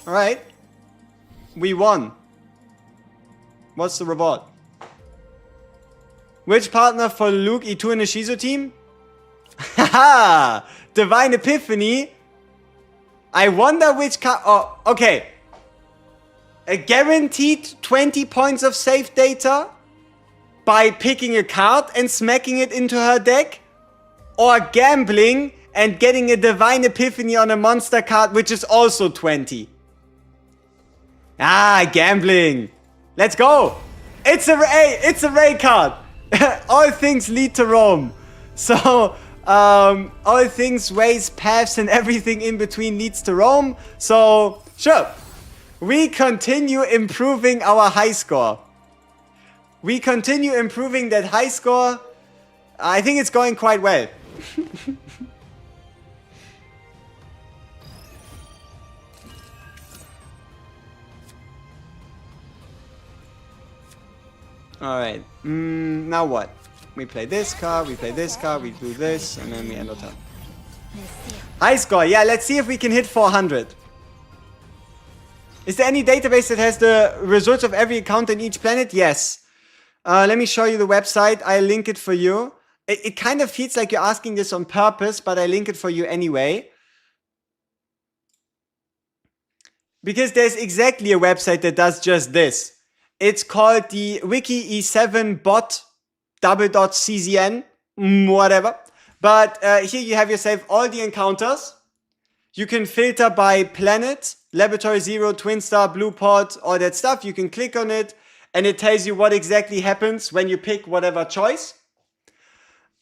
Alright. We won. What's the reward? Which partner for Luke, E2 and the Shizu team? Haha! Divine Epiphany. I wonder which card. Oh, okay. A guaranteed 20 points of save data by picking a card and smacking it into her deck. or gambling and getting a Divine Epiphany on a monster card, which is also 20. Ah, gambling. Let's go. It's a Ray card. All things lead to Rome. So, all things, ways, paths, and everything in between leads to Rome. So, sure. We continue improving our high score. We continue improving that high score. I think it's going quite well. Alright, now what? We play this card, we play this card, we do this, and then we end our turn. High score, yeah, let's see if we can hit 400. Is there any database that has the results of every account in each planet? Yes. Let me show you the website, I'll link it for you. It kind of feels like you're asking this on purpose, but I link it for you anyway. Because there's exactly a website that does just this. It's called the Wiki E7 bot /CZN, whatever. But here you have yourself all the encounters. You can filter by planet, Laboratory Zero, Twin Star, Blue Pod, all that stuff. You can click on it and it tells you what exactly happens when you pick whatever choice.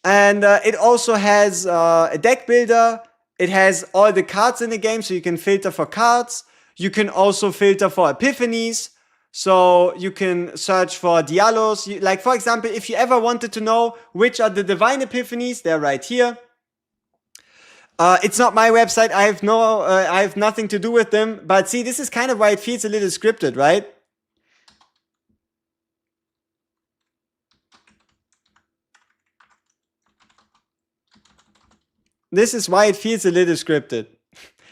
And it also has a deck builder. It has all the cards in the game, so you can filter for cards. You can also filter for epiphanies. So you can search for dialos. Like, for example, if you ever wanted to know which are the divine epiphanies, they're right here. It's not my website. I have nothing to do with them. But see, this is kind of why it feels a little scripted, right? This is why it feels a little scripted.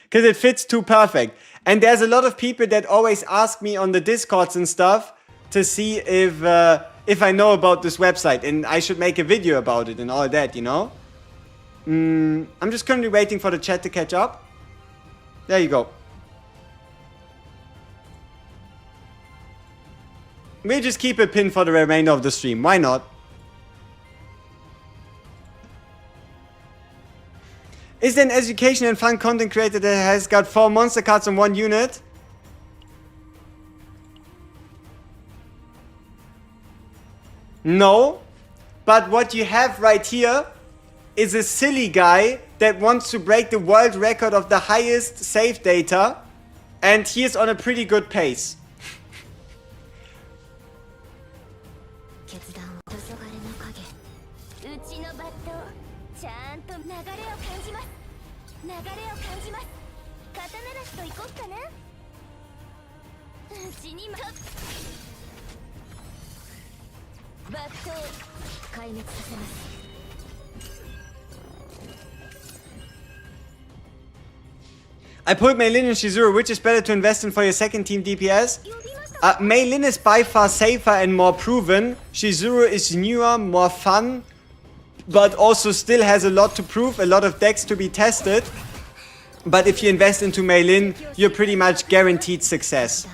Because it fits too perfect. And there's a lot of people that always ask me on the Discords and stuff to see if I know about this website and I should make a video about it and all that, you know? I'm just currently waiting for the chat to catch up. There you go. We'll just keep it pinned for the remainder of the stream. Why not? Is there an education and fun content creator that has got 4 monster cards on 1 unit? No. But what you have right here is a silly guy that wants to break the world record of the highest save data. And he is on a pretty good pace. I pulled Mei Lin and Shizuru. Which is better to invest in for your second team DPS? Mei Lin is by far safer and more proven. Shizuru is newer, more fun, but also still has a lot to prove, a lot of decks to be tested. But if you invest into Mei Lin, you're pretty much guaranteed success.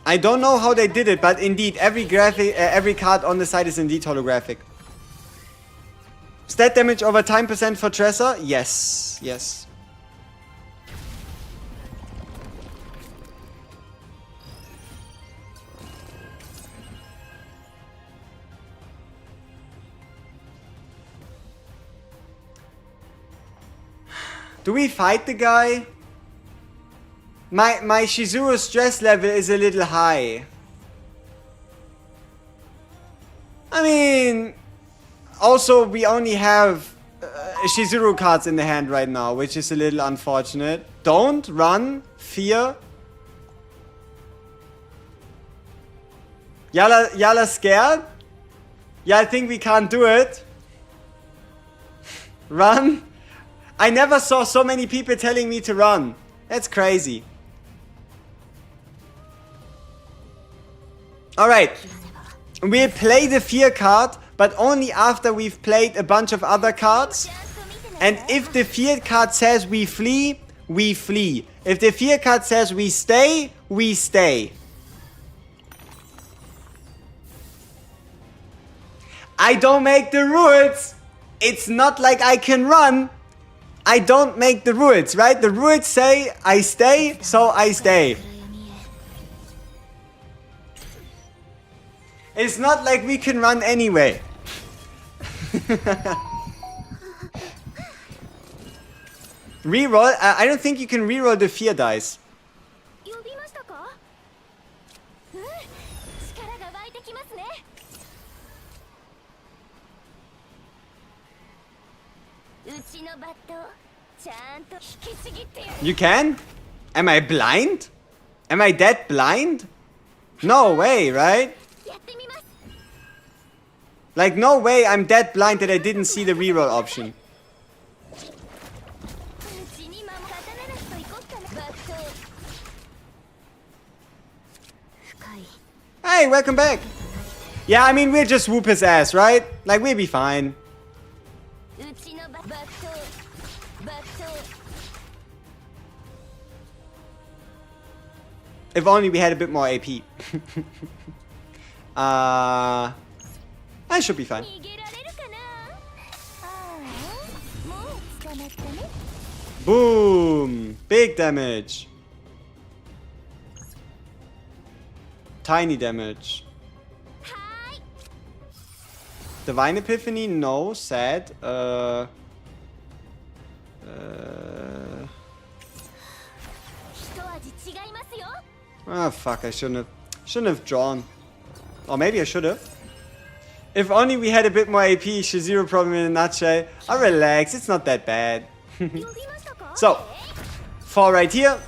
I don't know how they did it, but indeed, every card on the side is indeed holographic. Stat damage over time % for Tresor? Yes, yes. Do we fight the guy? My Shizuru stress level is a little high. I mean, also we only have Shizuru cards in the hand right now, which is a little unfortunate. Don't run, fear. Y'all scared? Yeah, I think we can't do it. Run? I never saw so many people telling me to run. That's crazy. Alright. We'll play the fear card, but only after we've played a bunch of other cards. And if the fear card says we flee, we flee. If the fear card says we stay, we stay. I don't make the rules. It's not like I can run. I don't make the rules, right? The rules say I stay, so I stay. It's not like we can run anyway. Reroll? I don't think you can reroll the fear dice. You can? Am I blind? Am I that blind? No way, right? Like, no way I'm that blind that I didn't see the reroll option. Hey, welcome back. Yeah, I mean, we'll just whoop his ass, right? Like, we'll be fine. If only we had a bit more AP. I should be fine. Boom! Big damage. Tiny damage. Divine Epiphany? No. Sad. Oh fuck, I shouldn't have drawn. Or maybe I should have. If only we had a bit more AP, Shizuru problem in a nutshell. Oh, relax, it's not that bad. So, 4 right here.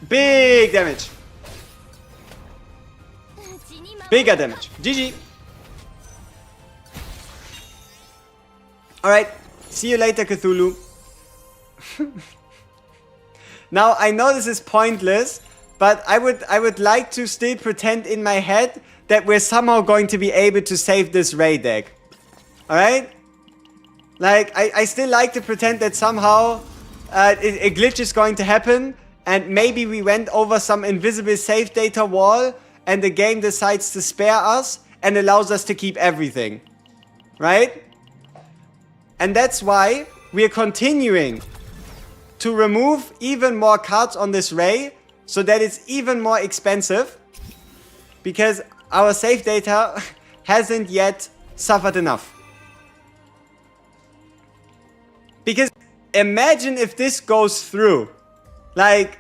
Big damage. Bigger damage. GG. Alright, see you later, Cthulhu. Now, I know this is pointless, but I would like to still pretend in my head that we're somehow going to be able to save this Ray deck. Alright? Like, I still like to pretend that somehow a glitch is going to happen, and maybe we went over some invisible save data wall, and the game decides to spare us, and allows us to keep everything. Right? And that's why we're continuing to remove even more cards on this Ray, so that it's even more expensive, because our save data hasn't yet suffered enough. Because imagine if this goes through. Like,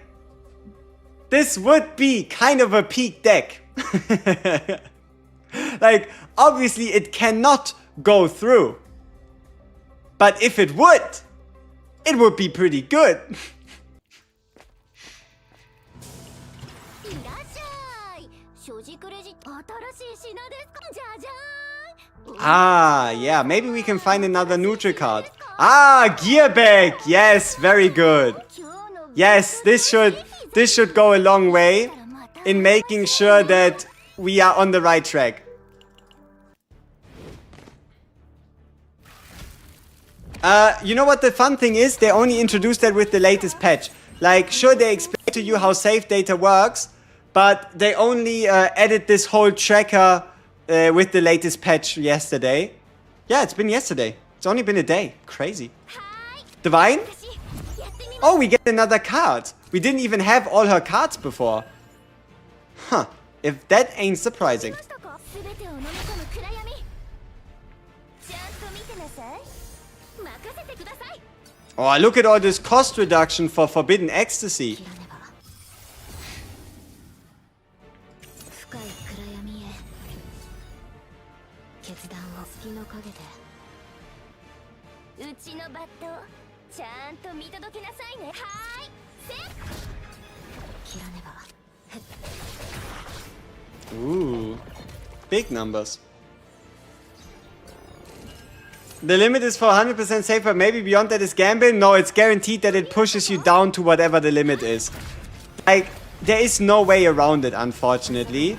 this would be kind of a peak deck. Like, obviously it cannot go through. But if it would be pretty good. Ah, yeah, maybe we can find another neutral card. Ah, gear back. Yes, very good. Yes, this should go a long way in making sure that we are on the right track. You know what the fun thing is? They only introduced that with the latest patch. Like, sure, they explain to you how save data works, but they only added this whole tracker with the latest patch yesterday. Yeah, it's been yesterday. It's only been a day. Crazy. Divine? Oh, we get another card. We didn't even have all her cards before. Huh. If that ain't surprising. Oh, look at all this cost reduction for Forbidden Ecstasy. Ooh, big numbers. The limit is for 100% safe, but maybe beyond that is gambling? No, it's guaranteed that it pushes you down to whatever the limit is. Like, there is no way around it, unfortunately.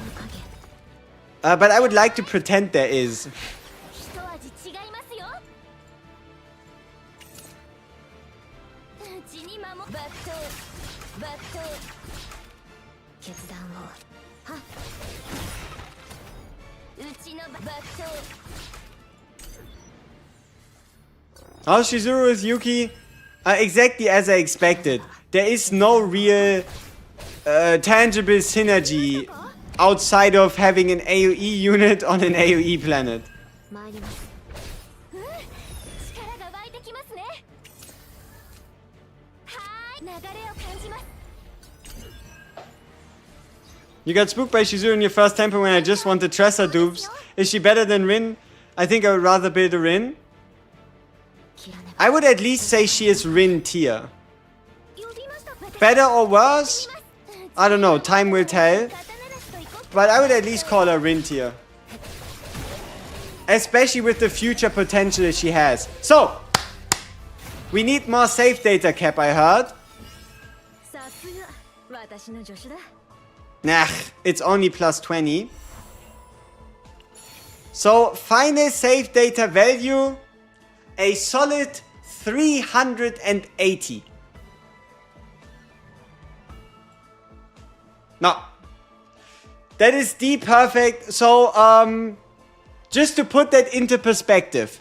But I would like to pretend there is. How Shizuru is Yuki? Exactly as I expected. There is no real tangible synergy outside of having an AoE unit on an AoE planet. You got spooked by Shizuru in your first temple when I just wanted Tressa dupes. Is she better than Rin? I think I would rather build a Rin. I would at least say she is Rin tier. Better or worse? I don't know, time will tell. But I would at least call her Rin tier. Especially with the future potential she has. So, we need more save data cap, I heard. Nah, it's only plus 20. So, final save data value, a solid 380. No. That is the perfect. So, just to put that into perspective,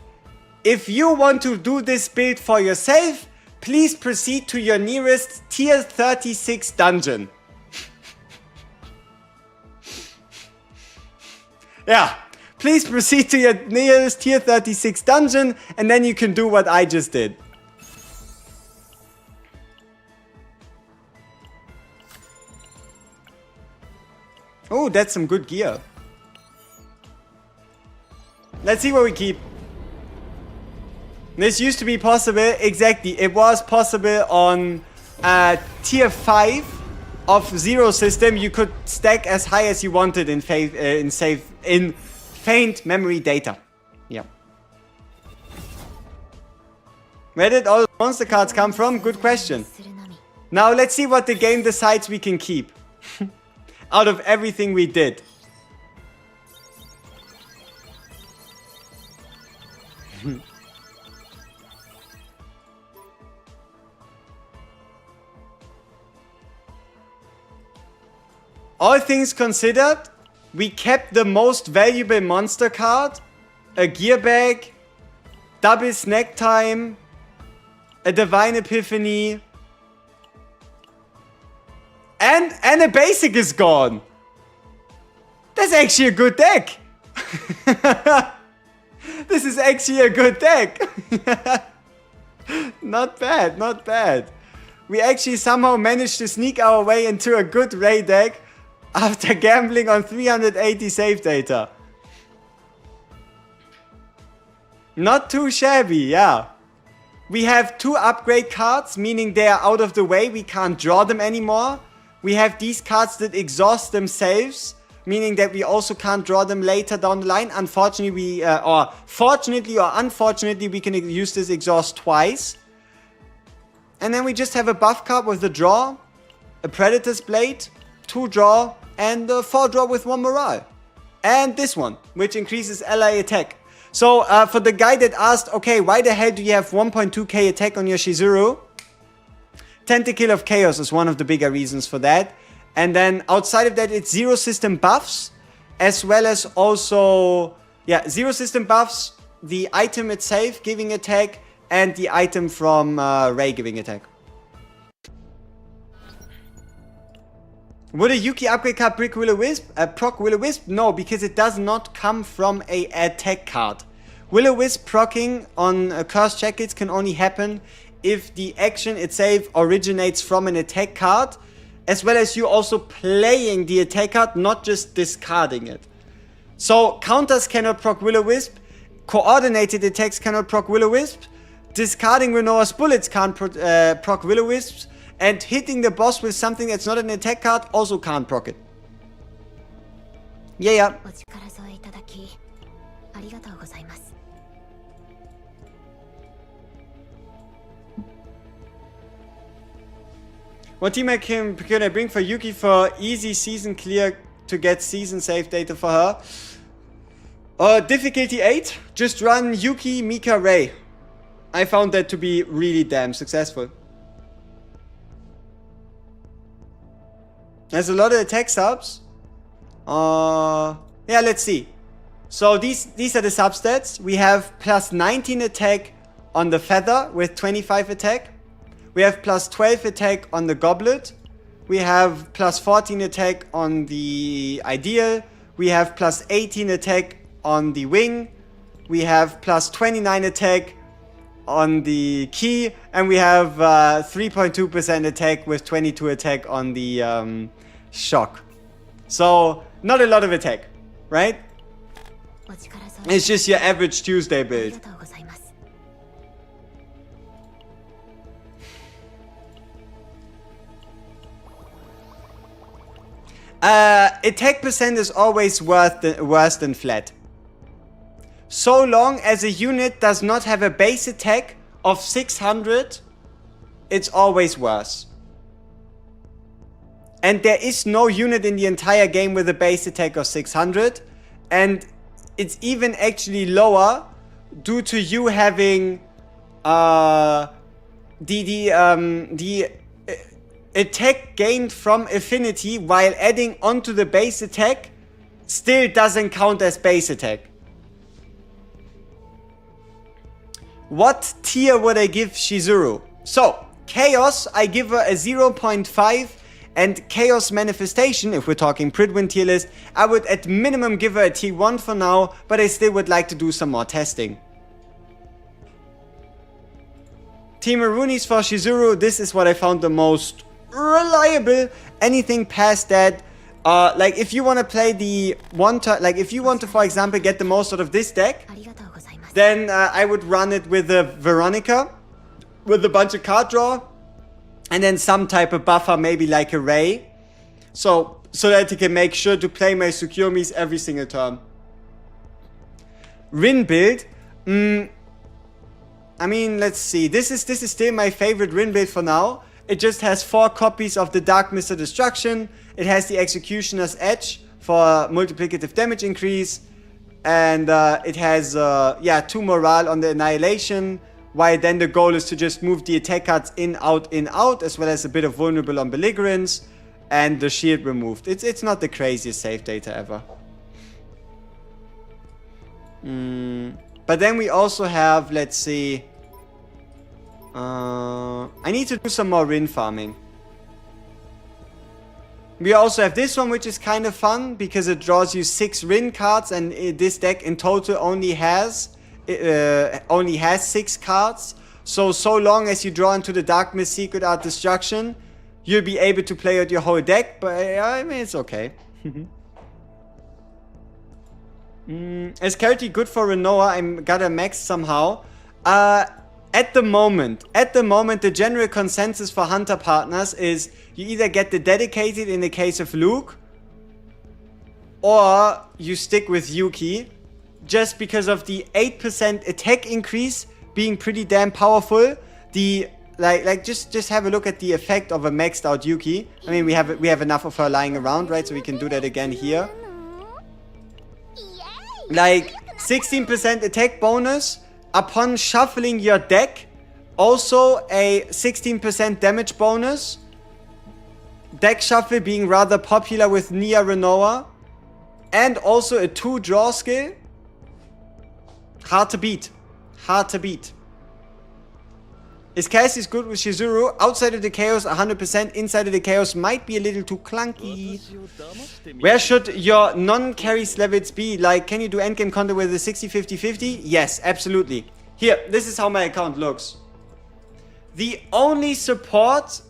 if you want to do this build for yourself, please proceed to your nearest tier 36 dungeon. Yeah, please proceed to your nearest tier 36 dungeon, and then you can do what I just did. Oh, that's some good gear. Let's see what we keep. This used to be possible, exactly. It was possible on tier 5 of Zero system. You could stack as high as you wanted in faint memory data. Yeah. Where did all the monster cards come from? Good question. Now let's see what the game decides we can keep. Out of everything we did. All things considered, we kept the most valuable monster card, a gear bag, double snack time, a divine epiphany, and a basic is gone. That's actually a good deck. This is actually a good deck. Not bad, not bad. We actually somehow managed to sneak our way into a good Ray deck after gambling on 380 save data. Not too shabby, yeah. We have 2 upgrade cards, meaning they are out of the way. We can't draw them anymore. We have these cards that exhaust themselves, meaning that we also can't draw them later down the line. Unfortunately, or fortunately or unfortunately, we can use this exhaust twice. And then we just have a buff card with a draw, a Predator's Blade, 2 draw, and 4 draw with 1 morale. And this one, which increases ally attack. So, for the guy that asked, okay, why the hell do you have 1.2k attack on your Shizuru? Tentacle of Chaos is one of the bigger reasons for that. And then outside of that, it's Zero system buffs, as well as also, yeah, Zero system buffs, the item itself giving attack, and the item from Ray giving attack. Would a Yuki upgrade card proc Will-O-Wisp? No, because it does not come from a attack card. Will-O-Wisp proccing on Cursed Jackets can only happen if the action itself originates from an attack card, as well as you also playing the attack card, not just discarding it. So counters cannot proc Will-O-Wisp, coordinated attacks cannot proc Will-O-Wisp, discarding Renoa's bullets can't proc Will-O-Wisps, and hitting the boss with something that's not an attack card also can't proc it. Yeah. What team can I bring for Yuki for easy season clear to get season save data for her? Difficulty 8. Just run Yuki, Mika, Ray. I found that to be really damn successful. There's a lot of attack subs. Yeah, let's see. So these are the substats. We have plus 19 attack on the feather with 25 attack. We have plus 12 attack on the goblet. We have plus 14 attack on the ideal. We have plus 18 attack on the wing. We have plus 29 attack on the key. And we have 3.2% attack with 22 attack on the shock. So not a lot of attack, right? It's just your average Tuesday build. Attack percent is always worse than flat. So long as a unit does not have a base attack of 600, it's always worse. And there is no unit in the entire game with a base attack of 600. And it's even actually lower due to you having the attack gained from affinity while adding onto the base attack still doesn't count as base attack. What tier would I give Shizuru? So, Chaos, I give her a 0.5, and Chaos Manifestation, if we're talking Pridwin tier list, I would at minimum give her a T1 for now, but I still would like to do some more testing. Team Maroonies for Shizuru, this is what I found the most reliable. Anything past that, like if you want to play the one turn, like if you want to, for example, get the most out of this deck, then I would run it with a Veronica, with a bunch of card draw, and then some type of buffer, maybe like a Ray, so that you can make sure to play my Tsukuyomis every single turn. Rin build, I mean, let's see. This is still my favorite Rin build for now. It just has 4 copies of the Dark Mist of Destruction. It has the Executioner's Edge for multiplicative damage increase. And it has, 2 morale on the Annihilation. While then the goal is to just move the attack cards in, out, as well as a bit of vulnerable on Belligerence. And the shield removed. It's not the craziest save data ever. But then we also have, let's see. I need to do some more Rin farming. We also have this one, which is kind of fun because it draws you 6 Rin cards, and this deck in total only has 6 cards. So long as you draw into the Dark Mist Secret Art Destruction, you'll be able to play out your whole deck. But I mean, it's okay. Is Carity good for Renoa? I'm gotta max somehow. At the moment, the general consensus for Hunter partners is you either get the dedicated in the case of Luke, or you stick with Yuki, just because of the 8% attack increase being pretty damn powerful. The just have a look at the effect of a maxed out Yuki. I mean, we have enough of her lying around, right? So we can do that again here. Like 16% attack bonus upon shuffling your deck. Also a 16% damage bonus. Deck shuffle being rather popular with Nia Renoa. And also a 2 draw skill. Hard to beat. Hard to beat. Is Cassie's good with Shizuru? Outside of the chaos 100%, inside of the chaos might be a little too clunky. Where should your non-carries levels be? Like, can you do endgame content with a 60-50-50? Yes, absolutely. Here, this is how my account looks. The only support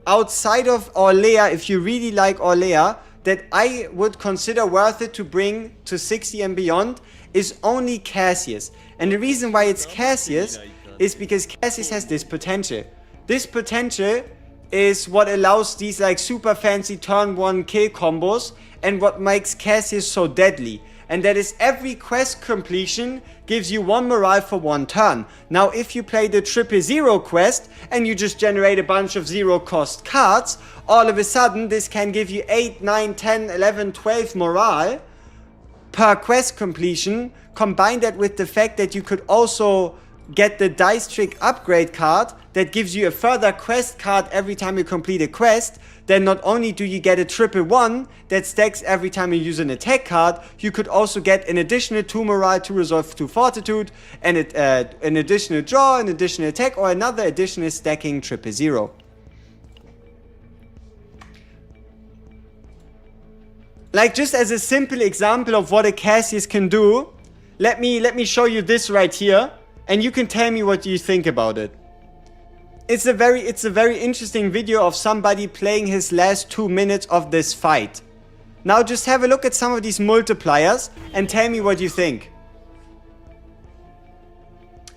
outside of Orlea, if you really like Orlea, that I would consider worth it to bring to 60 and beyond is only Cassius. And the reason why it's Cassius is because Cassius has this potential. This potential is what allows these like super fancy turn 1 kill combos, and what makes Cassius so deadly. And that is every quest completion gives you 1 morale for 1 turn. Now if you play the 000 quest and you just generate a bunch of 0 cost cards, all of a sudden this can give you 8, 9, 10, 11, 12 morale per quest completion. Combine that with the fact that you could also get the Dice Trick upgrade card that gives you a further quest card every time you complete a quest. then not only do you get a 1/1 that stacks every time you use an attack card, you could also get an additional 2 morale, 2 resolve, 2 fortitude, and an additional draw, an additional attack, or another additional stacking 000. Like, just as a simple example of what a Cassius can do, let me show you this right here, and you can tell me what you think about it. It's a very interesting video of somebody playing his last 2 minutes of this fight. Now just have a look at some of these multipliers and tell me what you think.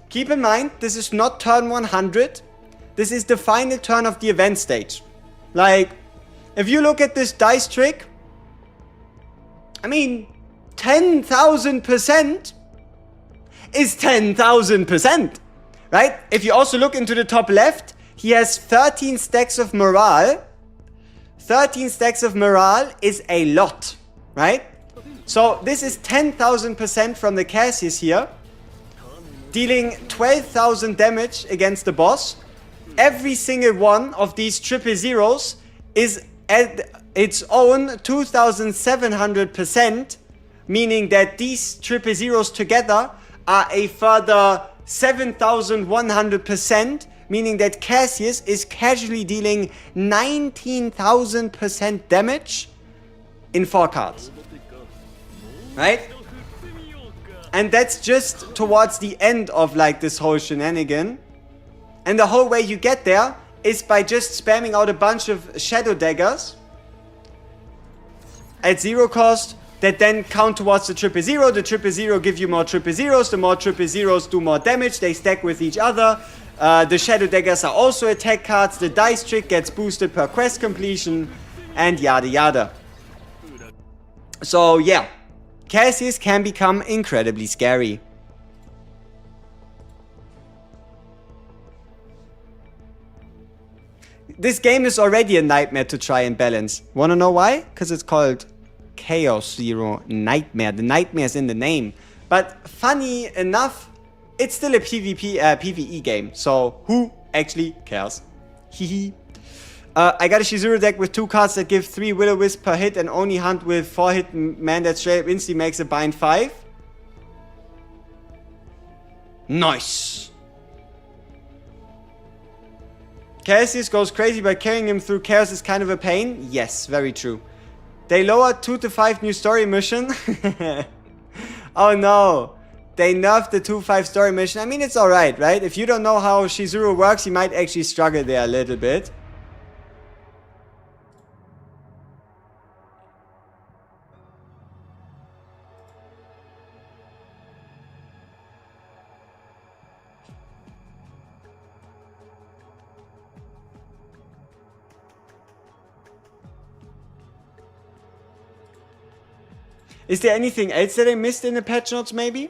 Keep in mind, this is not turn 100. This is the final turn of the event stage. Like, if you look at this dice trick, I mean, 10,000% is 10,000%. Right? If you also look into the top left, he has 13 stacks of morale. 13 stacks of morale is a lot, right? So this is 10,000% from the Cassius here, dealing 12,000 damage against the boss. Every single one of these 000s is at its own 2,700%, meaning that these 000s together are a further 7,100%, meaning that Cassius is casually dealing 19,000% damage in 4 cards. Right? And that's just towards the end of like this whole shenanigan. And the whole way you get there is by just spamming out a bunch of shadow daggers at 0 cost, that then count towards the 000. The 000 give you more 000s. The more 000s do more damage. They stack with each other. The shadow daggers are also attack cards. The dice trick gets boosted per quest completion, and yada yada. So yeah, Cassius can become incredibly scary. This game is already a nightmare to try and balance. Wanna know why? Because it's called Chaos Zero Nightmare. The nightmare is in the name. But funny enough, it's still a PvE game. So who actually cares? Hehe. I got a Shizuru deck with 2 cards that give 3 Will-O-Wisp per hit and only hunt with 4 hit man that straight up instantly makes a bind 5. Nice. Cassius goes crazy, but carrying him through chaos is kind of a pain. Yes, very true. They lowered 2 to 5 new story mission. Oh no. They nerfed the 2-5 story mission. I mean, it's alright, right? If you don't know how Shizuru works, you might actually struggle there a little bit. Is there anything else that I missed in the patch notes, maybe?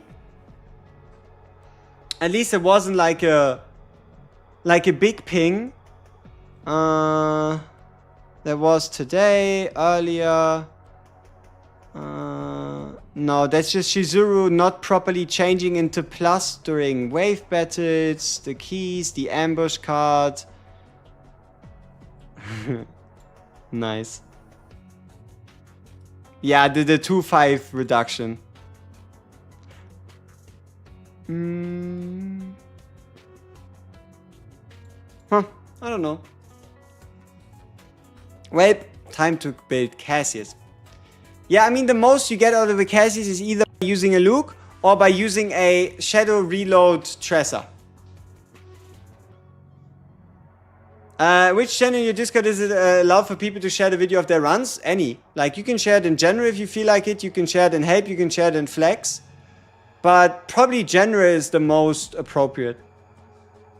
At least it wasn't like a big ping. There was today, earlier. No, that's just Shizuru not properly changing into plus during wave battles, the keys, the ambush card. Nice. Yeah, the 2-5 reduction. Huh, I don't know. Well, time to build Cassius. Yeah, I mean, the most you get out of a Cassius is either by using a Luke or by using a Shadow Reload Tresser. Which channel in your Discord is it allowed for people to share the video of their runs? Any. Like, you can share it in general if you feel like it. You can share it in help. You can share it in flex. But probably general is the most appropriate.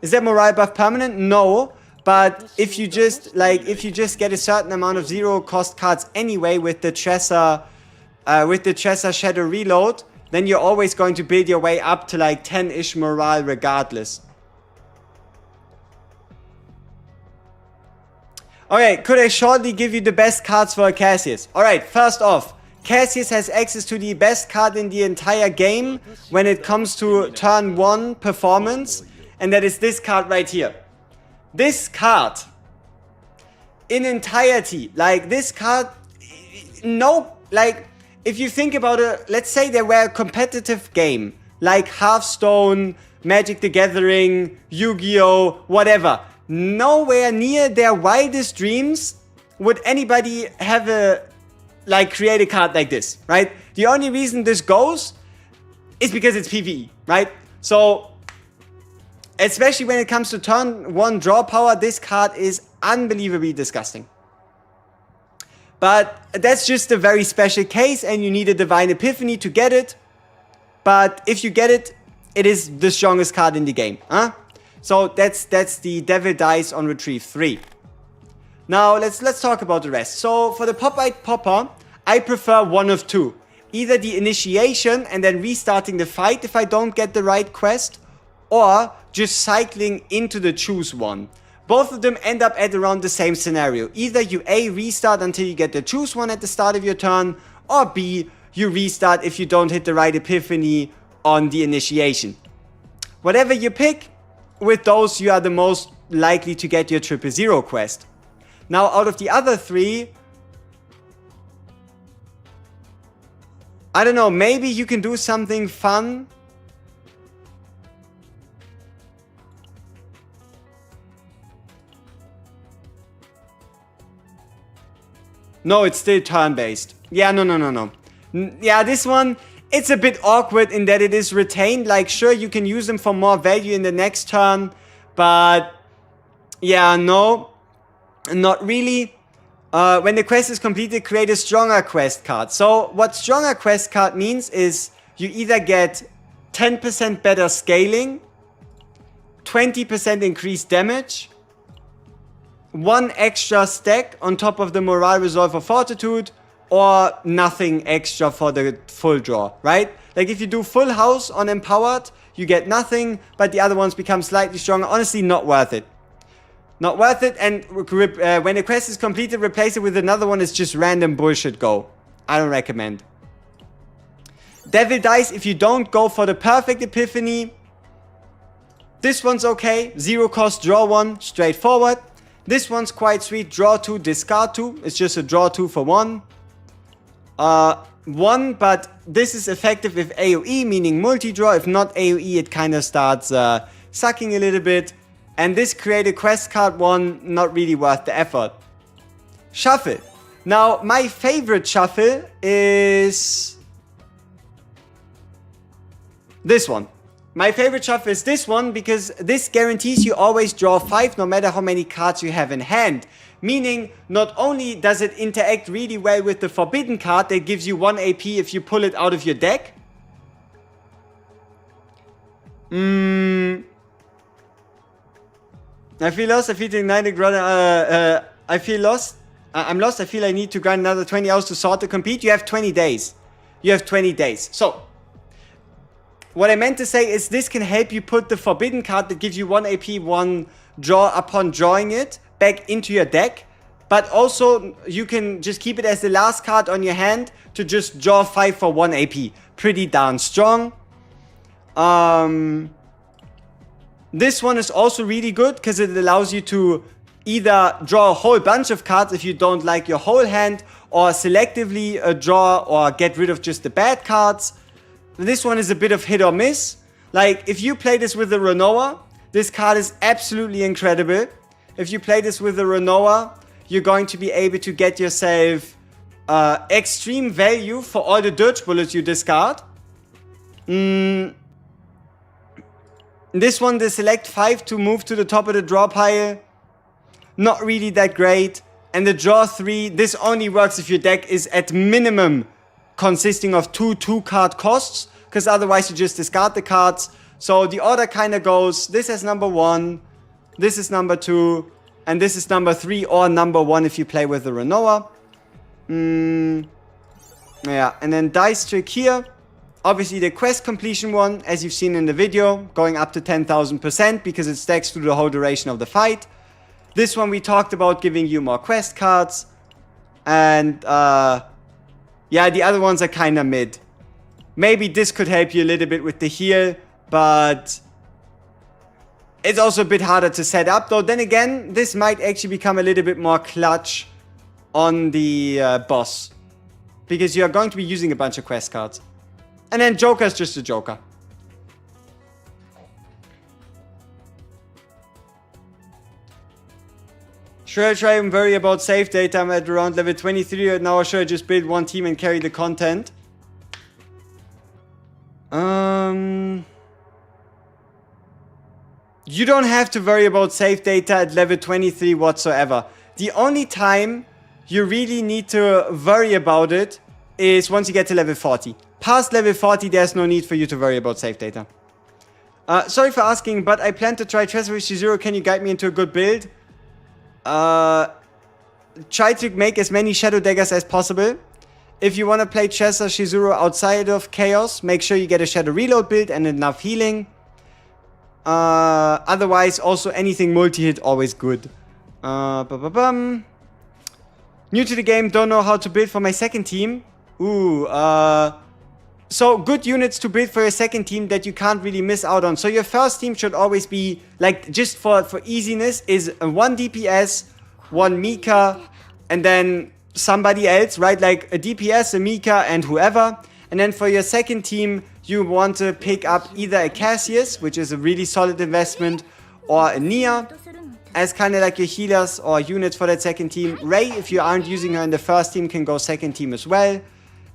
Is that morale buff permanent? No. But if you just get a certain amount of 0 cost cards anyway with the Tresser Shadow Reload, then you're always going to build your way up to like 10-ish morale regardless. Alright, could I shortly give you the best cards for a Cassius? Alright, first off, Cassius has access to the best card in the entire game when it comes to turn 1 performance, and that is this card right here. This card in entirety. Like this card, no, like if you think about it, let's say there were a competitive game like Hearthstone, Magic the Gathering, Yu-Gi-Oh, whatever. Nowhere near their wildest dreams would anybody have create a card like this, right? The only reason this goes is because it's PvE, right? So, especially when it comes to turn 1 draw power, this card is unbelievably disgusting. But that's just a very special case, and you need a Divine Epiphany to get it. But if you get it, it is the strongest card in the game, huh? So that's the Devil Dice on Retrieve 3. Now let's talk about the rest. So for the Pop-Eyed Popper, I prefer one of two. Either the initiation and then restarting the fight if I don't get the right quest, or just cycling into the choose one. Both of them end up at around the same scenario. Either you A, restart until you get the choose one at the start of your turn, or B, you restart if you don't hit the right epiphany on the initiation. Whatever you pick, with those you are the most likely to get your 000 quest. Now out of the other three, I don't know, maybe you can do something fun. No, it's still turn-based. Yeah, no. Yeah, this one, it's a bit awkward in that it is retained. Like, sure, you can use them for more value in the next turn, but yeah, no, not really. When the quest is completed, create a stronger quest card. So what stronger quest card means is you either get 10% better scaling, 20% increased damage, 1 extra stack on top of the Morale, Resolve, or Fortitude, or nothing extra for the full draw, right? Like if you do full house on Empowered, you get nothing, but the other ones become slightly stronger. Honestly, not worth it. Not worth it, and when the quest is completed, replace it with another one. It's just random bullshit go. I don't recommend. Devil Dice, if you don't go for the perfect epiphany, this one's okay. 0 cost, draw 1, straightforward. This one's quite sweet. Draw 2, discard 2. It's just a draw 2 for 1. 1, but this is effective if AoE, meaning multi-draw. If not AoE, it kind of starts sucking a little bit. And this create a quest card 1, not really worth the effort. Shuffle. Now, my favorite shuffle is this one. My favorite shuffle is this one because this guarantees you always draw 5 no matter how many cards you have in hand. Meaning, not only does it interact really well with the Forbidden card that gives you 1 AP if you pull it out of your deck. I feel lost, I feel to ignite the I feel lost. I'm lost, I feel I need to grind another 20 hours to sort to compete. You have 20 days. You have 20 days. So, what I meant to say is this can help you put the Forbidden card that gives you 1 AP, 1 draw upon drawing it back into your deck. But also, you can just keep it as the last card on your hand to just draw 5 for 1 AP. Pretty darn strong. This one is also really good because it allows you to either draw a whole bunch of cards if you don't like your whole hand, or selectively draw or get rid of just the bad cards. This one is a bit of hit or miss. Like, if you play this with the Renoa, this card is absolutely incredible. If you play this with the Renoa, you're going to be able to get yourself extreme value for all the Dirge Bullets you discard. This one, the select 5 to move to the top of the draw pile, not really that great. And the draw 3, this only works if your deck is at minimum consisting of 2 2-card costs, because otherwise you just discard the cards. So the order kind of goes, this is number 1, this is number 2, and this is number 3 or number 1 if you play with the Renoa. Yeah, and then Dice Trick here. Obviously the quest completion one, as you've seen in the video, going up to 10,000% because it stacks through the whole duration of the fight. This one we talked about giving you more quest cards. And yeah, the other ones are kind of mid. Maybe this could help you a little bit with the heal, but It's also a bit harder to set up, though. Then again, this might actually become a little bit more clutch on the boss. Because you are going to be using a bunch of quest cards. And then Joker's just a Joker. Should I try and worry about save data? I'm at around level 23 right now. Or should I just build one team and carry the content? You don't have to worry about save data at level 23 whatsoever. The only time you really need to worry about it is once you get to level 40. Past level 40, there's no need for you to worry about save data. Sorry for asking, but I plan to try Treasure with Shizuru. Can you guide me into a good build? Try to make as many Shadow Daggers as possible. If you want to play Treasure Shizuru outside of Chaos, make sure you get a Shadow Reload build and enough healing. Otherwise, also anything multi-hit, always good. New to the game, don't know how to build for my second team. So good units to build for your second team that you can't really miss out on. So your first team should always be, like, just for easiness, is a 1 DPS, 1 Mika, and then somebody else, right? Like a DPS, a Mika, and whoever. And then for your second team, you want to pick up either a Cassius, which is a really solid investment, or a Nia, as kind of like your healers or units for that second team. Ray, if you aren't using her in the first team, can go second team as well.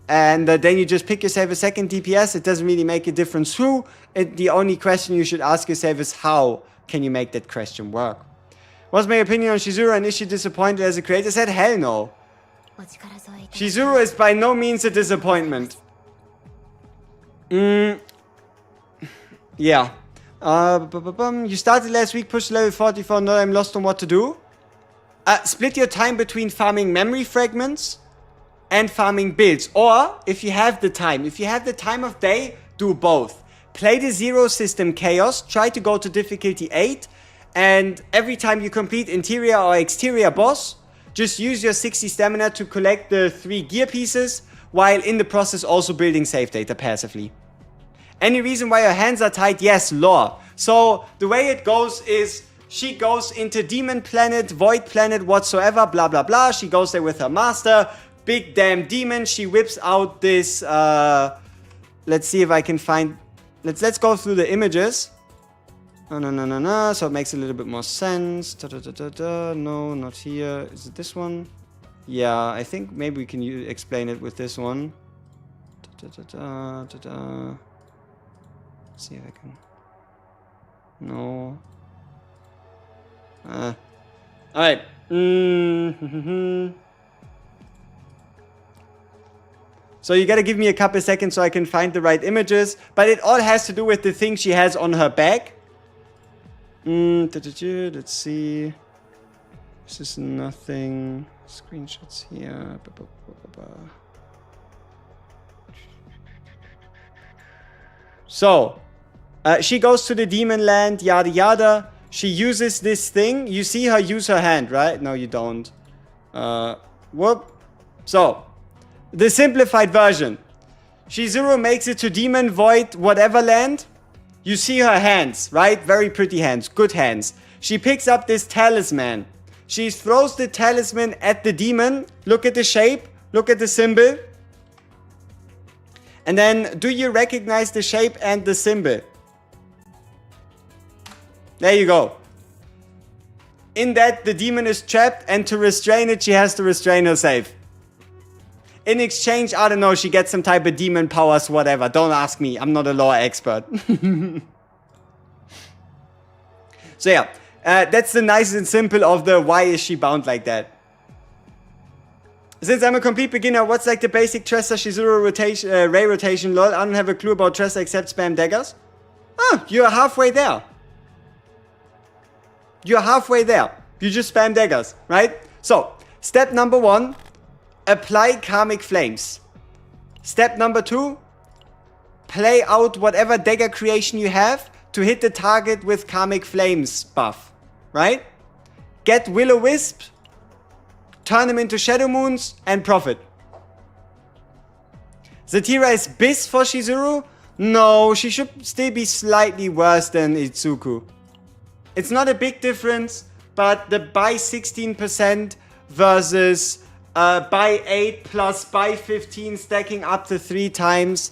And then you just pick yourself a second DPS. It doesn't really make a difference who. The only question you should ask yourself is how can you make that question work? What's my opinion on Shizuru, and is she disappointed as a creator? I said hell no. Shizuru is by no means a disappointment. Yeah. You started last week, pushed level 44, now I'm lost on what to do. Split your time between farming memory fragments and farming builds. Or, if you have the time of day, do both. Play the Zero System Chaos, try to go to difficulty 8, and every time you complete interior or exterior boss, just use your 60 stamina to collect the 3 gear pieces, while in the process also building save data passively. Any reason why your hands are tied? Yes, lore. So the way it goes is she goes into Demon Planet, Void Planet, whatsoever, blah blah blah. She goes there with her master, big damn demon. She whips out this, let's see if I can find, let's go through the images. No, so it makes a little bit more sense. No, not here. Is it this one? Yeah, I think maybe we can explain it with this one. Let's see if I can. No. Alright. So you gotta give me a couple seconds so I can find the right images. But it all has to do with the thing she has on her back. Let's see. This is nothing. Screenshots here. So, she goes to the demon land, yada yada. She uses this thing. You see her use her hand, right? No, you don't. Whoop. So, the simplified version. Shizuru makes it to demon, void, whatever land. You see her hands, right? Very pretty hands, good hands. She picks up this talisman. She throws the talisman at the demon. Look at the shape. Look at the symbol. And then, do you recognize the shape and the symbol? There you go. In that, the demon is trapped, and to restrain it, she has to restrain herself. In exchange, I don't know, she gets some type of demon powers, whatever. Don't ask me, I'm not a lore expert. So yeah, that's the nice and simple of the why is she bound like that. Since I'm a complete beginner, what's like the basic Tressa Shizuru rotation, Ray rotation? Lol, I don't have a clue about Tressa except spam daggers. Oh, you're halfway there. You're halfway there. You just spam daggers, right? So, step number 1, apply Karmic Flames. Step number 2, play out whatever dagger creation you have to hit the target with Karmic Flames buff, right? Get Will-O-Wisp, turn them into Shadow Moons, and profit. Zatira is Biz for Shizuru? No, she should still be slightly worse than Itsuku. It's not a big difference, but the by 16% versus by 8 plus by 15 stacking up to 3 times,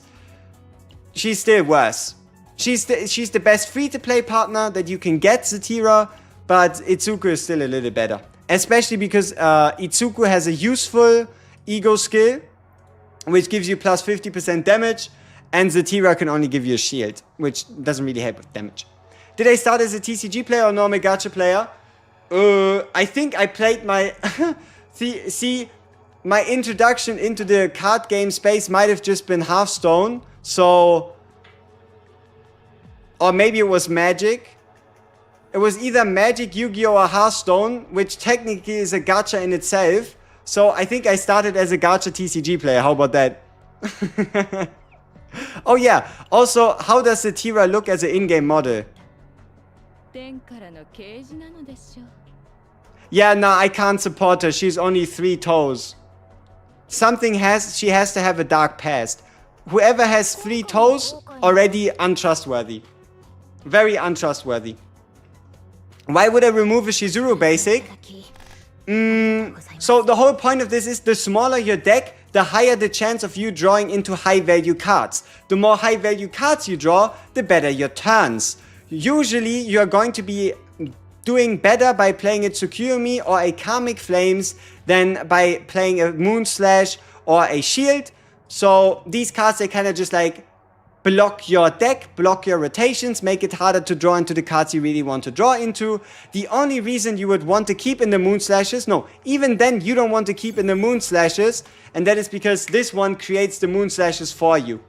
she's still worse. She's the best free-to-play partner that you can get, Zetira, but Itsuku is still a little better. Especially because Itsuku has a useful ego skill, which gives you plus 50% damage, and Zetira can only give you a shield, which doesn't really help with damage. Did I start as a TCG player or normal gacha player? I think I played my... See, my introduction into the card game space might have just been Hearthstone, so... Or maybe it was Magic. It was either Magic, Yu-Gi-Oh! Or Hearthstone, which technically is a gacha in itself. So I think I started as a gacha TCG player. How about that? Oh yeah. Also, how does Zetira look as an in-game model? Yeah, no, I can't support her. She's only 3 toes. She has to have a dark past. Whoever has 3 toes, already untrustworthy. Very untrustworthy. Why would I remove a Shizuru basic? So the whole point of this is the smaller your deck, the higher the chance of you drawing into high value cards. The more high value cards you draw, the better your turns. Usually you're going to be doing better by playing a Tsukuyomi or a Karmic Flames than by playing a Moon Slash or a Shield. So these cards, they kind of just like block your deck, block your rotations, make it harder to draw into the cards you really want to draw into. The only reason you would want to keep in the Moon Slashes, no, even then you don't want to keep in the Moon Slashes, and that is because this one creates the Moon Slashes for you.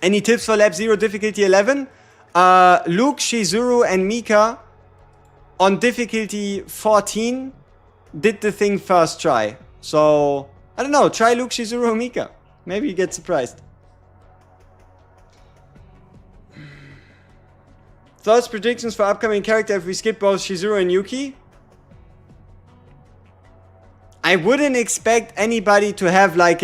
Any tips for Lab 0 difficulty 11? Luke, Shizuru, and Mika on difficulty 14 did the thing first try. So, I don't know, try Luke, Shizuru, or Mika. Maybe you get surprised. Thoughts, predictions for upcoming character if we skip both Shizuru and Yuki? I wouldn't expect anybody to have like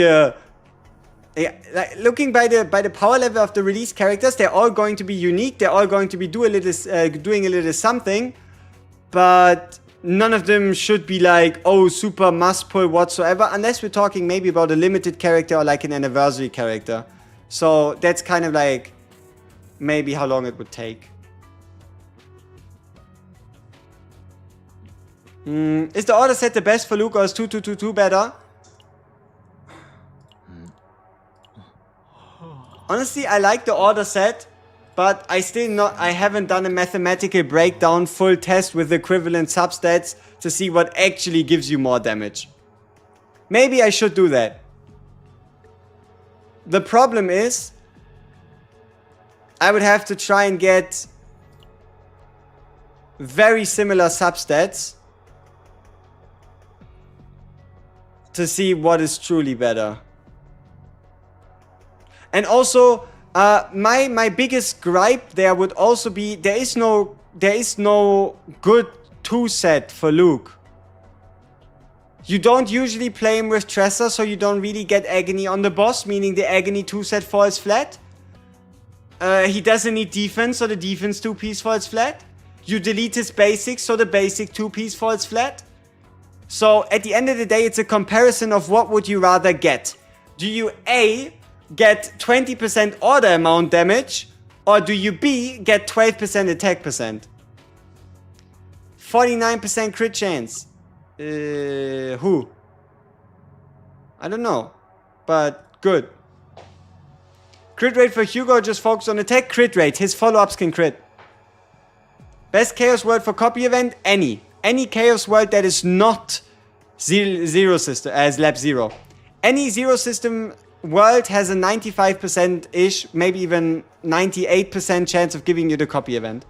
looking by the power level of the released characters, they're all going to be unique. They're all going to be doing a little something, but none of them should be like, oh, super must pull whatsoever, unless we're talking maybe about a limited character or like an anniversary character. So that's kind of like maybe how long it would take. Is the order set the best for Luke, or is 2-2-2-2 better? Honestly, I like the order set, but I haven't done a mathematical breakdown full test with equivalent substats to see what actually gives you more damage. Maybe I should do that. The problem is, I would have to try and get very similar substats to see what is truly better. And also, my biggest gripe there would also be there is no good 2 set for Luke. You don't usually play him with Tressa, so you don't really get Agony on the boss, meaning the Agony 2 set falls flat. He doesn't need defense, so the defense 2-piece falls flat. You delete his basics, so the basic 2-piece falls flat. So at the end of the day, it's a comparison of what would you rather get. Do you A, get 20% order amount damage, or do you B, get 12% attack percent? 49% crit chance. Who? I don't know, but good. Crit rate for Hugo, just focus on attack. Crit rate, his follow-ups can crit. Best Chaos World for copy event? Any Chaos World that is not zero system as Lab 0. Any zero system world has a 95%-ish, maybe even 98% chance of giving you the copy event.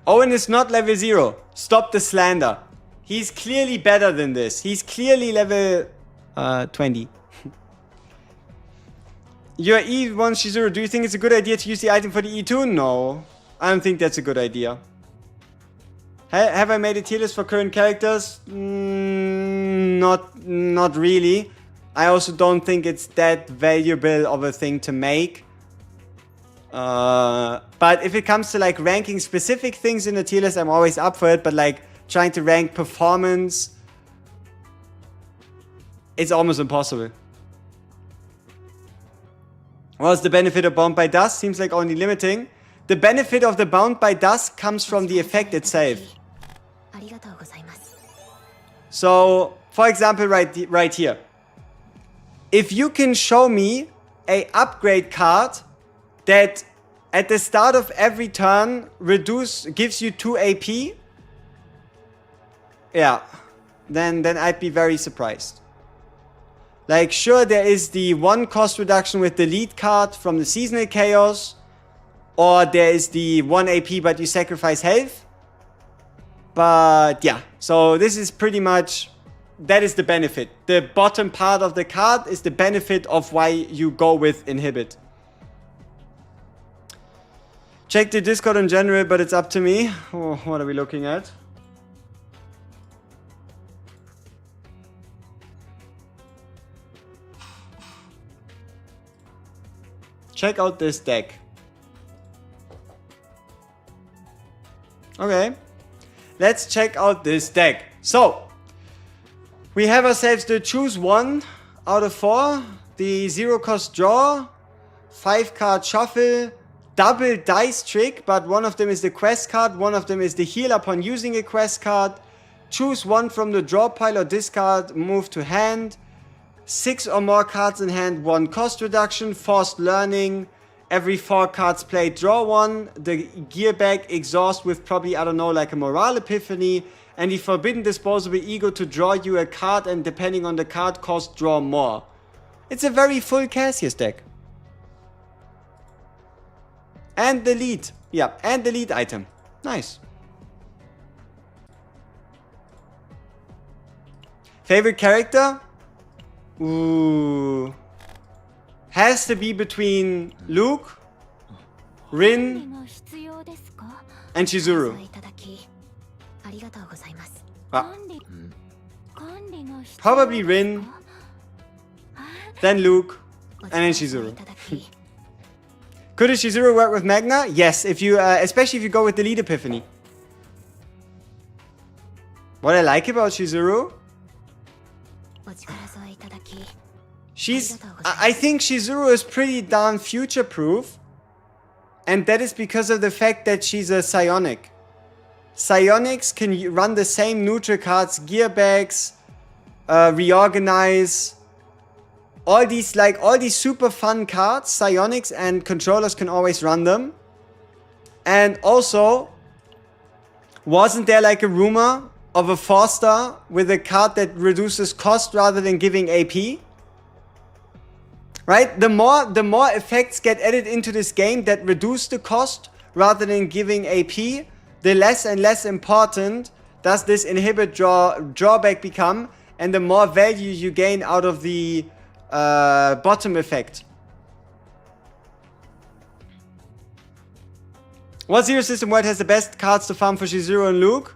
Owen is not level 0. Stop the slander. He's clearly better than this. He's clearly level 20. Your E1 Shizuru, do you think it's a good idea to use the item for the E2? No. I don't think that's a good idea. Have I made a tier list for current characters? Not really. I also don't think it's that valuable of a thing to make. But if it comes to like ranking specific things in the tier list, I'm always up for it. But like trying to rank performance, it's almost impossible. What's the benefit of Bound by Dust? Seems like only limiting. The benefit of the Bound by Dust comes from the effect itself. So, for example, right here. If you can show me a upgrade card that at the start of every turn gives you 2 AP, yeah, then I'd be very surprised. Like, sure, there is the 1 cost reduction with the lead card from the Seasonal Chaos, or there is the 1 AP but you sacrifice health. But yeah, so this is pretty much, that is the benefit. The bottom part of the card is the benefit of why you go with inhibit. Check the Discord in general, but it's up to me. Oh, what are we looking at? Check out this deck. Okay. Let's check out this deck. So, we have ourselves the choose 1 out of 4. The 0 cost draw. 5 card shuffle. Double dice trick, but one of them is the quest card. One of them is the heal upon using a quest card. Choose 1 from the draw pile or discard. Move to hand. 6 or more cards in hand, 1 cost reduction, forced learning, every 4 cards played, draw 1, the gear bag exhaust with probably, I don't know, like a morale epiphany, and the forbidden disposable ego to draw you a card and depending on the card cost, draw more. It's a very full Cassius deck. And the lead, yeah, and the lead item, nice. Favorite character? Ooh. Has to be between Luke, Rin, and Shizuru. Ah. Probably Rin, then Luke, and then Shizuru. Could a Shizuru work with Magna? Yes, if you, especially if you go with the lead epiphany. What I like about Shizuru, I think Shizuru is pretty darn future-proof. And that is because of the fact that she's a psionic. Psionics can run the same neutral cards, gear bags, reorganize. All these super fun cards, psionics and controllers can always run them. And also, wasn't there like a rumor of a 4-star with a card that reduces cost rather than giving AP? Right? The more effects get added into this game that reduce the cost rather than giving AP, the less and less important does this inhibit drawback become, and the more value you gain out of the bottom effect. What Zero System World has the best cards to farm for Shizuru and Luke?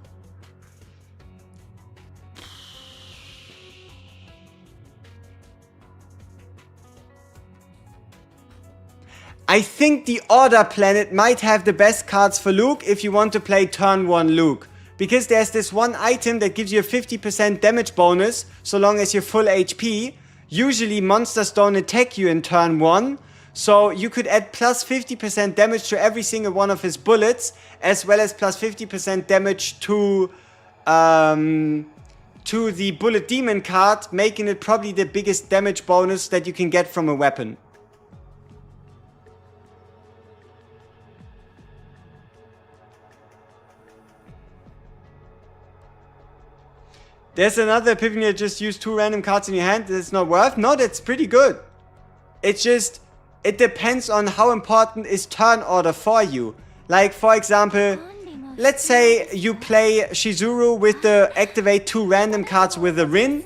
I think the Order Planet might have the best cards for Luke if you want to play turn 1 Luke. Because there's this one item that gives you a 50% damage bonus so long as you're full HP. Usually monsters don't attack you in turn 1. So you could add plus 50% damage to every single one of his bullets, as well as plus 50% damage to the Bullet Demon card, making it probably the biggest damage bonus that you can get from a weapon. There's another epiphany that just use 2 random cards in your hand. That's not worth. No, that's pretty good. It's just, it depends on how important is turn order for you. Like, for example, let's say you play Shizuru with the activate 2 random cards with a Rin,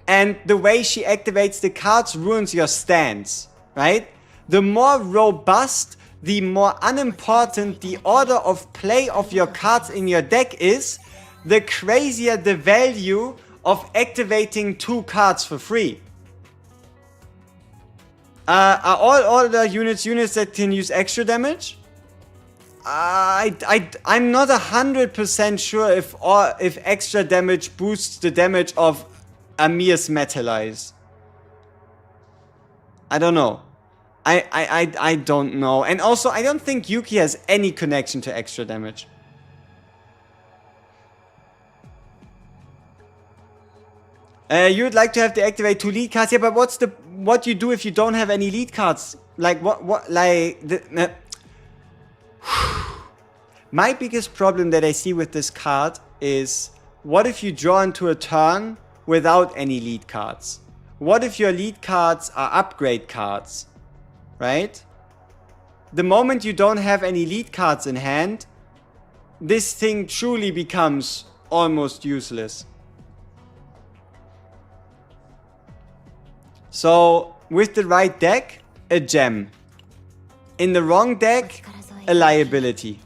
and the way she activates the cards ruins your stance, right? The more robust, the more unimportant the order of play of your cards in your deck is, the crazier the value of activating 2 cards for free. Are all the units that can use extra damage? I'm not 100% sure if extra damage boosts the damage of Amir's Metalize. I don't know. I don't know. And also, I don't think Yuki has any connection to extra damage. You would like to have to activate 2 lead cards. Yeah, but what you do if you don't have any lead cards? Like my biggest problem that I see with this card is, what if you draw into a turn without any lead cards? What if your lead cards are upgrade cards? Right? The moment you don't have any lead cards in hand, this thing truly becomes almost useless. So, with the right deck, a gem. In the wrong deck, a liability.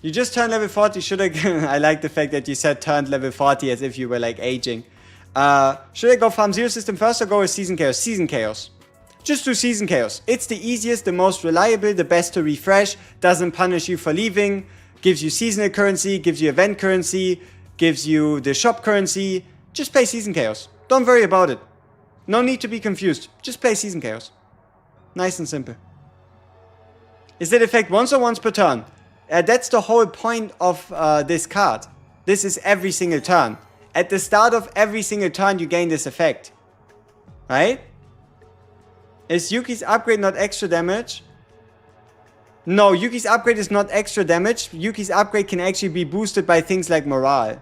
You just turned level 40, should I... I like the fact that you said turned level 40 as if you were like aging. Should I go farm Zero System first or go with Season Chaos? Season Chaos. Just do Season Chaos. It's the easiest, the most reliable, the best to refresh, doesn't punish you for leaving, gives you seasonal currency, gives you event currency, gives you the shop currency. Just play Season Chaos. Don't worry about it. No need to be confused. Just play Season Chaos. Nice and simple. Is that effect once or once per turn? That's the whole point of this card. This is every single turn. At the start of every single turn, you gain this effect. Right? Is Yuki's upgrade not extra damage? No, Yuki's upgrade is not extra damage. Yuki's upgrade can actually be boosted by things like morale.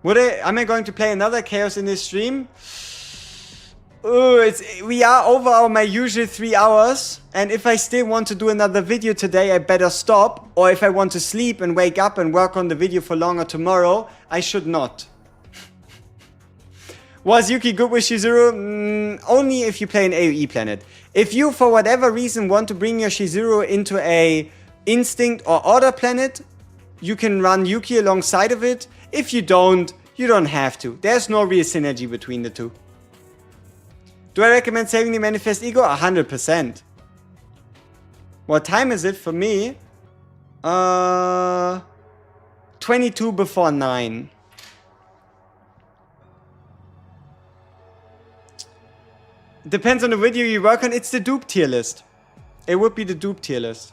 Am I going to play another Chaos in this stream? We are over my usual 3 hours, and if I still want to do another video today, I better stop. Or if I want to sleep and wake up and work on the video for longer tomorrow, I should not. Was Yuki good with Shizuru? Only if you play an AoE planet. If you, for whatever reason, want to bring your Shizuru into a Instinct or Order planet, you can run Yuki alongside of it. If you don't have to. There's no real synergy between the two. Do I recommend saving the Manifest Ego? 100%. What time is it for me? 22 before 9. Depends on the video you work on. It's the dupe tier list. It would be the dupe tier list.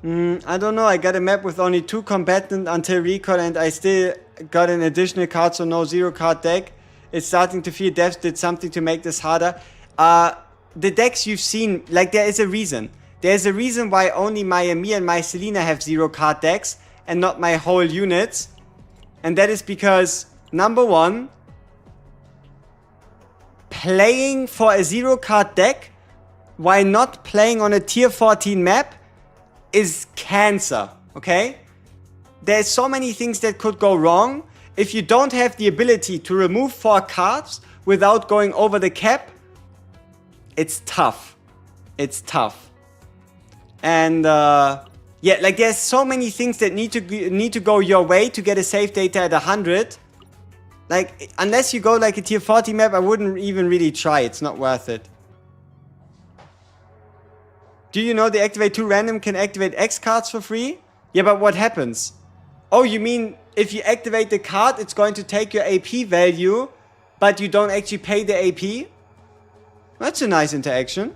I don't know. I got a map with only 2 combatants until recall, and I still got an additional card, so no 0 card deck. It's starting to feel devs did something to make this harder. The decks you've seen, like, there is a reason. There's a reason why only my Amir and my Selena have 0 card decks and not my whole units. And that is because, number 1, playing for a 0 card deck while not playing on a tier 14 map is cancer, okay? There's so many things that could go wrong. If you don't have the ability to remove 4 cards without going over the cap, it's tough. It's tough. And yeah, like, there's so many things that need to go your way to get a save data at 100. Like, unless you go like a tier 40 map, I wouldn't even really try. It's not worth it. Do you know the activate 2 random can activate X cards for free? Yeah, but what happens? Oh, you mean if you activate the card, it's going to take your AP value, but you don't actually pay the AP? That's a nice interaction.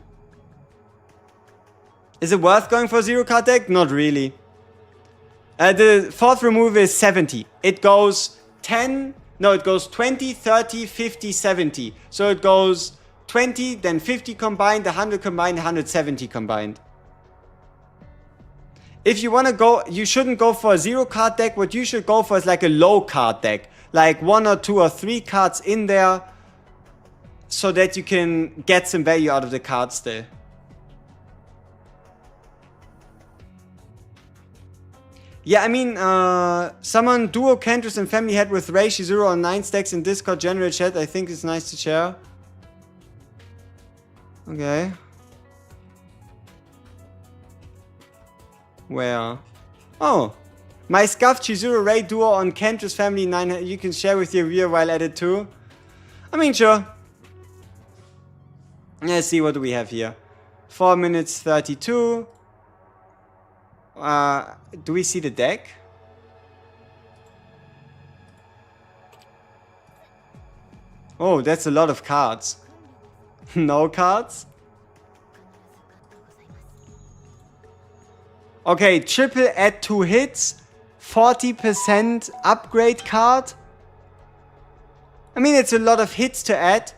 Is it worth going for a 0 card deck? Not really. The 4th remove is 70. It goes 10... No, it goes 20, 30, 50, 70. So it goes 20, then 50 combined, 100 combined, 170 combined. If you want to go, you shouldn't go for a 0 card deck. What you should go for is like a low card deck. Like 1 or 2 or 3 cards in there, so that you can get some value out of the cards still. Yeah, I mean, someone duo Cantress and family head with Ray Shizuru on 9 stacks in Discord general chat. I think it's nice to share. Okay. Where? Oh. My scuffed Chizuru Ray duo on Kentra's family 9 you can share with your viewer while at it too. I mean, sure. Let's see, what do we have here? 4 minutes 32. Do we see the deck? Oh, that's a lot of cards. No cards? Okay, triple add 2 hits. 40% upgrade card. I mean, it's a lot of hits to add.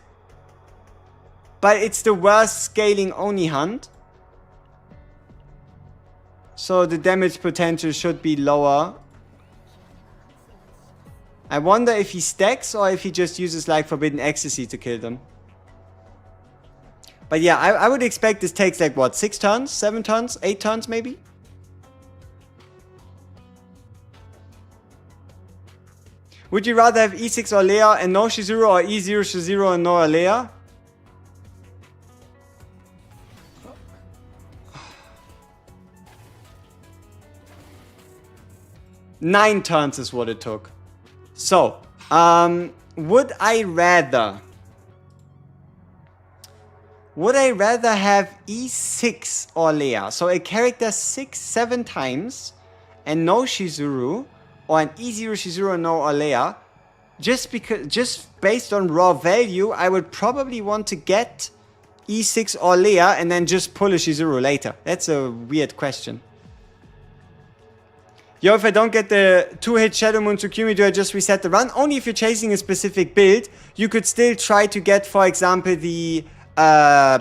But it's the worst scaling Oni hunt. So the damage potential should be lower. I wonder if he stacks or if he just uses like Forbidden Ecstasy to kill them. But yeah, I would expect this takes like what, 6 turns? 7 turns? 8 turns maybe? Would you rather have E6 Orlea and no Shizuru, or E0 Shizuru and no Orlea? Nine turns is what it took. So, would I rather have E6 Orlea? So a character 6-7 times and no Shizuru, or an E0 Shizuru and no Orlea. Just based on raw value, I would probably want to get E6 Orlea and then just pull a Shizuru later. That's a weird question. Yo, if I don't get the 2-hit Shadow Moon Tsukumi, do I just reset the run? Only if you're chasing a specific build. You could still try to get, for example, the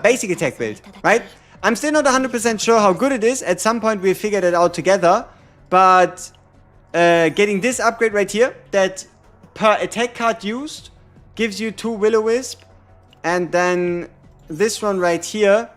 basic attack build, right? I'm still not 100% sure how good it is. At some point we'll figure that out together. But getting this upgrade right here, that per attack card used gives you 2 Will-O-Wisp. And then this one right here,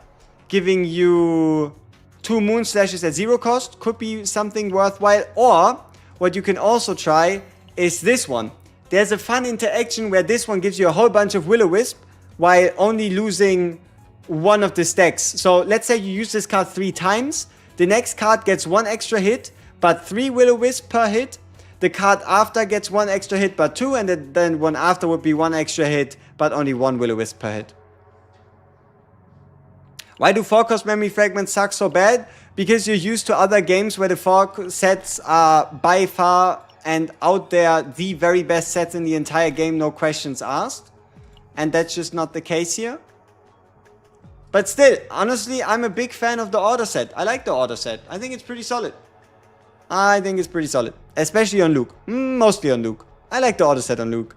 giving you 2 Moon Slashes at 0 cost, could be something worthwhile. Or what you can also try is this one. There's a fun interaction where this one gives you a whole bunch of Will-O-Wisp while only losing one of the stacks. So let's say you use this card 3 times. The next card gets 1 extra hit, but 3 Will-O-Wisp per hit. The card after gets 1 extra hit, but 2. And then one after would be 1 extra hit, but only 1 Will-O-Wisp per hit. Why do 4-cost memory fragments suck so bad? Because you're used to other games where the 4 sets are by far and out there the very best sets in the entire game, no questions asked. And that's just not the case here. But still, honestly, I'm a big fan of the order set. I like the order set. I think it's pretty solid. I think it's pretty solid. Especially on Luke. Mostly on Luke. I like the order set on Luke.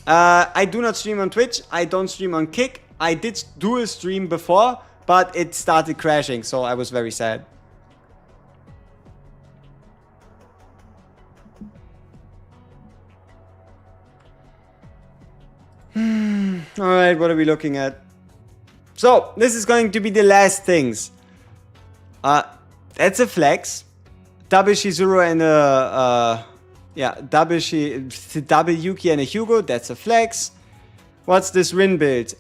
I do not stream on Twitch. I don't stream on Kick. I did do a stream before, but it started crashing, so I was very sad. Alright, what are we looking at? So, this is going to be the last things. That's a flex. Double Shizuru and a... yeah, double Yuki and a Hugo. That's a flex. What's this Rin build?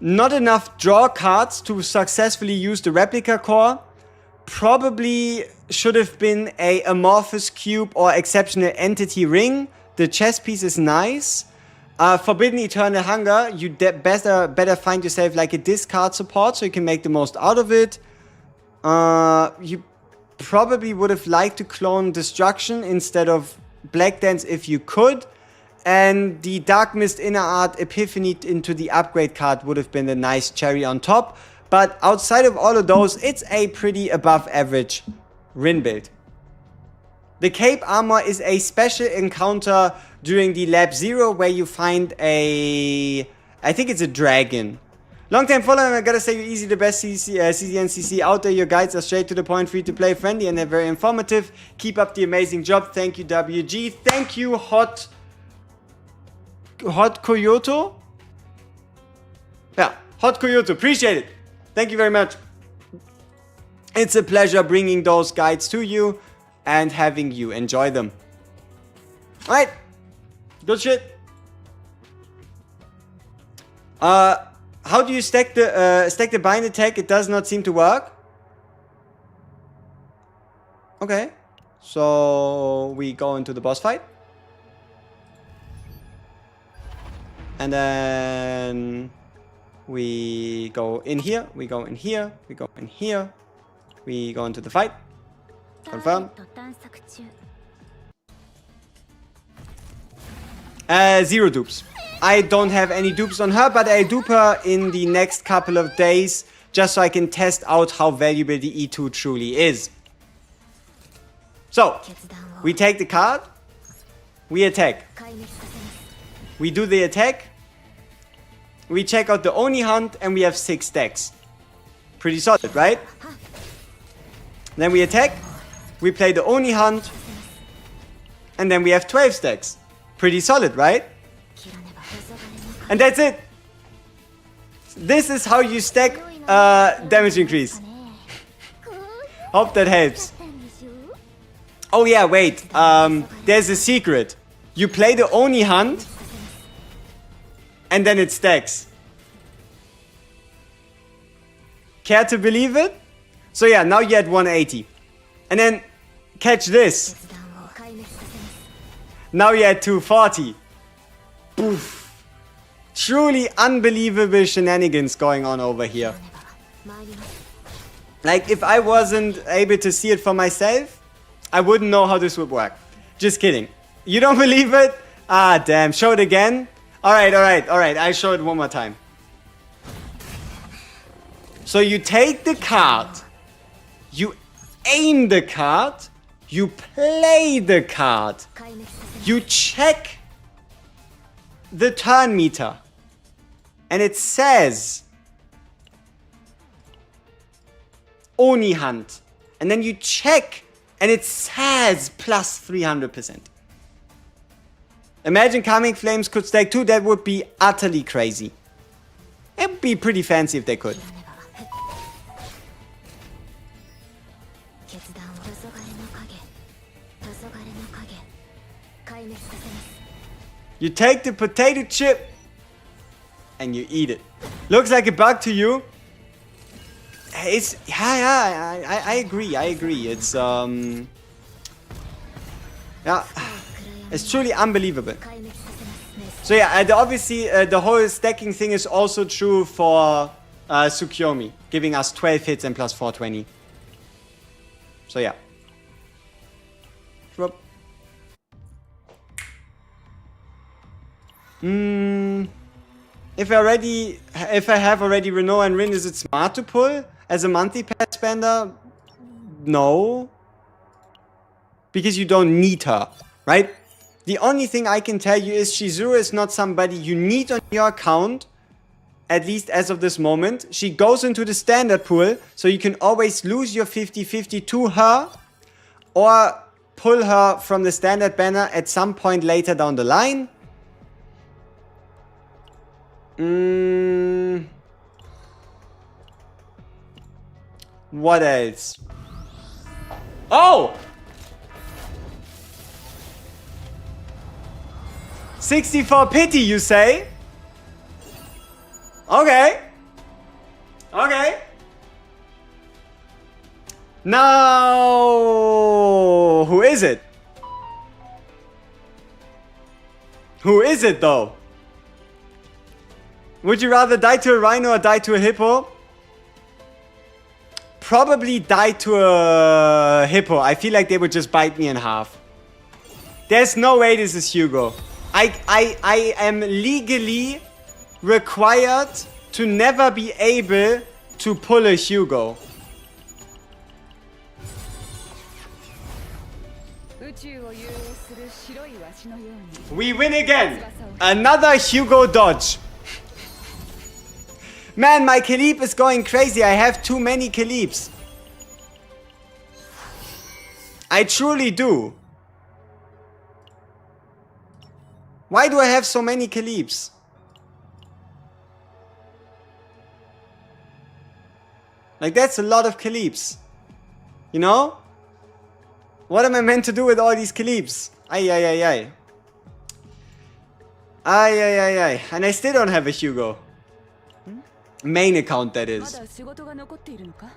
Not enough draw cards to successfully use the replica core. Probably should have been a amorphous cube or exceptional entity ring. The chess piece is nice. Forbidden Eternal Hunger, you better find yourself like a discard support so you can make the most out of it. You probably would have liked to clone Destruction instead of Black Dance if you could. And the Dark Mist Inner Art Epiphany into the upgrade card would have been a nice cherry on top. But outside of all of those, it's a pretty above average Rin build. The Cape Armor is a special encounter during the Lab 0 where you find a... I think it's a dragon. Long time follower, I gotta say you're easy the best CCNCC out there. Your guides are straight to the point, free to play, friendly, and they're very informative. Keep up the amazing job. Thank you, WG. Thank you, Hot Kyoto. Yeah, Hot Kyoto. Appreciate it. Thank you very much. It's a pleasure bringing those guides to you and having you enjoy them. Alright. Good shit. How do you stack the bind attack? It does not seem to work. Okay. So we go into the boss fight. And then we go in here, we go in here, we go in here. We go into the fight. Confirm. 0 dupes. I don't have any dupes on her, but I dupe her in the next couple of days just so I can test out how valuable the E2 truly is. So, we take the card, we attack. We do the attack, we check out the Oni hunt, and we have 6 stacks. Pretty solid, right? Then we attack, we play the Oni hunt, and then we have 12 stacks. Pretty solid, right? And that's it. This is how you stack damage increase. Hope that helps. Oh yeah, wait. There's a secret. You play the Oni hunt, and then it stacks. Care to believe it? So yeah, now you're at 180. And then, catch this. Now you're at 240. Poof. Truly unbelievable shenanigans going on over here. Like, if I wasn't able to see it for myself, I wouldn't know how this would work. Just kidding. You don't believe it? Ah, damn. Show it again? Alright. I'll show it one more time. So you take the card, you aim the card, you play the card, you check the turn meter, and it says Oni hunt, and then you check and it says plus 300%. Imagine Coming Flames could stack 2, that would be utterly crazy. It would be pretty fancy if they could. You take the potato chip and you eat it. Looks like a bug to you. It's I agree. It's yeah, it's truly unbelievable. So yeah, obviously the whole stacking thing is also true for Tsukiyomi, giving us 12 hits and plus 420. So yeah. Drop. If I have already Renault and Rin, is it smart to pull as a monthly pass spender? No. Because you don't need her, right? The only thing I can tell you is Shizuru is not somebody you need on your account, at least as of this moment. She goes into the standard pool, so you can always lose your 50-50 to her, or pull her from the standard banner at some point later down the line. What else? Oh! 64 pity, you say? Okay. Okay. Now, who is it? Who is it though? Would you rather die to a rhino or die to a hippo? Probably die to a hippo. I feel like they would just bite me in half. There's no way this is Hugo. I am legally required to never be able to pull a Hugo. We win again. Another Hugo dodge. Man, my Khalib is going crazy. I have too many Khalibs. I truly do. Why do I have so many Khalibs? Like, that's a lot of Khalibs. You know? What am I meant to do with all these Khalibs? Ay. And I still don't have a Hugo. Main account, that is. まだ仕事が残っているのか?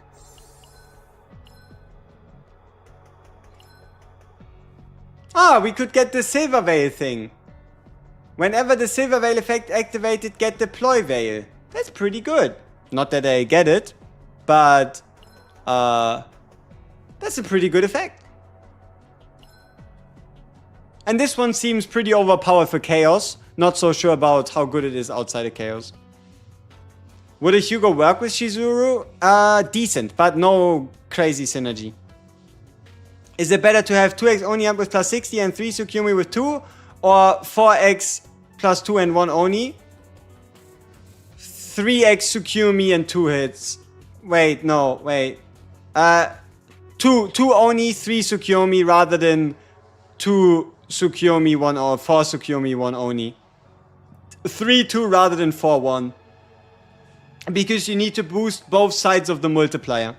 Ah, we could get the Silver Veil thing. Whenever the Silver Veil effect activated, get Deploy Veil. That's pretty good. Not that I get it, but that's a pretty good effect. And this one seems pretty overpowered for Chaos. Not so sure about how good it is outside of Chaos. Would a Hugo work with Shizuru? Decent, but no crazy synergy. Is it better to have 2x only up with plus 60 and 3 Tsukumi with 2? Or 4x plus 2 and 1 Oni? 3x Tsukumi and 2 hits. Wait, no, wait. 2 Oni, 3 Tsukumi rather than 2 Tsukyomi 1 or 4 Tsukyomi 1 Oni. 3-2 rather than 4-1. Because you need to boost both sides of the multiplier.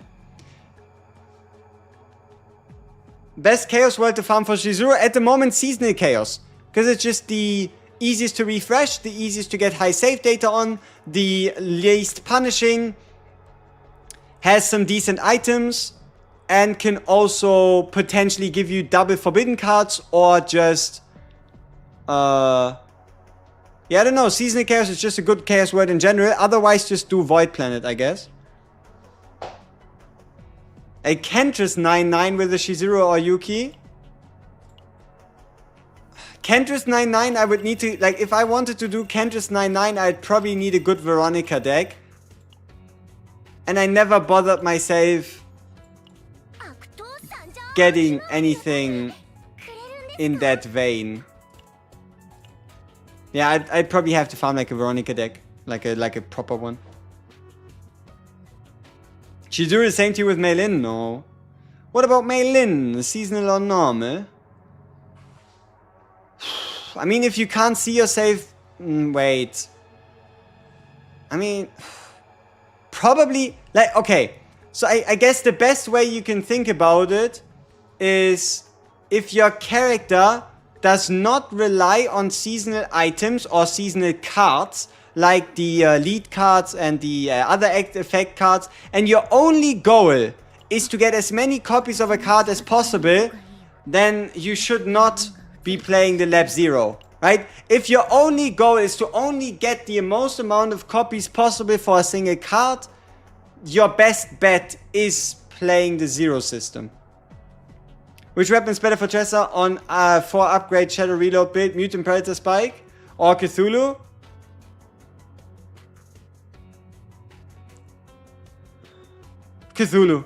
Best Chaos World to farm for Shizuru? At the moment, Seasonal Chaos. Because it's just the easiest to refresh, the easiest to get high save data on, the least punishing, has some decent items, and can also potentially give you double forbidden cards or just yeah, I don't know. Seasonal Chaos is just a good Chaos Word in general. Otherwise, just do Void Planet, I guess. A Kentress 9-9 with a Shizuru or Yuki. Kentress 9-9, I would need to... Like, if I wanted to do Kentress 9-9, I'd probably need a good Veronica deck. And I never bothered myself getting anything in that vein. Yeah, I'd probably have to farm like a Veronica deck. Like a proper one. Shizuru the same to you with Meilin? No. What about Meilin? Seasonal or normal? I mean, if you can't see yourself... wait. I mean... Probably... Like, okay. So I guess the best way you can think about it is if your character does not rely on seasonal items or seasonal cards like the lead cards and the other effect cards, and your only goal is to get as many copies of a card as possible, then you should not be playing the Lab Zero, right? If your only goal is to only get the most amount of copies possible for a single card, your best bet is playing the Zero system. Which weapon is better for Tressa on 4 upgrade Shadow Reload build, Mutant Predator Spike or Cthulhu? Cthulhu.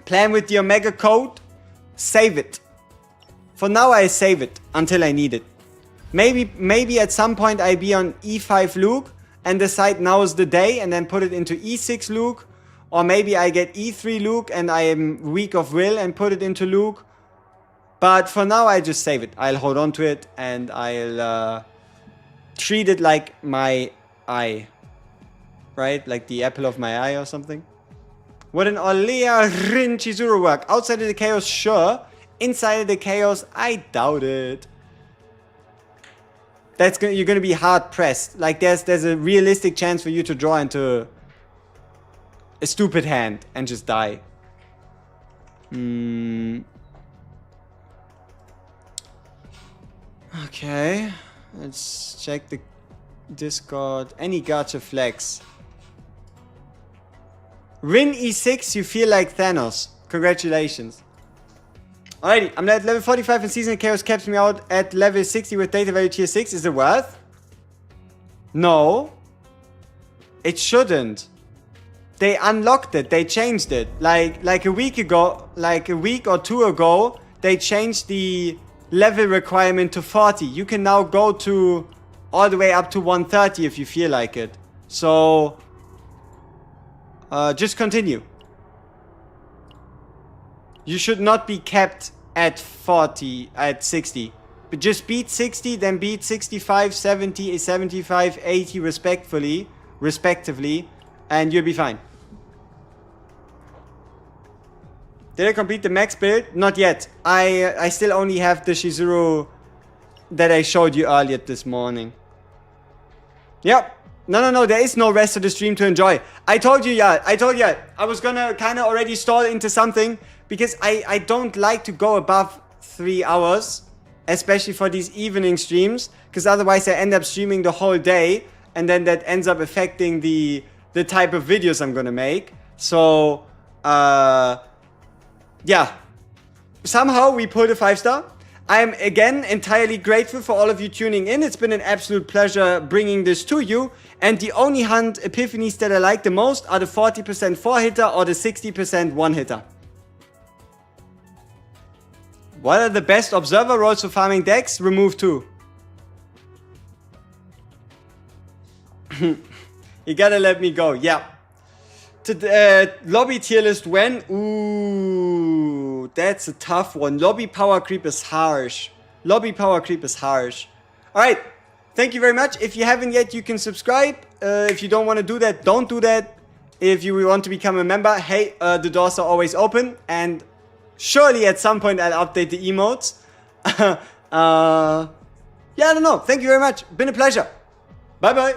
Plan with the Omega code, save it. For now I save it until I need it. Maybe at some point I be on E5 Luke and decide now is the day and then put it into E6 Luke. Or maybe I get E3 Luke and I am weak of will and put it into Luke. But for now I just save it. I'll hold on to it and I'll treat it like my eye. Right? Like the apple of my eye or something. Would an Olea Rin Chizuru work? Outside of the chaos, sure. Inside of the chaos, I doubt it. You're gonna be hard pressed. Like there's a realistic chance for you to draw into a stupid hand and just die. Okay. Let's check the Discord. Any gacha flex? Rin E6, you feel like Thanos. Congratulations. Alrighty, I'm at level 45 and Seasonal Chaos caps me out at level 60 with data value tier 6. Is it worth? No. It shouldn't. They unlocked it. They changed it. Like a week ago, like a week or two ago, they changed the level requirement to 40. You can now go to all the way up to 130 if you feel like it. So, just continue. You should not be kept at 40, at 60. But just beat 60, then beat 65, 70, 75, 80 respectively, and you'll be fine. Did I complete the max build? Not yet. I still only have the Shizuru that I showed you earlier this morning. Yep. No, there is no rest of the stream to enjoy. I told you, I was gonna kind of already stall into something because I don't like to go above 3 hours, especially for these evening streams, because otherwise I end up streaming the whole day, and then that ends up affecting the type of videos I'm gonna make. So, yeah. Somehow we pulled a 5-star. I'm again entirely grateful for all of you tuning in. It's been an absolute pleasure bringing this to you. And the only hunt epiphanies that I like the most are the 40% 4-hitter or the 60% 1-hitter. What are the best observer roles for farming decks? Remove 2. You gotta let me go. Yeah. To the lobby tier list when? Ooh, that's a tough one. Lobby power creep is harsh. Lobby power creep is harsh. Alright. Thank you very much. If you haven't yet, you can subscribe. If you don't want to do that, don't do that. If you want to become a member, hey, the doors are always open. And surely at some point I'll update the emotes. Yeah, I don't know. Thank you very much. Been a pleasure. Bye bye.